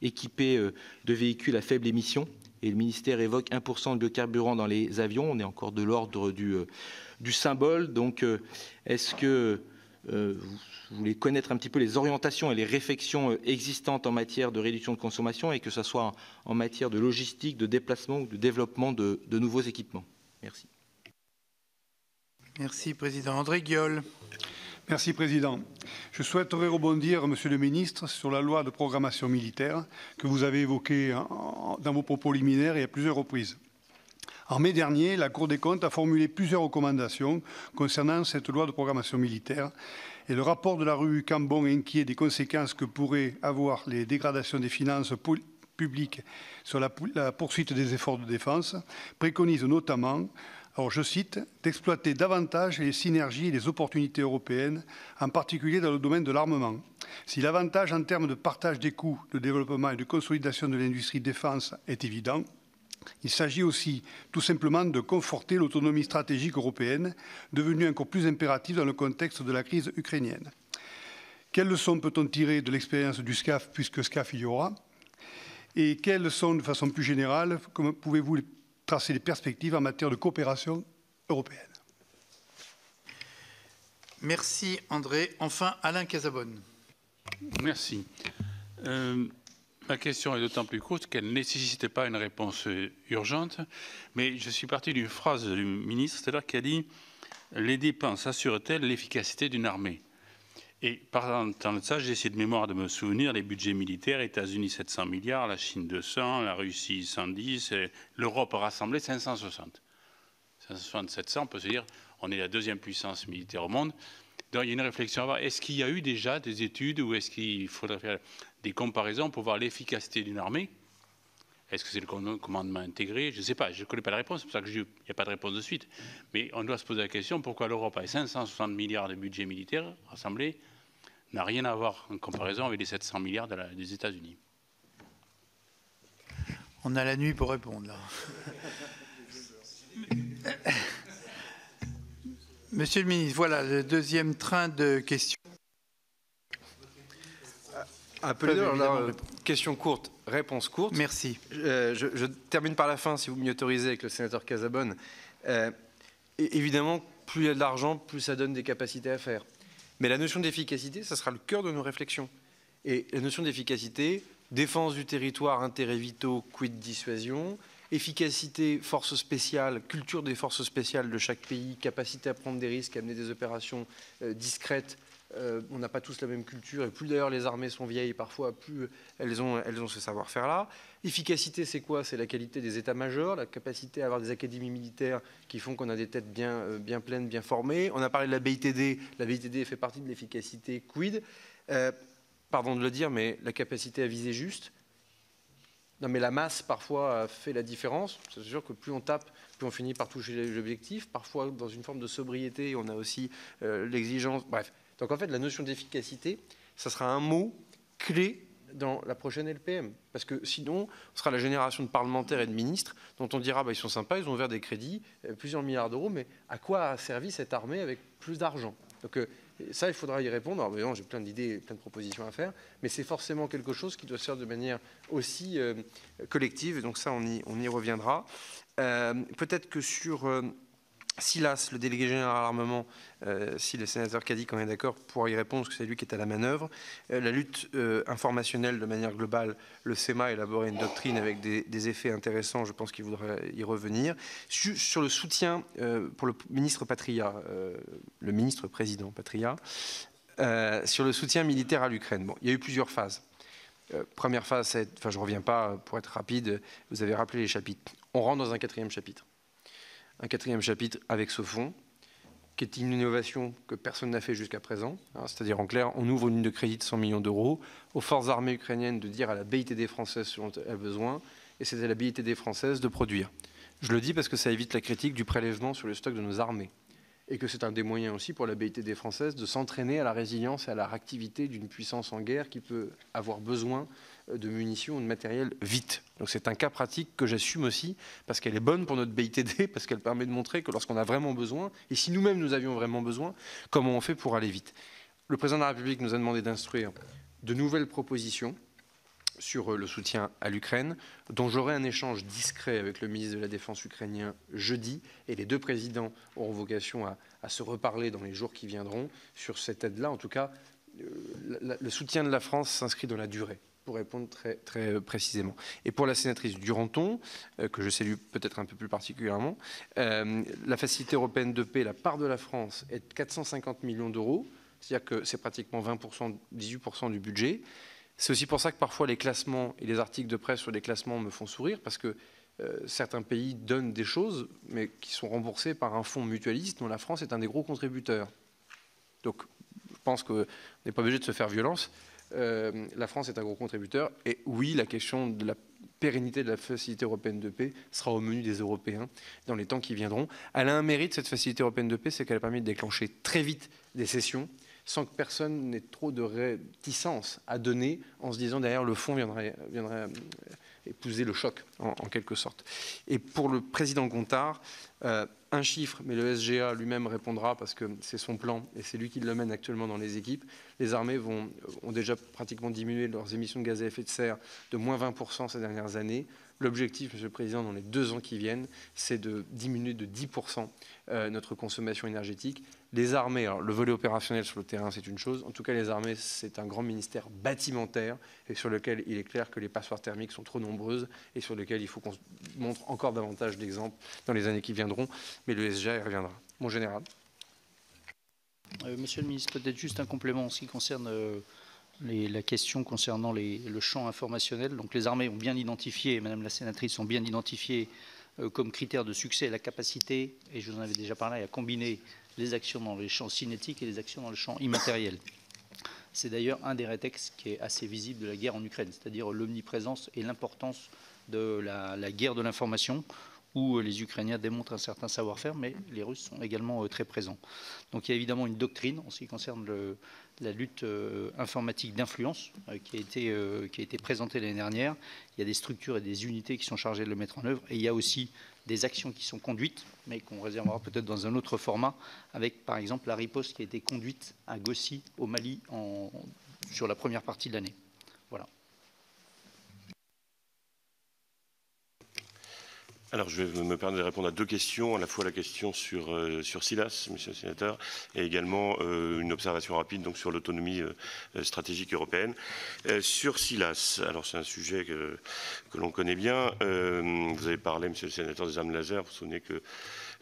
équipés de véhicules à faible émission. Et le ministère évoque 1% de biocarburant dans les avions. On est encore de l'ordre du symbole. Donc est-ce que vous voulez connaître un petit peu les orientations et les réflexions existantes en matière de réduction de consommation, et que ce soit en matière de logistique, de déplacement ou de développement de nouveaux équipements? Merci. Merci, Président. André Guiol. Merci, Président. Je souhaiterais rebondir, Monsieur le Ministre, sur la loi de programmation militaire que vous avez évoquée dans vos propos liminaires et à plusieurs reprises. En mai dernier, la Cour des comptes a formulé plusieurs recommandations concernant cette loi de programmation militaire, et le rapport de la revue Cambon, inquiet des conséquences que pourraient avoir les dégradations des finances publiques sur la poursuite des efforts de défense, préconise notamment, alors je cite, d'exploiter davantage les synergies et les opportunités européennes, en particulier dans le domaine de l'armement. Si l'avantage en termes de partage des coûts, de développement et de consolidation de l'industrie défense est évident, il s'agit aussi tout simplement de conforter l'autonomie stratégique européenne, devenue encore plus impérative dans le contexte de la crise ukrainienne. Quelles leçons peut-on tirer de l'expérience du SCAF, puisque SCAF il y aura? Et quelles sont, de façon plus générale, comment pouvez-vous tracer des perspectives en matière de coopération européenne? Merci André. Enfin, Alain Casabonne. Merci. Ma question est d'autant plus courte qu'elle ne nécessitait pas une réponse urgente, mais je suis parti d'une phrase du ministre, c'est-à-dire qui a dit « Les dépenses assurent-elles l'efficacité d'une armée ?» Et par temps de ça, j'ai essayé de mémoire de me souvenir les budgets militaires, États-Unis 700 milliards, la Chine 200, la Russie 110, et l'Europe rassemblée 560. 560, 700, on peut se dire on est la deuxième puissance militaire au monde. Donc il y a une réflexion à avoir. Est-ce qu'il y a eu déjà des études ou est-ce qu'il faudrait faire des comparaisons pour voir l'efficacité d'une armée Est-ce que c'est le commandement intégré? Je ne sais pas, je ne connais pas la réponse, c'est pour ça qu'il n'y a pas de réponse de suite. Mais on doit se poser la question, pourquoi l'Europe, avec 560 milliards de budget militaire rassemblé, n'a rien à voir en comparaison avec les 700 milliards des États-Unis? On a la nuit pour répondre, là. Monsieur le ministre, voilà le deuxième train de questions. Un peu l'heure, question courte, réponse courte. Merci. Je termine par la fin, si vous m'y autorisez, avec le sénateur Casabonne. Évidemment, plus il y a de l'argent, plus ça donne des capacités à faire. Mais la notion d'efficacité, ça sera le cœur de nos réflexions. Et la notion d'efficacité, défense du territoire, intérêts vitaux, quid dissuasion, efficacité, forces spéciales, culture des forces spéciales de chaque pays, capacité à prendre des risques, à mener des opérations discrètes. On n'a pas tous la même culture, et plus d'ailleurs les armées sont vieilles parfois, plus elles ont ce savoir-faire-là. Efficacité, c'est quoi? C'est la qualité des états-majors, la capacité à avoir des académies militaires qui font qu'on a des têtes bien pleines, bien formées. On a parlé de la BITD. La BITD fait partie de l'efficacité quid. Pardon de le dire, mais la capacité à viser juste. Non, mais la masse, parfois, fait la différence. C'est sûr que plus on tape, plus on finit par toucher les objectifs. Parfois, dans une forme de sobriété, on a aussi l'exigence. Bref. Donc, en fait, la notion d'efficacité, ça sera un mot clé dans la prochaine LPM. Parce que sinon, ce sera la génération de parlementaires et de ministres dont on dira, ils sont sympas, ils ont ouvert des crédits, plusieurs milliards d'euros, mais à quoi a servi cette armée avec plus d'argent? Donc, ça, il faudra y répondre. Alors, évidemment, j'ai plein d'idées, plein de propositions à faire, mais c'est forcément quelque chose qui doit se faire de manière aussi collective. Et donc ça, on y reviendra. Peut-être que sur SILAS, le délégué général à l'armement, si le sénateur Cadic en est d'accord, pourra y répondre, parce que c'est lui qui est à la manœuvre. La lutte informationnelle de manière globale, le SEMA a élaboré une doctrine avec des effets intéressants, je pense qu'il voudrait y revenir. Sur le soutien pour le ministre Patria, le ministre président Patria, sur le soutien militaire à l'Ukraine. Bon, il y a eu plusieurs phases. Première phase, je ne reviens pas pour être rapide, vous avez rappelé les chapitres. On rentre dans un quatrième chapitre. Un quatrième chapitre avec ce fonds, qui est une innovation que personne n'a fait jusqu'à présent. C'est-à-dire, en clair, on ouvre une ligne de crédit de 100 millions d'euros aux forces armées ukrainiennes de dire à la BITD française ce dont elle a besoin, et c'est à la BITD française de produire. Je le dis parce que ça évite la critique du prélèvement sur le stock de nos armées, et que c'est un des moyens aussi pour la BITD française de s'entraîner à la résilience et à la réactivité d'une puissance en guerre qui peut avoir besoin de munitions ou de matériel vite. Donc c'est un cas pratique que j'assume aussi, parce qu'elle est bonne pour notre BITD, parce qu'elle permet de montrer que lorsqu'on a vraiment besoin, et si nous-mêmes nous avions vraiment besoin, comment on fait pour aller vite. Le président de la République nous a demandé d'instruire de nouvelles propositions sur le soutien à l'Ukraine, dont j'aurai un échange discret avec le ministre de la Défense ukrainien jeudi, et les deux présidents auront vocation à se reparler dans les jours qui viendront sur cette aide-là. En tout cas, le soutien de la France s'inscrit dans la durée, pour répondre très précisément. Et pour la sénatrice Duranton, que je salue peut-être un peu plus particulièrement, la facilité européenne de paix, la part de la France est de 450 millions d'euros, c'est-à-dire que c'est pratiquement 20%, 18% du budget. C'est aussi pour ça que parfois les classements et les articles de presse sur les classements me font sourire, parce que certains pays donnent des choses, mais qui sont remboursées par un fonds mutualiste dont la France est un des gros contributeurs. Donc je pense qu'on n'est pas obligé de se faire violence. La France est un gros contributeur, et oui, la question de la pérennité de la facilité européenne de paix sera au menu des Européens dans les temps qui viendront. Elle a un mérite, cette facilité européenne de paix, c'est qu'elle a permis de déclencher très vite des sessions sans que personne n'ait trop de réticence à donner, en se disant derrière le fonds viendrait épouser le choc en quelque sorte. Et pour le président Gontard, un chiffre, mais le SGA lui-même répondra parce que c'est son plan et c'est lui qui le mène actuellement dans les équipes. Les armées ont déjà pratiquement diminué leurs émissions de gaz à effet de serre de moins 20% ces dernières années. L'objectif, Monsieur le Président, dans les 2 ans qui viennent, c'est de diminuer de 10% notre consommation énergétique. Les armées, alors le volet opérationnel sur le terrain, c'est une chose. En tout cas, les armées, c'est un grand ministère bâtimentaire et sur lequel il est clair que les passoires thermiques sont trop nombreuses et sur lequel il faut qu'on montre encore davantage d'exemples dans les années qui viendront. Mais le SGA y reviendra. Mon général. Monsieur le ministre, peut-être juste un complément en ce qui concerne la question concernant le champ informationnel. Donc les armées ont bien identifié, Madame la sénatrice, ont bien identifié comme critère de succès la capacité, et je vous en avais déjà parlé, à combiner les actions dans les champs cinétiques et les actions dans le champ immatériel. C'est d'ailleurs un des rétextes qui est assez visible de la guerre en Ukraine, c'est-à-dire l'omniprésence et l'importance de la guerre de l'information, où les Ukrainiens démontrent un certain savoir-faire, mais les Russes sont également très présents. Donc il y a évidemment une doctrine en ce qui concerne la lutte informatique d'influence qui a été présentée l'année dernière. Il y a des structures et des unités qui sont chargées de le mettre en œuvre. Et il y a aussi des actions qui sont conduites, mais qu'on réservera peut-être dans un autre format, avec par exemple la riposte qui a été conduite à Gossi, au Mali, sur la première partie de l'année. Voilà. Alors, je vais me permettre de répondre à deux questions, à la fois la question sur SILAS, monsieur le sénateur, et également une observation rapide donc, sur l'autonomie stratégique européenne. Sur SILAS, alors c'est un sujet que l'on connaît bien. Vous avez parlé, monsieur le sénateur, des armes laser. Vous vous souvenez que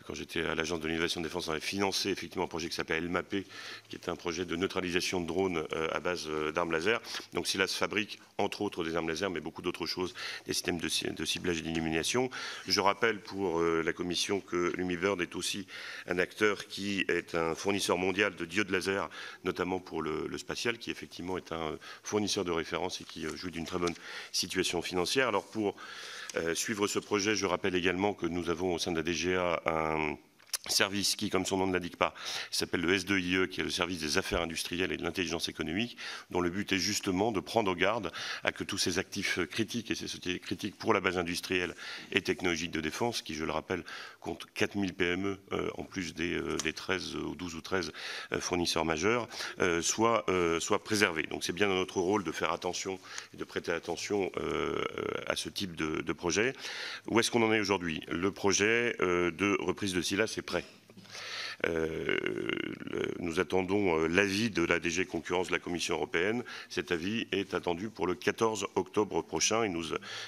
quand j'étais à l'Agence de l'innovation de défense, on avait financé effectivement un projet qui s'appelait LMAP, qui est un projet de neutralisation de drones à base d'armes laser. Donc SILAS fabrique entre autres des armes laser, mais beaucoup d'autres choses, des systèmes de ciblage et d'illumination. Je rappelle pour la Commission que l'Humibird est aussi un acteur qui est un fournisseur mondial de diodes laser, notamment pour le spatial, qui effectivement est un fournisseur de référence et qui joue d'une très bonne situation financière. Alors pour suivre ce projet, je rappelle également que nous avons au sein de la DGA un service qui, comme son nom ne l'indique pas, s'appelle le S2IE, qui est le service des affaires industrielles et de l'intelligence économique, dont le but est justement de prendre garde à que tous ces actifs critiques et ces sociétés critiques pour la base industrielle et technologique de défense, qui, je le rappelle, compte 4000 PME, en plus des 13 ou 12 ou 13 fournisseurs majeurs, soient préservés. Donc c'est bien notre rôle de faire attention et de prêter attention à ce type de projet. Où est-ce qu'on en est aujourd'hui? Le projet de reprise de SILAS est prêt. Nous attendons l'avis de la DG Concurrence de la Commission européenne. Cet avis est attendu pour le 14 octobre prochain et nous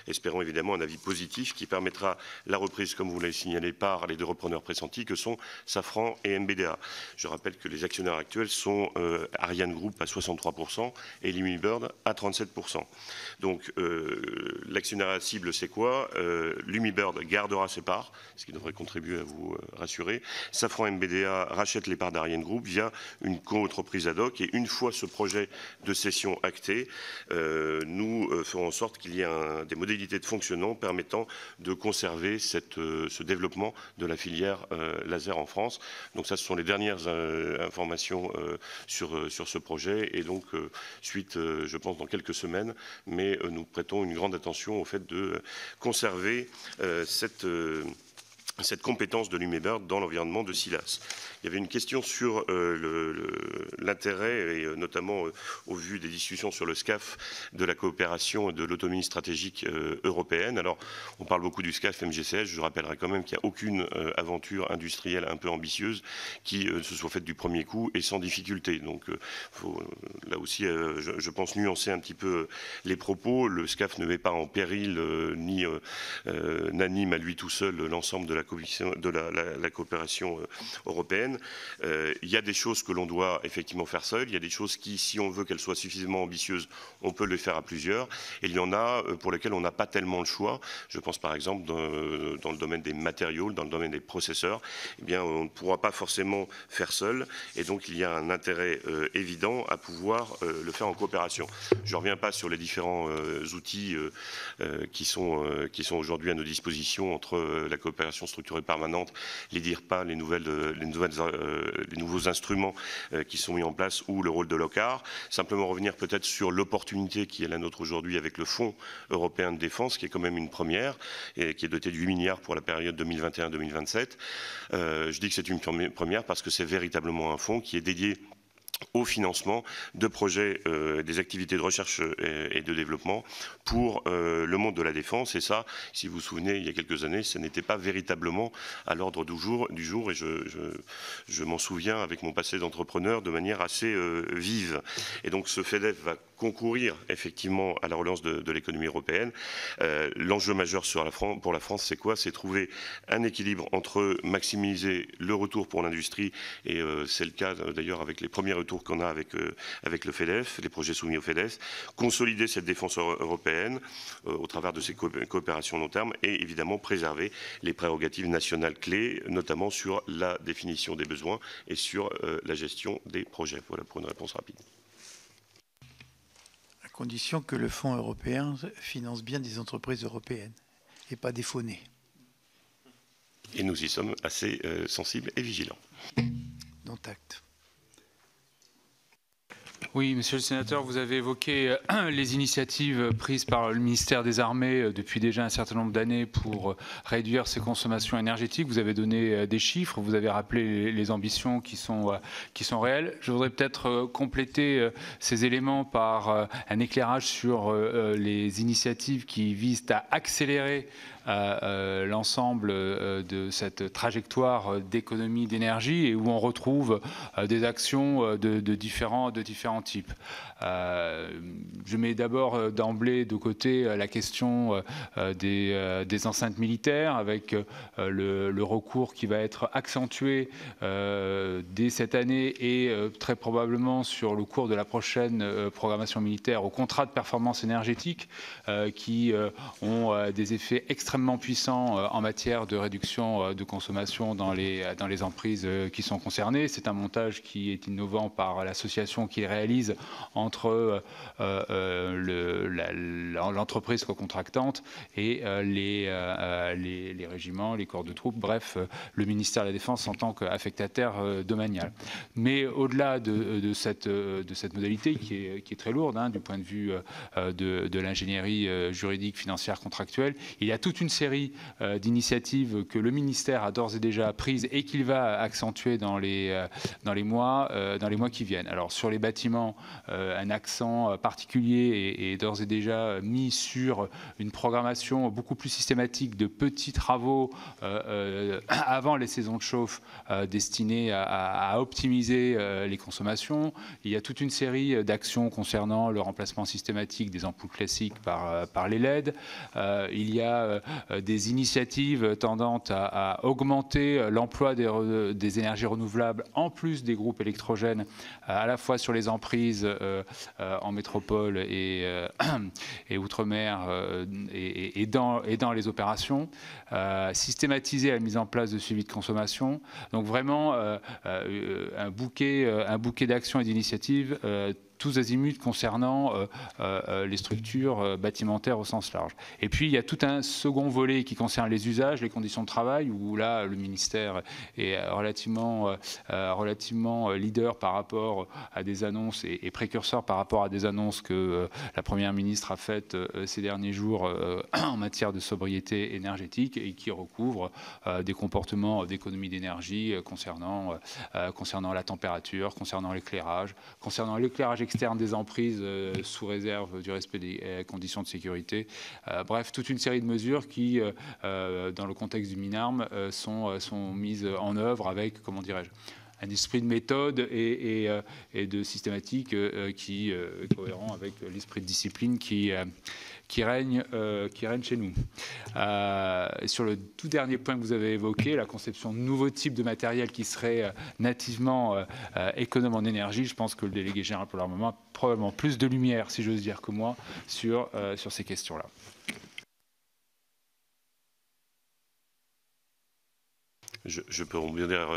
espérons évidemment un avis positif qui permettra la reprise, comme vous l'avez signalé, par les deux repreneurs pressentis que sont Safran et MBDA. Je rappelle que les actionnaires actuels sont Ariane Group à 63% et l'Humibird à 37%. Donc l'actionnaire cible, c'est quoi? L'Humibird gardera ses parts, ce qui devrait contribuer à vous rassurer. Safran MBDA rachète les parts d'Ariane Group via une co-entreprise ad hoc et une fois ce projet de cession acté, nous ferons en sorte qu'il y ait des modalités de fonctionnement permettant de conserver ce développement de la filière laser en France. Donc ça, ce sont les dernières informations sur ce projet et donc suite, je pense, dans quelques semaines, mais nous prêtons une grande attention au fait de conserver cette compétence de l'Humibird dans l'environnement de SILAS. Il y avait une question sur l'intérêt, et notamment au vu des discussions sur le SCAF, de la coopération et de l'autonomie stratégique européenne. Alors, on parle beaucoup du SCAF MGCS. Je rappellerai quand même qu'il n'y a aucune aventure industrielle un peu ambitieuse qui se soit faite du premier coup et sans difficulté. Donc, faut, là aussi, je pense, nuancer un petit peu les propos. Le SCAF ne met pas en péril ni n'anime à lui tout seul l'ensemble de la coopération européenne. Il y a des choses que l'on doit effectivement faire seul, il y a des choses qui, si on veut qu'elles soient suffisamment ambitieuses, on peut les faire à plusieurs, et il y en a pour lesquelles on n'a pas tellement le choix. Je pense par exemple dans le domaine des matériaux, dans le domaine des processeurs, eh bien, on ne pourra pas forcément faire seul, et donc il y a un intérêt évident à pouvoir le faire en coopération. Je ne reviens pas sur les différents outils qui sont aujourd'hui à nos dispositions entre la coopération structurée permanente, les DIRPA, les nouveaux instruments qui sont mis en place ou le rôle de l'OCAR. Simplement revenir peut-être sur l'opportunité qui est la nôtre aujourd'hui avec le Fonds européen de défense, qui est quand même une première et qui est doté de 8 milliards pour la période 2021-2027. Je dis que c'est une première parce que c'est véritablement un fonds qui est dédié au financement de projets, des activités de recherche et de développement pour le monde de la défense. Et ça, si vous vous souvenez, il y a quelques années, ça n'était pas véritablement à l'ordre du jour et je m'en souviens avec mon passé d'entrepreneur de manière assez vive. Et donc ce FEDEF va concourir effectivement à la relance de l'économie européenne. L'enjeu majeur pour la France, c'est quoi? C'est trouver un équilibre entre maximiser le retour pour l'industrie, et c'est le cas d'ailleurs avec les premiers retours qu'on a avec le FEDEF, les projets soumis au FEDEF, consolider cette défense européenne au travers de ces coopérations long terme et évidemment préserver les prérogatives nationales clés, notamment sur la définition des besoins et sur la gestion des projets. Voilà pour une réponse rapide. À condition que le Fonds européen finance bien des entreprises européennes. et pas des faux-nez. Et nous y sommes assez sensibles et vigilants. Dont acte. Oui, monsieur le sénateur, vous avez évoqué les initiatives prises par le ministère des Armées depuis déjà un certain nombre d'années pour réduire ses consommations énergétiques. Vous avez donné des chiffres, vous avez rappelé les ambitions qui sont réelles. Je voudrais peut-être compléter ces éléments par un éclairage sur les initiatives qui visent à accélérer l'ensemble de cette trajectoire d'économie d'énergie et où on retrouve des actions de différents types. Je mets d'abord d'emblée de côté la question des enceintes militaires avec le recours qui va être accentué dès cette année et très probablement sur le cours de la prochaine programmation militaire aux contrats de performance énergétique qui ont des effets extrêmement puissants en matière de réduction de consommation dans les emprises qui sont concernées. C'est un montage qui est innovant par l'association qui réalise entre l'entreprise co-contractante et les régiments, les corps de troupes, bref, le ministère de la Défense en tant qu'affectataire domanial. Mais au-delà de cette modalité qui est très lourde du point de vue de l'ingénierie juridique, financière, contractuelle, il y a toute une série d'initiatives que le ministère a d'ores et déjà prises et qu'il va accentuer dans les mois qui viennent. Alors sur les bâtiments, un accent particulier est d'ores et déjà mis sur une programmation beaucoup plus systématique de petits travaux avant les saisons de chauffe destinés à optimiser les consommations. Il y a toute une série d'actions concernant le remplacement systématique des ampoules classiques par les LED. Il y a des initiatives tendant à augmenter l'emploi des énergies renouvelables en plus des groupes électrogènes, à la fois sur les emprises en métropole et outre-mer et dans les opérations, systématiser la mise en place de suivi de consommation. Donc vraiment un bouquet d'actions et d'initiatives tous azimuts concernant les structures bâtimentaires au sens large. Et puis, il y a tout un second volet qui concerne les usages, les conditions de travail, où là, le ministère est relativement leader par rapport à des annonces et précurseur par rapport à des annonces que la Première ministre a faites ces derniers jours en matière de sobriété énergétique et qui recouvrent des comportements d'économie d'énergie concernant la température, concernant l'éclairage externe des emprises sous réserve du respect des conditions de sécurité. Bref, toute une série de mesures qui, dans le contexte du MINARM, sont mises en œuvre avec, comment dirais-je, un esprit de méthode et de systématique qui est cohérent avec l'esprit de discipline qui règne chez nous. Sur le tout dernier point que vous avez évoqué, la conception de nouveaux types de matériel qui seraient nativement économes en énergie, je pense que le délégué général pour l'armement a probablement plus de lumière, si j'ose dire, que moi sur ces questions-là. Je peux rebondir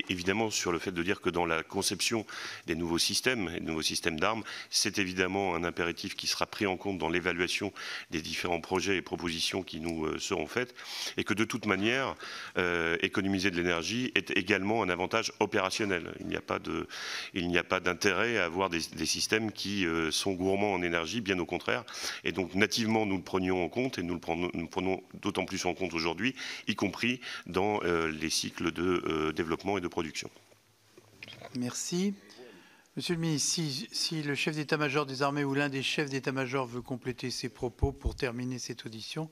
évidemment sur le fait de dire que dans la conception des nouveaux systèmes et de nouveaux systèmes d'armes, c'est évidemment un impératif qui sera pris en compte dans l'évaluation des différents projets et propositions qui nous seront faites et que de toute manière, économiser de l'énergie est également un avantage opérationnel. Il n'y a pas d'intérêt à avoir des systèmes qui sont gourmands en énergie, bien au contraire. Et donc nativement, nous le prenions en compte et nous le prenons d'autant plus en compte aujourd'hui, y compris dans les cycles de développement et de production. Merci. Monsieur le ministre, si le chef d'état-major des armées ou l'un des chefs d'état-major veut compléter ses propos pour terminer cette audition,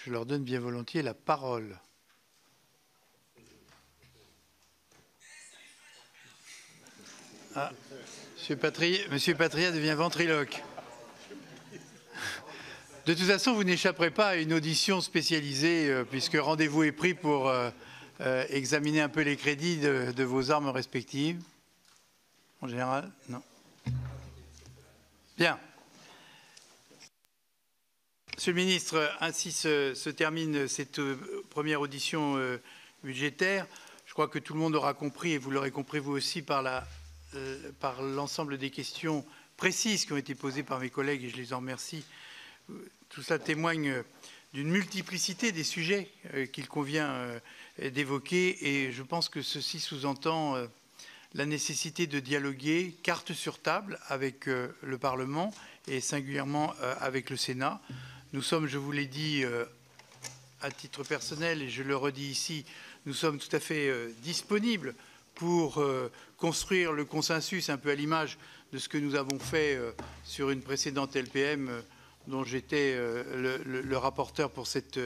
je leur donne bien volontiers la parole. Ah, Monsieur Patria devient ventriloque. De toute façon, vous n'échapperez pas à une audition spécialisée, puisque rendez-vous est pris pour examiner un peu les crédits de vos armes respectives. En général, non. Bien. Monsieur le ministre, ainsi se termine cette première audition budgétaire. Je crois que tout le monde aura compris, et vous l'aurez compris vous aussi, par l'ensemble des questions précises qui ont été posées par mes collègues, et je les en remercie. Tout cela témoigne d'une multiplicité des sujets qu'il convient d'évoquer, et je pense que ceci sous-entend la nécessité de dialoguer carte sur table avec le Parlement et singulièrement avec le Sénat. Nous sommes, je vous l'ai dit à titre personnel, et je le redis ici, nous sommes tout à fait disponibles pour construire le consensus, un peu à l'image de ce que nous avons fait sur une précédente LPM dont j'étais le rapporteur pour cette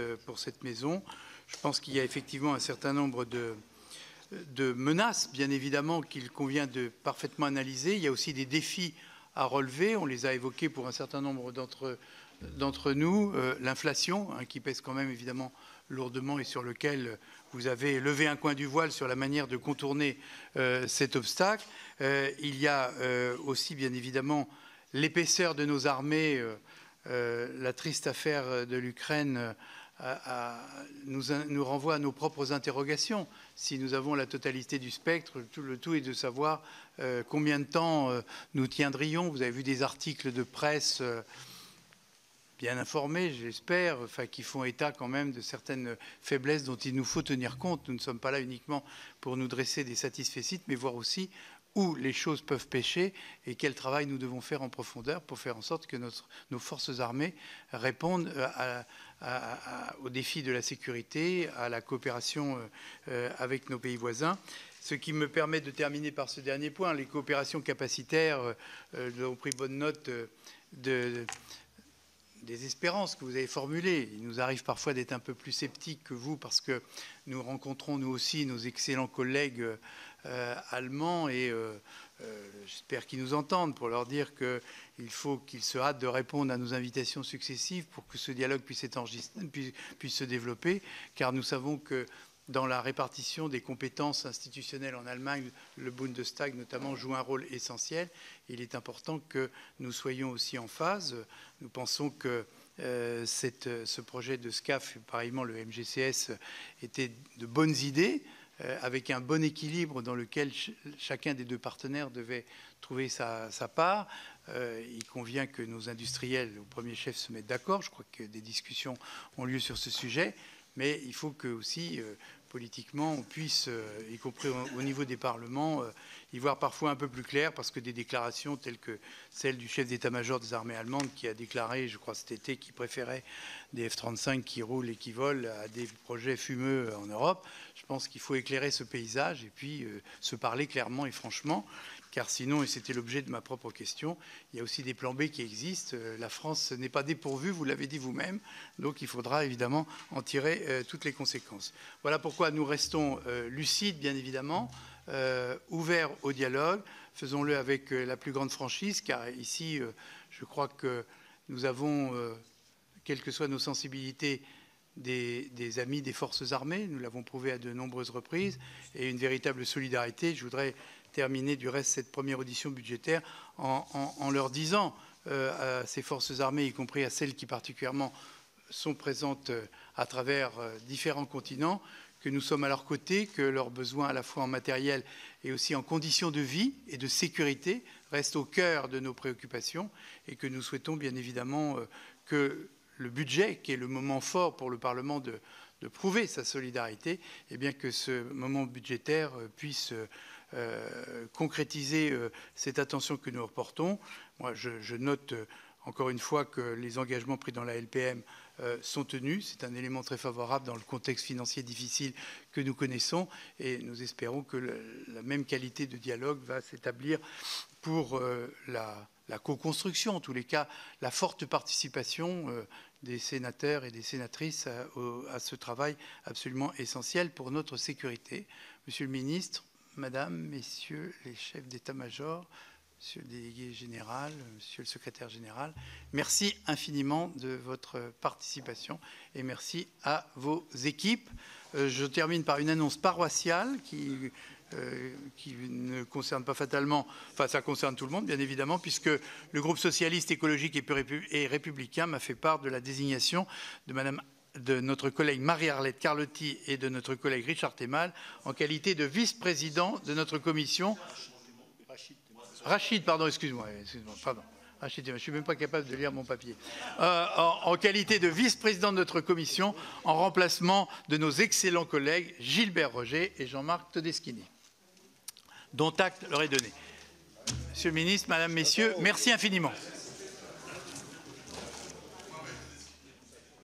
maison. Je pense qu'il y a effectivement un certain nombre de menaces, bien évidemment, qu'il convient de parfaitement analyser. Il y a aussi des défis à relever. On les a évoqués pour un certain nombre d'entre nous. L'inflation, qui pèse quand même évidemment lourdement et sur lequel vous avez levé un coin du voile sur la manière de contourner cet obstacle. Il y a aussi, bien évidemment, l'épaisseur de nos armées. La triste affaire de l'Ukraine nous renvoie à nos propres interrogations. Si nous avons la totalité du spectre, le tout est de savoir combien de temps nous tiendrions. Vous avez vu des articles de presse bien informés, j'espère, qui font état quand même de certaines faiblesses dont il nous faut tenir compte. Nous ne sommes pas là uniquement pour nous dresser des satisfecit, mais voir aussi où les choses peuvent pêcher et quel travail nous devons faire en profondeur pour faire en sorte que nos forces armées répondent aux défis de la sécurité, à la coopération avec nos pays voisins. Ce qui me permet de terminer par ce dernier point, les coopérations capacitaires. Nous avons pris bonne note des espérances que vous avez formulées. Il nous arrive parfois d'être un peu plus sceptiques que vous parce que nous rencontrons nous aussi nos excellents collègues allemands et j'espère qu'ils nous entendent pour leur dire qu'il faut qu'ils se hâtent de répondre à nos invitations successives pour que ce dialogue puisse se développer, car nous savons que dans la répartition des compétences institutionnelles en Allemagne, le Bundestag notamment joue un rôle essentiel. Il est important que nous soyons aussi en phase. Nous pensons que ce projet de SCAF, et pareillement le MGCS, étaient de bonnes idées, avec un bon équilibre dans lequel chacun des deux partenaires devait trouver sa part. Il convient que nos industriels, au premier chef, se mettent d'accord. Je crois que des discussions ont lieu sur ce sujet. Mais il faut que aussi, politiquement, on puisse, y compris au niveau des parlements, y voir parfois un peu plus clair, parce que des déclarations telles que celle du chef d'état-major des armées allemandes qui a déclaré, je crois cet été, qu'il préférait des F-35 qui roulent et qui volent à des projets fumeux en Europe. Je pense qu'il faut éclairer ce paysage et puis se parler clairement et franchement, car sinon, et c'était l'objet de ma propre question, il y a aussi des plans B qui existent. La France n'est pas dépourvue, vous l'avez dit vous-même, donc il faudra évidemment en tirer toutes les conséquences. Voilà pourquoi nous restons lucides, bien évidemment, ouverts au dialogue. Faisons-le avec la plus grande franchise, car ici, je crois que nous avons, quelles que soient nos sensibilités, des amis des forces armées. Nous l'avons prouvé à de nombreuses reprises, et une véritable solidarité. Je voudrais terminer du reste cette première audition budgétaire en leur disant à ces forces armées, y compris à celles qui particulièrement sont présentes à travers différents continents, que nous sommes à leur côté, que leurs besoins à la fois en matériel et aussi en conditions de vie et de sécurité restent au cœur de nos préoccupations, et que nous souhaitons bien évidemment que le budget, qui est le moment fort pour le Parlement de prouver sa solidarité, et bien que ce moment budgétaire puisse concrétiser cette attention que nous reportons. Moi, je note encore une fois que les engagements pris dans la LPM sont tenus. C'est un élément très favorable dans le contexte financier difficile que nous connaissons, et nous espérons que la même qualité de dialogue va s'établir pour la co-construction, en tous les cas, la forte participation des sénateurs et des sénatrices à ce travail absolument essentiel pour notre sécurité. Monsieur le ministre, Madame, Messieurs les chefs d'état-major, Monsieur le délégué général, Monsieur le secrétaire général, merci infiniment de votre participation et merci à vos équipes. Je termine par une annonce paroissiale qui ne concerne pas fatalement, enfin ça concerne tout le monde bien évidemment, puisque le groupe socialiste, écologique et républicain m'a fait part de la désignation de notre collègue Marie-Arlette Carlotti et de notre collègue Richard Temal en qualité de vice-président de notre commission. Rachid, pardon, excuse-moi, pardon. Ah, je ne suis même pas capable de lire mon papier. En qualité de vice-président de notre commission, en remplacement de nos excellents collègues Gilbert Roger et Jean-Marc Todeschini, dont acte leur est donné. Monsieur le ministre, Madame, Messieurs, merci infiniment.